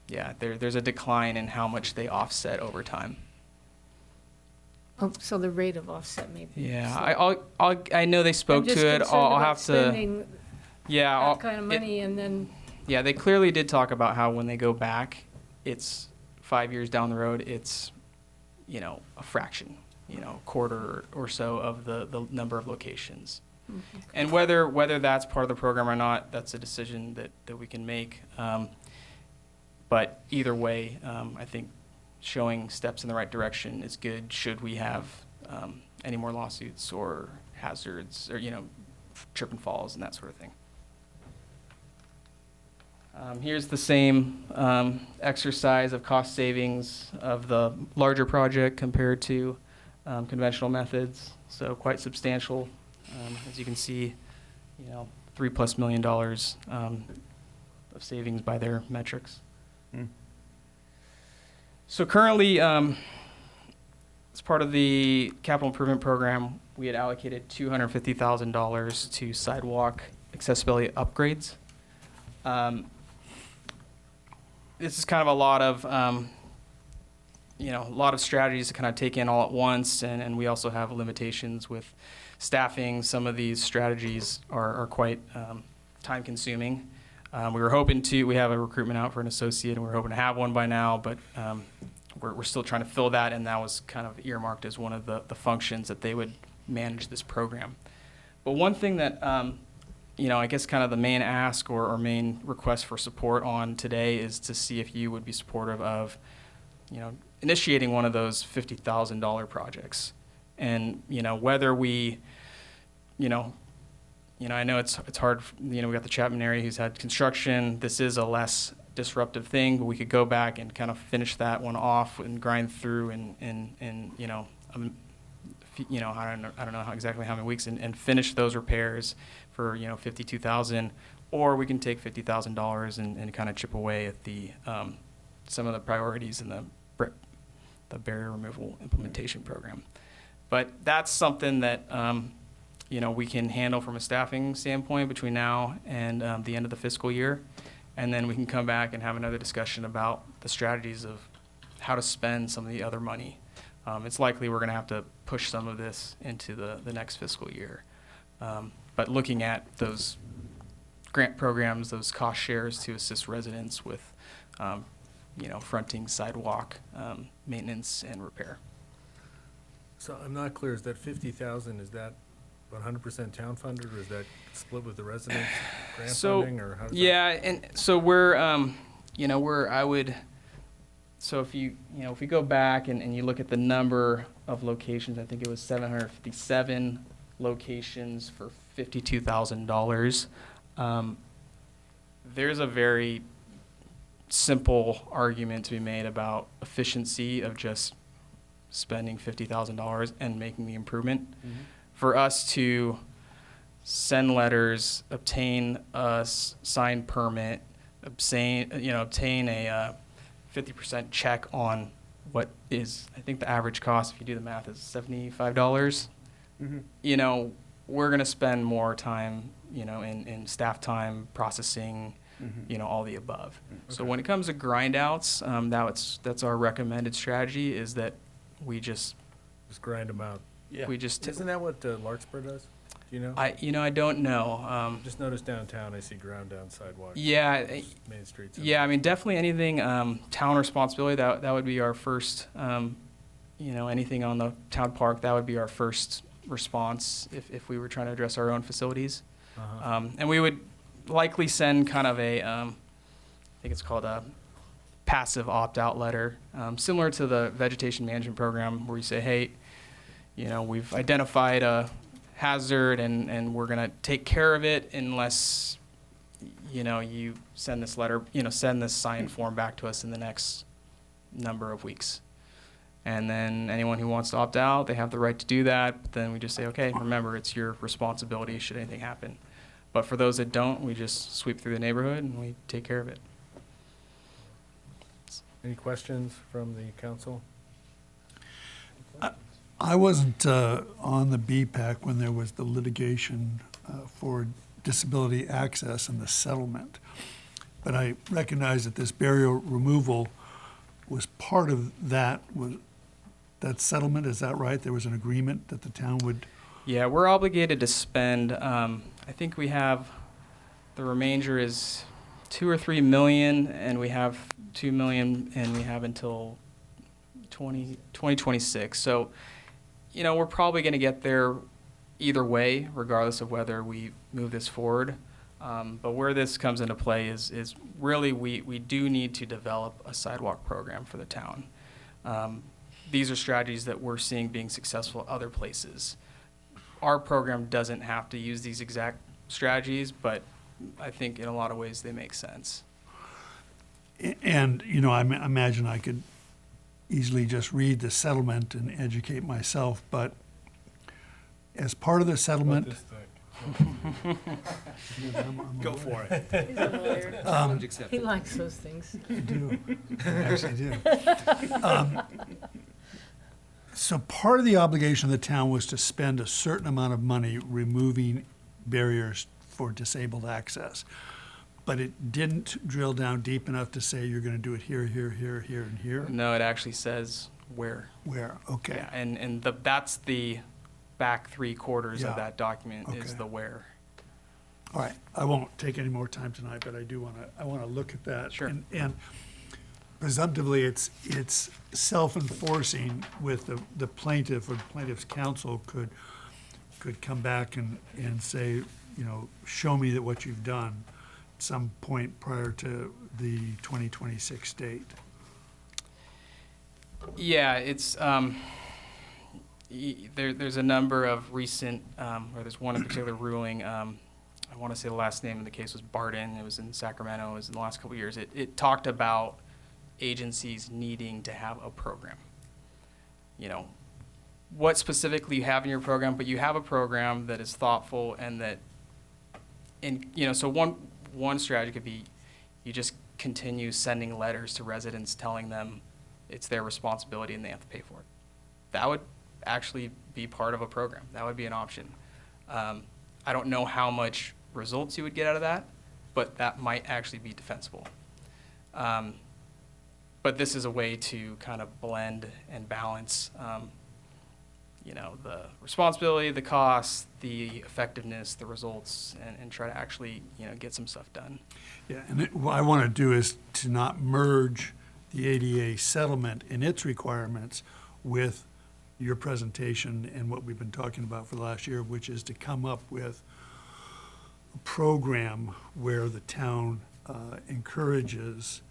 Yeah, there's a decline in how much they offset over time. Oh, so the rate of offset maybe. Yeah, I know they spoke to it. I'll have to. Yeah, that kind of money, and then. Yeah, they clearly did talk about how when they go back, it's 5 years down the road. It's, a fraction, a quarter or so of the number of locations. And whether that's part of the program or not, that's a decision that we can make. But either way, I think showing steps in the right direction is good should we have any more lawsuits or hazards or, trip and falls and that sort of thing. Here's the same exercise of cost savings of the larger project compared to conventional methods. So quite substantial. As you can see, $3+ million of savings by their metrics. So currently, as part of the capital improvement program, we had allocated $250,000 to sidewalk accessibility upgrades. This is kind of a lot of strategies to kind of take in all at once, and we also have limitations with staffing. Some of these strategies are quite time consuming. We have a recruitment out for an associate, and we were hoping to have one by now, but we're still trying to fill that, and that was kind of earmarked as one of the functions that they would manage this program. But one thing that, I guess kind of the main ask or main request for support on today is to see if you would be supportive of, initiating one of those $50,000 projects. And, whether we, I know it's hard, we got the Chapman area who's had construction. This is a less disruptive thing, but we could go back and kind of finish that one off and grind through I don't know exactly how many weeks and finish those repairs for, $52,000, or we can take $50,000 and kind of chip away at the, some of the priorities in the barrier removal implementation program. But that's something that, we can handle from a staffing standpoint between now and the end of the fiscal year. And then we can come back and have another discussion about the strategies of how to spend some of the other money. It's likely we're going to have to push some of this into the next fiscal year. But looking at those grant programs, those cost shares to assist residents with, fronting sidewalk maintenance and repair. So I'm not clear, is that 50,000, is that 100% town funded, or is that split with the residents grant funding, or how does that? And so we're, so if if we go back and you look at the number of locations, I think it was 757 locations for $52,000. There's a very simple argument to be made about efficiency of just spending $50,000 and making the improvement. Mm-hmm. For us to send letters, obtain a signed permit, obtain a 50% check on what is, I think the average cost, if you do the math, is $75. Mm-hmm. We're going to spend more time, in staff time, processing, mm-hmm. All the above. Okay. So when it comes to grind outs, that's our recommended strategy, is that we just grind them out. Yeah. We just Isn't that what Larkspur does? Do you know? I don't know. Just noticed downtown I see ground down sidewalks. Yeah. Main streets. Yeah, definitely anything town responsibility, that would be our first, anything on the town park, that would be our first response if we were trying to address our own facilities. Uh-huh. And we would likely send kind of I think it's called a passive opt-out letter, similar to the vegetation management program, where you say, hey, we've identified a hazard and we're going to take care of it unless, you send this letter, send this signed form back to us in the next number of weeks. And then anyone who wants to opt out, they have the right to do that. But then we just say, okay, remember, it's your responsibility should anything happen. But for those that don't, we just sweep through the neighborhood and we take care of it. Any questions from the council? I wasn't on the BPAC when there was the litigation for disability access and the settlement. But I recognize that this barrier removal was part of that settlement. Is that right? There was an agreement that the town would... Yeah, we're obligated to spend, I think we have, the remainder is $2 or $3 million, and we have $2 million, and we have until 2026. So, we're probably going to get there either way, regardless of whether we move this forward. But where this comes into play is really we do need to develop a sidewalk program for the town. These are strategies that we're seeing being successful other places. Our program doesn't have to use these exact strategies, but I think in a lot of ways they make sense. And, you know, I imagine I could easily just read the settlement and educate myself, but as part of the settlement. Go for it. He's a lawyer. Um, He likes those things. I do. I actually do. So part of the obligation of the town was to spend a certain amount of money removing barriers for disabled access. But it didn't drill down deep enough to say you're going to do it here, here, here, here, and here? No, it actually says where. Where, okay. Yeah, and that's the back 3/4 Yeah. of that document is Okay. the where. All right, I won't take any more time tonight, but I do want to look at that. Sure. And presumptively, it's self-enforcing with the plaintiff or plaintiff's counsel could come back and say, you know, show me that what you've done at some point prior to the 2026 date. Yeah, it's there's a number of recent, or there's one in particular ruling. I want to say the last name of the case was Barden. It was in Sacramento. It was in the last couple of years. It talked about agencies needing to have a program. You know, what specifically you have in your program, but you have a program that is thoughtful and that, so one strategy could be you just continue sending letters to residents telling them it's their responsibility and they have to pay for it. That would actually be part of a program. That would be an option. I don't know how much results you would get out of that, but that might actually be defensible. But this is a way to kind of blend and balance, the responsibility, the cost, the effectiveness, the results, and try to actually, get some stuff done. Yeah, and what I want to do is to not merge the ADA settlement and its requirements with your presentation and what we've been talking about for the last year, which is to come up with a program where the town encourages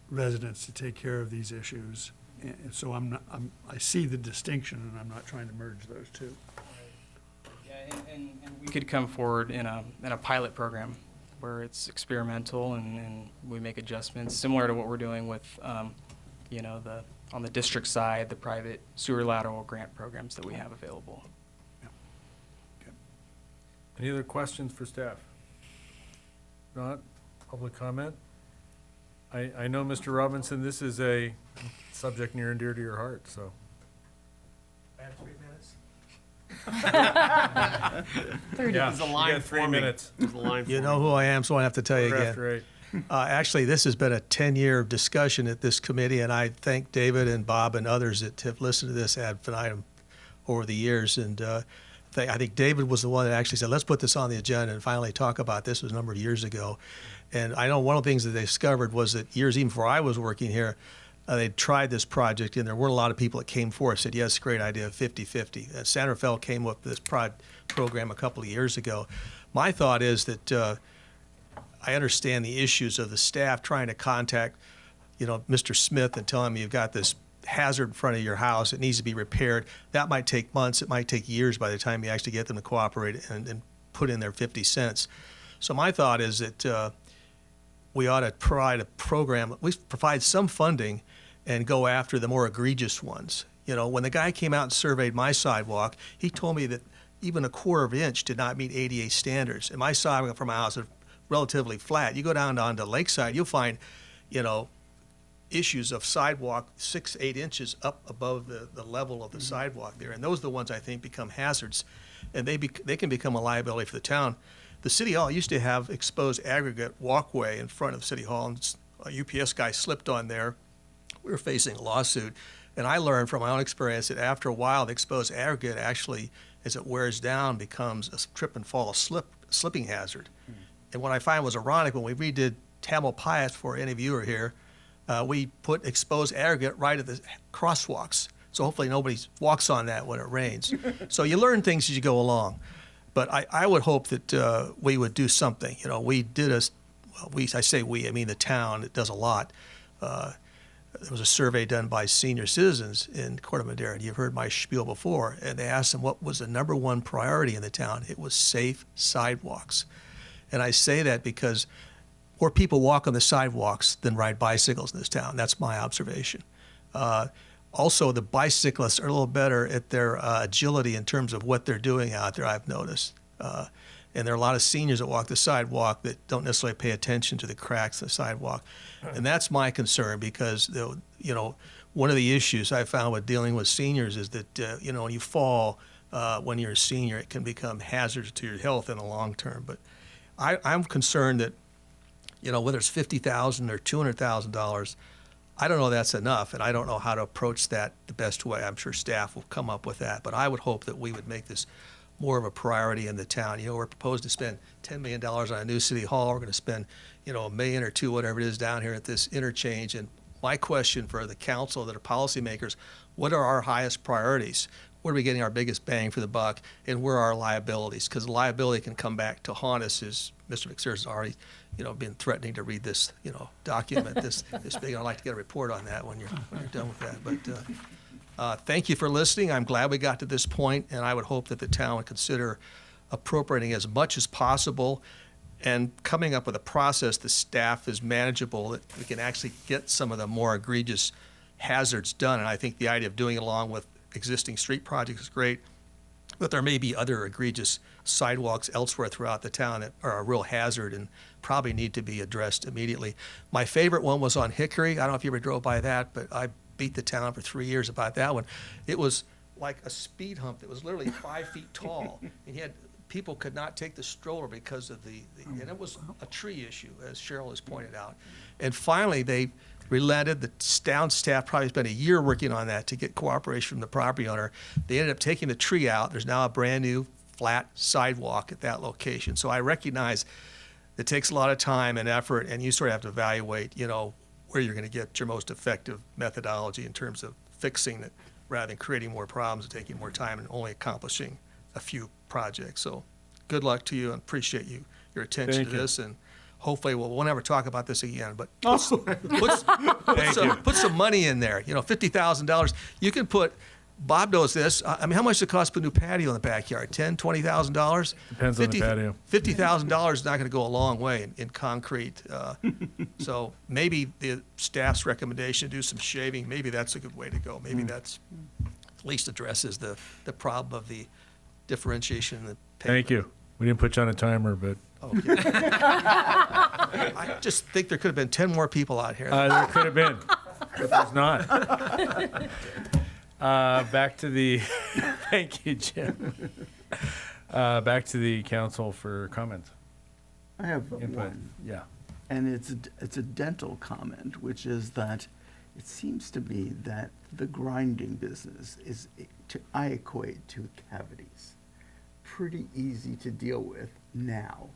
residents to take care of these issues. And so I see the distinction, and I'm not trying to merge those two. Yeah, and we could come forward in a pilot program where it's experimental and we make adjustments similar to what we're doing with, on the district side, the private sewer lateral grant programs that we have available. Any other questions for staff? Not? Public comment? I know, Mr. Robinson, this is a subject near and dear to your heart, so. I have 3 minutes. 30. Yeah, There's a you line got 3 forming. minutes. There's a line You know who I am, so I have to tell you Quarter again. after 8. Actually, this has been a 10-year discussion at this committee, and I thank David and Bob and others that have listened to this ad infinitum over the years. And I think David was the one that actually said, let's put this on the agenda and finally talk about this. It was a number of years ago. And I know one of the things that they discovered was that years even before I was working here, they tried this project, and there weren't a lot of people that came forward and said, yes, great idea, 50-50. Santa Fe came up with this program a couple of years ago. My thought is that I understand the issues of the staff trying to contact, Mr. Smith and tell him you've got this hazard in front of your house. It needs to be repaired. That might take months. It might take years by the time you actually get them to cooperate and put in their 50 cents. So my thought is that we ought to provide a program, at least provide some funding and go after the more egregious ones. When the guy came out and surveyed my sidewalk, he told me that even a 1/4 inch did not meet ADA standards. And my sidewalk from my house is relatively flat. You go down onto Lakeside, you'll find, issues of sidewalk 6-8 inches up above the level of the sidewalk there. And those are the ones I think become hazards, and they can become a liability for the town. The City Hall used to have exposed aggregate walkway in front of City Hall, and a UPS guy slipped on there. We were facing a lawsuit, and I learned from my own experience that after a while, the exposed aggregate actually, as it wears down, becomes a trip and fall slipping hazard. And what I find was ironic, when we redid Tamalpais, for any of you who are here, we put exposed aggregate right at the crosswalks. So hopefully nobody walks on that when it rains. So you learn things as you go along. But I would hope that we would do something. You know, we did I say we, I mean the town, it does a lot. There was a survey done by senior citizens in Corte Madera, and you've heard my spiel before, and they asked them what was the number one priority in the town. It was safe sidewalks. And I say that because more people walk on the sidewalks than ride bicycles in this town. That's my observation. Also, the bicyclists are a little better at their agility in terms of what they're doing out there, I've noticed. And there are a lot of seniors that walk the sidewalk that don't necessarily pay attention to the cracks in the sidewalk. And that's my concern because, you know, one of the issues I found with dealing with seniors is that, you know, when you fall when you're a senior, it can become hazardous to your health in the long term. But I'm concerned that, you know, whether it's $50,000 or $200,000, I don't know that's enough, and I don't know how to approach that the best way. I'm sure staff will come up with that, but I would hope that we would make this more of a priority in the town. You know, we're proposed to spend $10 million on a new city hall. We're going to spend, you know, $1 million or $2 million, whatever it is, down here at this interchange. And my question for the council that are policymakers, what are our highest priorities? Where are we getting our biggest bang for the buck? And where are our liabilities? Because the liability can come back to haunt us, as Mr. McSears has already, you know, been threatening to read this, you know, document this big. I'd like to get a report on that when you're done with that. But thank you for listening. I'm glad we got to this point, and I would hope that the town would consider appropriating as much as possible and coming up with a process the staff is manageable, that we can actually get some of the more egregious hazards done. And I think the idea of doing it along with existing street projects is great, but there may be other egregious sidewalks elsewhere throughout the town that are a real hazard and probably need to be addressed immediately. My favorite one was on Hickory. I don't know if you ever drove by that, but I beat the town for 3 years about that one. It was like a speed hump that was literally 5 feet tall, and you had people could not take the stroller because of and it was a tree issue, as Cheryl has pointed out. And finally, they relented. The town staff probably spent a year working on that to get cooperation from the property owner. They ended up taking the tree out. There's now a brand new flat sidewalk at that location. So I recognize it takes a lot of time and effort, and you sort of have to evaluate, you know, where you're going to get your most effective methodology in terms of fixing it rather than creating more problems and taking more time and only accomplishing a few projects. So good luck to you and appreciate your attention to this. And hopefully we'll never talk about this again, but put some money in there. You know, $50,000. You can put, Bob knows this. I mean, how much does it cost to put a new patio in the backyard? $10,000, $20,000? Depends on the patio. $50,000 is not going to go a long way in concrete. So maybe the staff's recommendation to do some shaving, maybe that's a good way to go. Maybe that's at least addresses the problem of the differentiation in the pavement. Thank you. We didn't put you on a timer, but. Okay. I just think there could have been 10 more people out here. There could have been, but there's not. Back to the, thank you, Jim. Back to the council for comments. I have Input. one. Yeah. And it's a dental comment, which is that it seems to me that the grinding business is, I equate to cavities. Pretty easy to deal with now.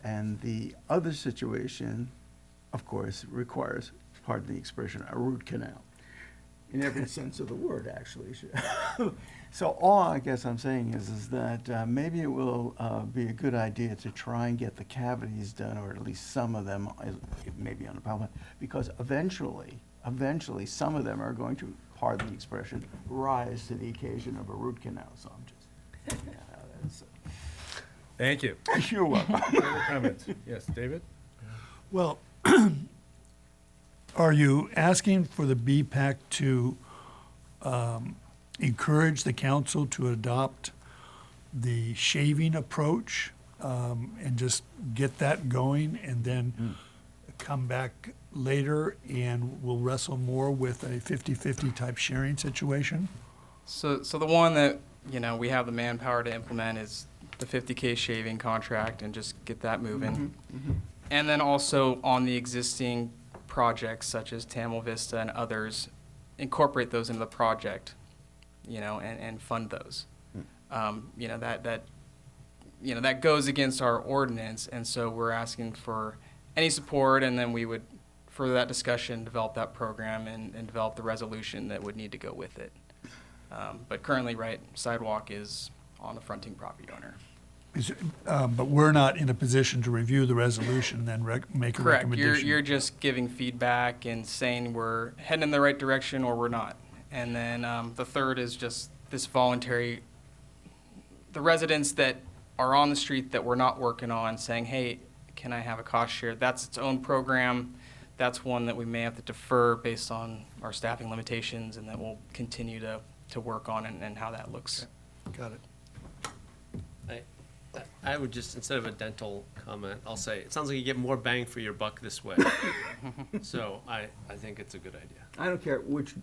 And the other situation, of course, requires, pardon the expression, a root canal. In every sense of the word, actually. So all I guess I'm saying is that maybe it will be a good idea to try and get the cavities done, or at least some of them, maybe on the problem, because eventually some of them are going to, pardon the expression, rise to the occasion of a root canal. So I'm just, yeah, that's, Thank you. You're welcome. Further comments? Yes, David? Well, are you asking for the BPAC to encourage the council to adopt the shaving approach and just get that going, and then come back later and we'll wrestle more with a 50-50 type sharing situation? So the one that, you know, we have the manpower to implement is the 50K shaving contract, and just get that moving. And then also on the existing projects such as Tamil Vista and others, incorporate those into the project, you know, and fund those. You know, that goes against our ordinance, and so we're asking for any support, and then we would further that discussion, develop that program, and develop the resolution that would need to go with it. But currently, right, sidewalk is on the fronting property owner. But we're not in a position to review the resolution and then make a Correct. recommendation. You're just giving feedback and saying we're heading in the right direction or we're not. And then the third is just this voluntary, the residents that are on the street that we're not working on saying, hey, can I have a cost share? That's its own program. That's one that we may have to defer based on our staffing limitations, and that we'll continue to work on and how that looks. Got it. I would just, instead of a dental comment, I'll say, it sounds like you get more bang for your buck this way. So I think it's a good idea. I don't care which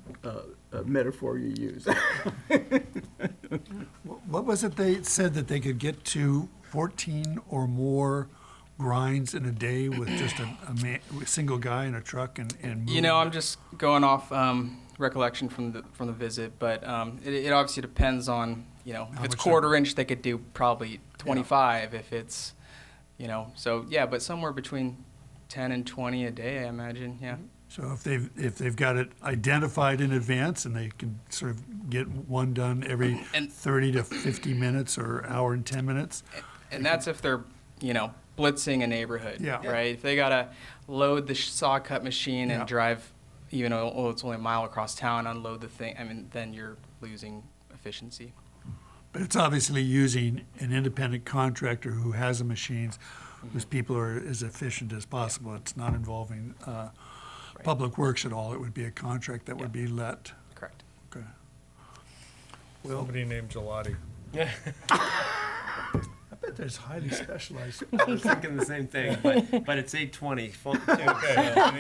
metaphor you use. What was it they said that they could get to 14 or more grinds in a day with just a single guy in a truck and move? You know, I'm just going off recollection from the visit, but it obviously depends on, you know, if it's quarter inch, they could do probably 25. If it's, you know, so yeah, but somewhere between 10 and 20 a day, I imagine. Yeah. So if they've got it identified in advance and they can sort of get one done every 30 to 50 minutes or hour and 10 minutes. And that's if they're, you know, blitzing a neighborhood, Yeah. right? If they gotta load the saw cut machine and Yeah. drive, even though it's only a mile across town, unload the thing, I mean, then you're losing efficiency. But it's obviously using an independent contractor who has the machines, whose people are as efficient as possible. It's not involving Public Works at all. It would be a contract that would be let. Correct. Okay. Somebody named Gelati. I bet there's highly specialized. I was thinking the same thing, but it's 8:20. Okay,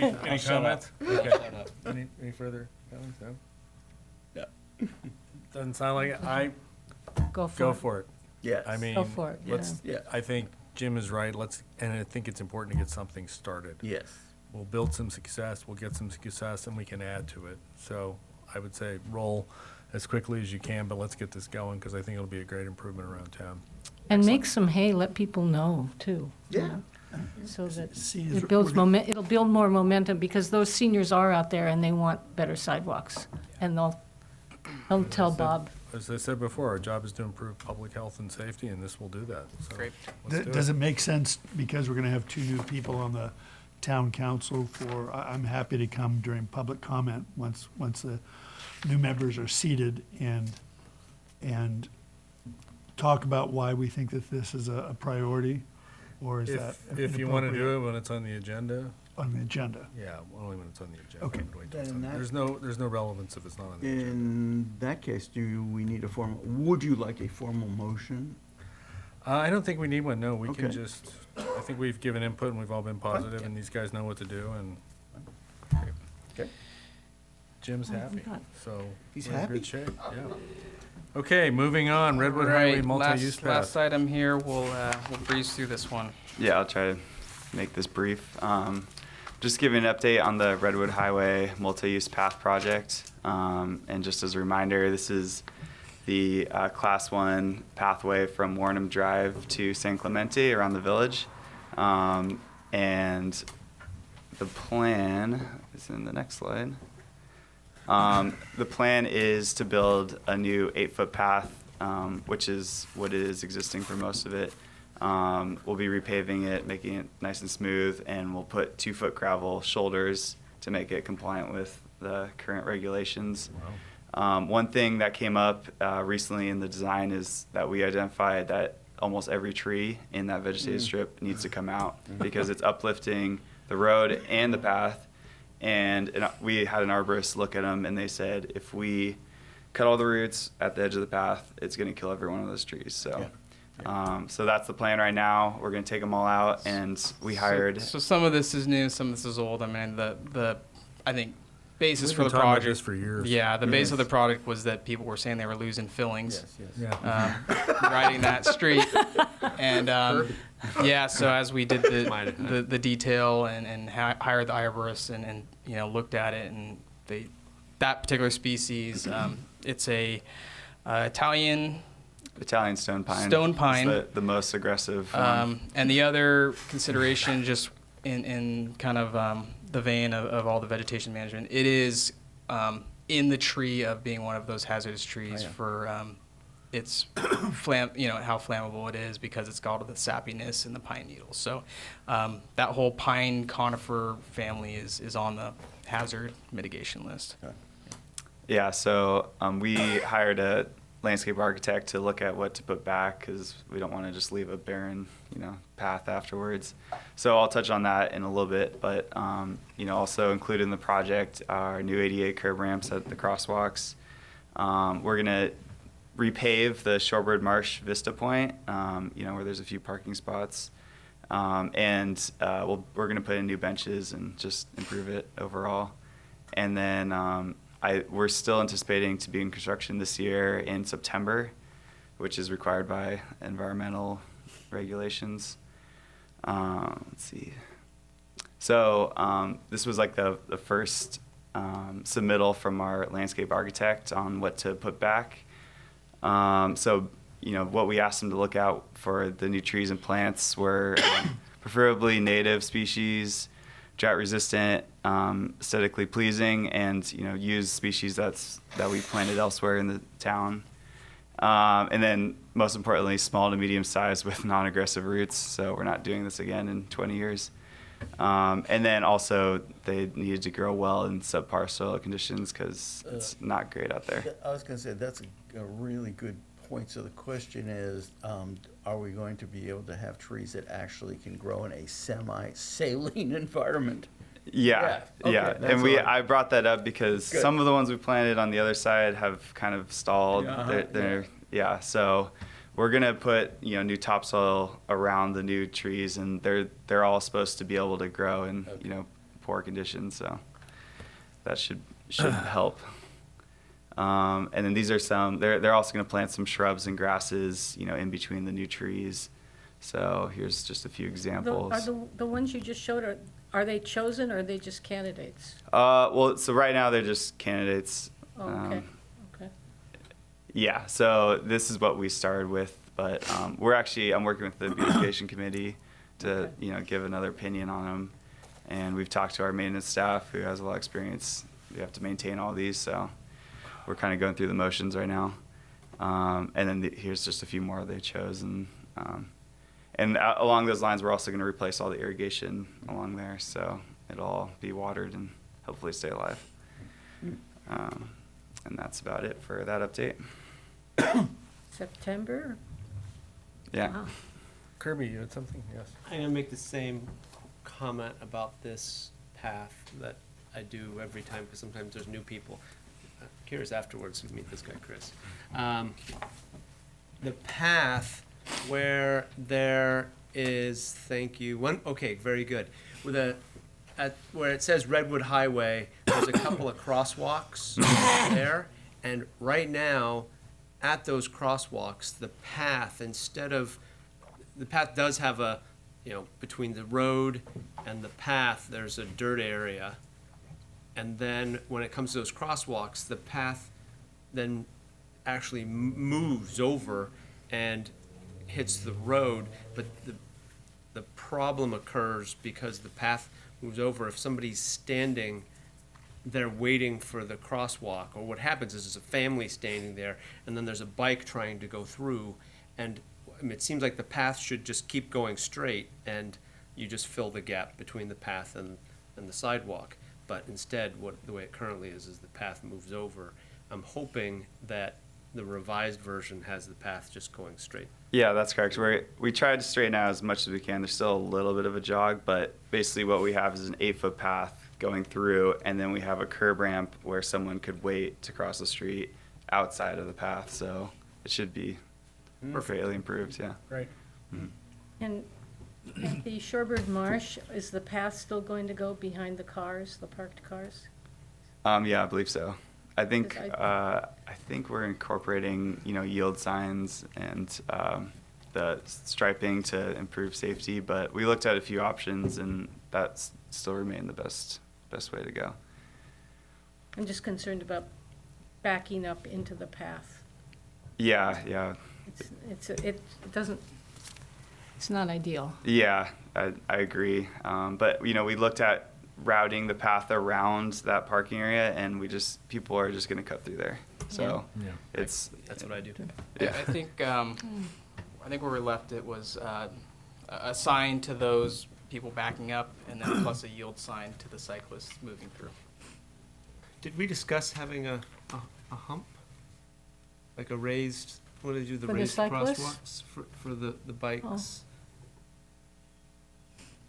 any I'll shut comments? up. Okay. I'll shut up. Any further comments? No? Yeah. Doesn't sound like it. Go for Go it. for it. Yes. I mean, Go for it, let's, yeah. I think Jim is right. And I think it's important to get something started. Yes. We'll build some success, we'll get some success, and we can add to it. So I would say roll as quickly as you can, but let's get this going, because I think it'll be a great improvement around town. And make some hay, let people know, too. Yeah. So that See, it builds it'll build more momentum, because those seniors are out there and they want better sidewalks. And they'll tell Bob. As I said before, our job is to improve public health and safety, and this will do that. So Great. let's do Does it make sense, because we're going to have two new people on the town council I'm happy to come during public comment once the new members are seated and talk about why we think that this is a priority, or is that If you want to inappropriate? do it when it's on the agenda, On the agenda. yeah, only when it's on the agenda. Okay. Wait till it's Then on- that- There's no relevance if it's not on the agenda. In that case, would you like a formal motion? I don't think we need one, no, we can Okay. just, I think we've given input and we've all been positive, and these guys know what to do, and Okay. Jim's happy, so. He's we're in happy? good shape, yeah. Okay, moving on, Redwood All Highway right, multi-use last path. item here, we'll breeze through this one. Yeah, I'll try to make this brief. Just giving an update on the Redwood Highway multi-use path project. And just as a reminder, this is the Class 1 pathway from Warrenham Drive to San Clemente around the village. And the plan is in the next slide. The plan is to build a new 8-foot path, which is what is existing for most of it. We'll be repaving it, making it nice and smooth, and we'll put 2-foot gravel shoulders to make it compliant with the current regulations. One thing that came up recently in the design is that we identified that almost every tree in that vegetated strip needs to come out because it's uplifting the road and the path. And we had an arborist look at them, and they said if we cut all the roots at the edge of the path, it's going to kill every one of those trees. So. So that's the plan right now. We're going to take them all out, and we hired. So some of this is new, some of this is old. I mean, the I think basis We've for been the talking about project. this for years. Yeah, the base of the project was that people were saying they were losing fillings. Yeah. Riding that street, and yeah. So as we did the detail and hired the arborist and you know looked at it, and that particular species, it's a Italian stone pine. Stone pine. It's the most aggressive one. And the other consideration, just in kind of the vein of all the vegetation management, it is in the tree of being one of those hazardous trees for its how flammable it is because it's got all the sappiness and the pine needles. So that whole pine conifer family is on the hazard mitigation list. Yeah, so we hired a landscape architect to look at what to put back because we don't want to just leave a barren, path afterwards. So I'll touch on that in a little bit, but also included in the project are new ADA curb ramps at the crosswalks. We're gonna repave the Shorebird Marsh Vista Point, where there's a few parking spots, and we're gonna put in new benches and just improve it overall. And then we're still anticipating to be in construction this year in September, which is required by environmental regulations. Let's see. So this was like the first submittal from our landscape architect on what to put back. What we asked him to look out for the new trees and plants were preferably native species, drought resistant, aesthetically pleasing, and use species that we planted elsewhere in the town. And then most importantly, small to medium size with non-aggressive roots. So we're not doing this again in 20 years. And then also they needed to grow well in subpar soil conditions because it's not great out there. I was going to say that's a really good point. So the question is, are we going to be able to have trees that actually can grow in a semi-saline environment? Yeah. And I brought that up because some of the ones we planted on the other side have kind of stalled. So we're gonna put new topsoil around the new trees, and they're all supposed to be able to grow in poor conditions. So that should help. And then these are some. They're also gonna plant some shrubs and grasses in between the new trees. So here's just a few examples. Are the ones you just showed, are they chosen or are they just candidates? So right now they're just candidates. Oh, okay. Yeah, so this is what we started with, but I'm working with the beautification committee to give another opinion on them, and we've talked to our maintenance staff who has a lot of experience. We have to maintain all these, so we're kind of going through the motions right now. And then here's just a few more they chose, and along those lines, we're also going to replace all the irrigation along there, so it'll all be watered and hopefully stay alive. And that's about it for that update. September? Yeah. Wow. Kirby, you had something? Yes. I'm gonna make the same comment about this path that I do every time, because sometimes there's new people. Curious afterwards to meet this guy, Chris. The path where there is, thank you, okay, very good. Where it says Redwood Highway, there's a couple of crosswalks there, and right now, at those crosswalks, the path does have a, between the road and the path, there's a dirt area. And then when it comes to those crosswalks, the path then actually moves over and hits the road. But the problem occurs because the path moves over. If somebody's standing there waiting for the crosswalk, or what happens is there's a family standing there, and then there's a bike trying to go through, and it seems like the path should just keep going straight, and you just fill the gap between the path and the sidewalk. But instead, the way it currently is the path moves over. I'm hoping that the revised version has the path just going straight. Yeah, that's correct. We tried to straighten out as much as we can. There's still a little bit of a jog, but basically what we have is an 8-foot path going through, and then we have a curb ramp where someone could wait to cross the street outside of the path. So it should be perfectly improved. Yeah. Right. Mm-hmm. And at the Shorebird Marsh, is the path still going to go behind the cars, the parked cars? Yeah, I believe so. I think we're incorporating yield signs and the striping to improve safety, but we looked at a few options, and that's still remained the best way to go. I'm just concerned about backing up into the path. Yeah. It's not ideal. Yeah, I agree. But we looked at routing the path around that parking area, and people are just going to cut through there. So Yeah. it's That's what I do. Yeah. I think where we left it was a sign to those people backing up, and then plus a yield sign to the cyclists moving through. Did we discuss having a hump? Like a raised, what did you do, the For the raised cyclists? crosswalks for the bikes?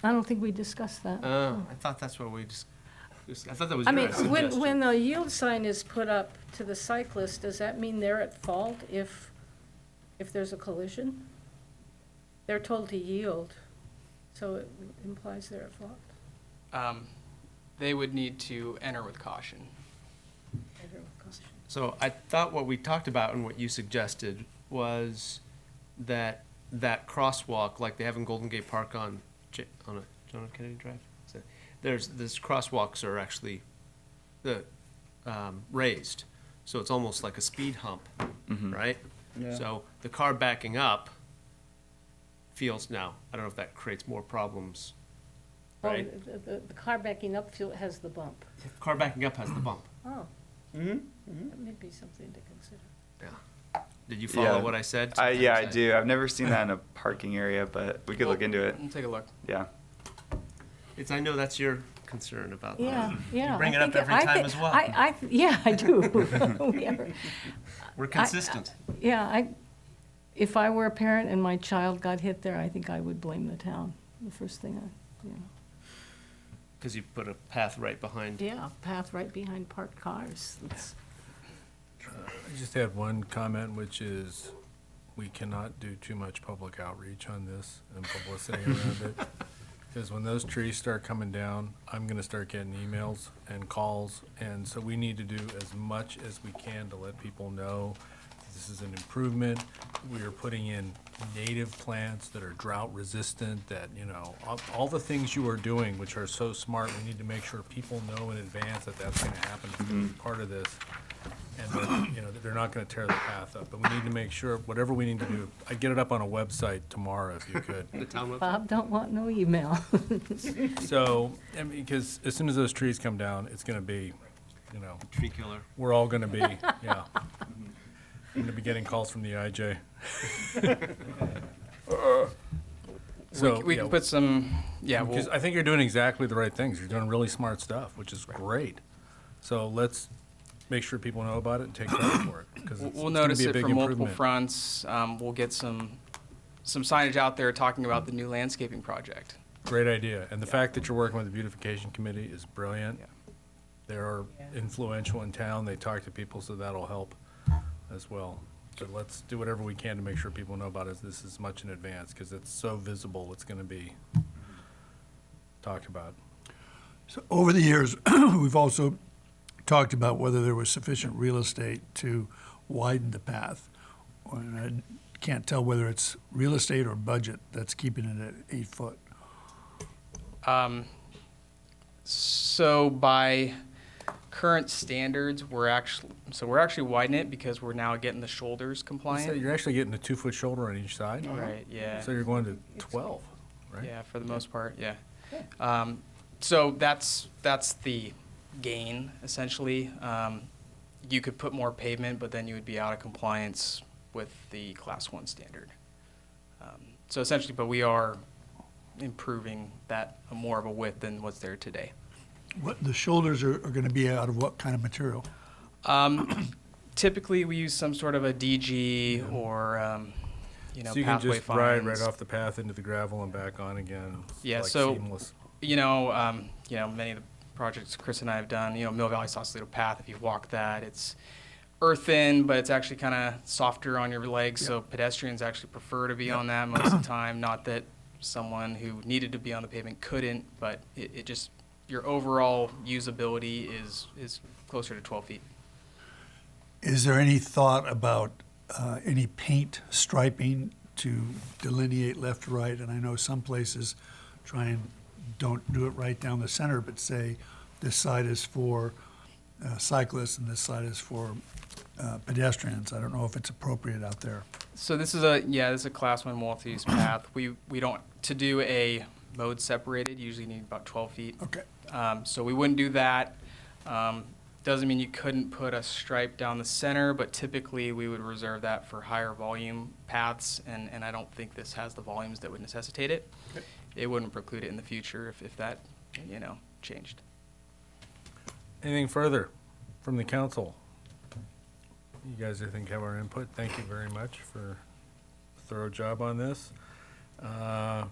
I don't think we discussed that. I thought that's what we I thought that was I your mean, suggestion. when the yield sign is put up to the cyclist, does that mean they're at fault if there's a collision? They're told to yield, so it implies they're at fault. They would need to enter with caution. So I thought what we talked about and what you suggested was that crosswalk, like they have in Golden Gate Park on John F. Kennedy Drive. So this crosswalks are actually raised, so it's almost like a speed hump, right? Yeah. So the car backing up feels now. I don't know if that creates more problems, right? Oh, the car backing up has the bump. The car backing up has the bump. Oh. Mm-hmm. That may be something to consider. Yeah. Did you follow what I said? Yeah, I do. I've never seen that in a parking area, but we could look into it. We'll take a look. Yeah. I know that's your concern about that. Yeah, yeah. You bring it I up think- every I time think- as well. Yeah, I do. We are- We're consistent. If I were a parent and my child got hit there, I think I would blame the town. The first thing Because you put a path right behind. Yeah, path right behind parked cars. I just had one comment, which is we cannot do too much public outreach on this and publicity around it. Because when those trees start coming down, I'm gonna start getting emails and calls, and so we need to do as much as we can to let people know this is an improvement. We are putting in native plants that are drought resistant, that, all the things you are doing, which are so smart, we need to make sure people know in advance that that's gonna happen, it's gonna be part of this. And that, they're not gonna tear the path up, but we need to make sure, whatever we need to do, I'd get it up on a website tomorrow if you could. The town website? Bob don't want no email. So, because as soon as those trees come down, it's gonna be, Tree killer. we're all gonna be, yeah. I'm gonna be getting calls from the IJ. So, we can put some, because I think you're doing exactly the right things. You're doing really smart stuff, which is great. So let's make sure people know about it and take credit for it, because it's we'll gonna notice be a it big from multiple improvement. fronts. We'll get some signage out there talking about the new landscaping project. Great idea. And the fact that you're working with the beautification committee is brilliant. They're influential in town. They talk to people, so that'll help as well. So let's do whatever we can to make sure people know about this as much in advance, because it's so visible, it's gonna be talked about. So over the years, we've also talked about whether there was sufficient real estate to widen the path. And I can't tell whether it's real estate or budget that's keeping it at 8 foot. So by current standards, we're actually widening it because we're now getting the shoulders So compliant. you're actually getting a 2-foot shoulder on each side? Right, yeah. So you're going to 12, right? Yeah, for the most part, yeah. So that's the gain, essentially. You could put more pavement, but then you would be out of compliance with the Class 1 standard. So essentially, but we are improving that more of a width than what's there today. What, the shoulders are going to be out of what kind of material? Typically, we use some sort of a DG or, So you can pathway just ride fines. right off the path into the gravel and back on again. It's Yeah, like so, seamless. many of the projects Chris and I have done, Mill Valley Sausalito Path, if you walk that, it's earthen, but it's actually kind of softer on your legs, so pedestrians actually prefer to be on that most of the time. Not that someone who needed to be on the pavement couldn't, but it just, your overall usability is closer to 12 feet. Is there any thought about any paint striping to delineate left to right? And I know some places try and don't do it right down the center, but say this side is for cyclists and this side is for pedestrians. I don't know if it's appropriate out there. So this is a Class 1 multi-use path. We don't, to do a modes separated. Usually you need about 12 feet. Okay. So we wouldn't do that. Doesn't mean you couldn't put a stripe down the center, but typically we would reserve that for higher volume paths, and I don't think this has the volumes that would necessitate it. Okay. It wouldn't preclude it in the future if that, changed. Anything further from the council? You guys, I think, have our input. Thank you very much for a thorough job on this.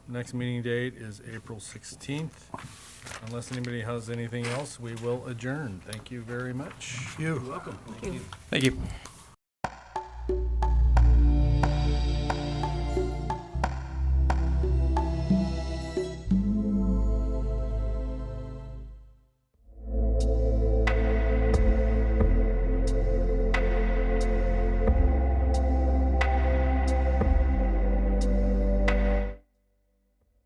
Next meeting date is April 16th. Unless anybody has anything else, we will adjourn. Thank you very much. You. You're welcome. Thank you.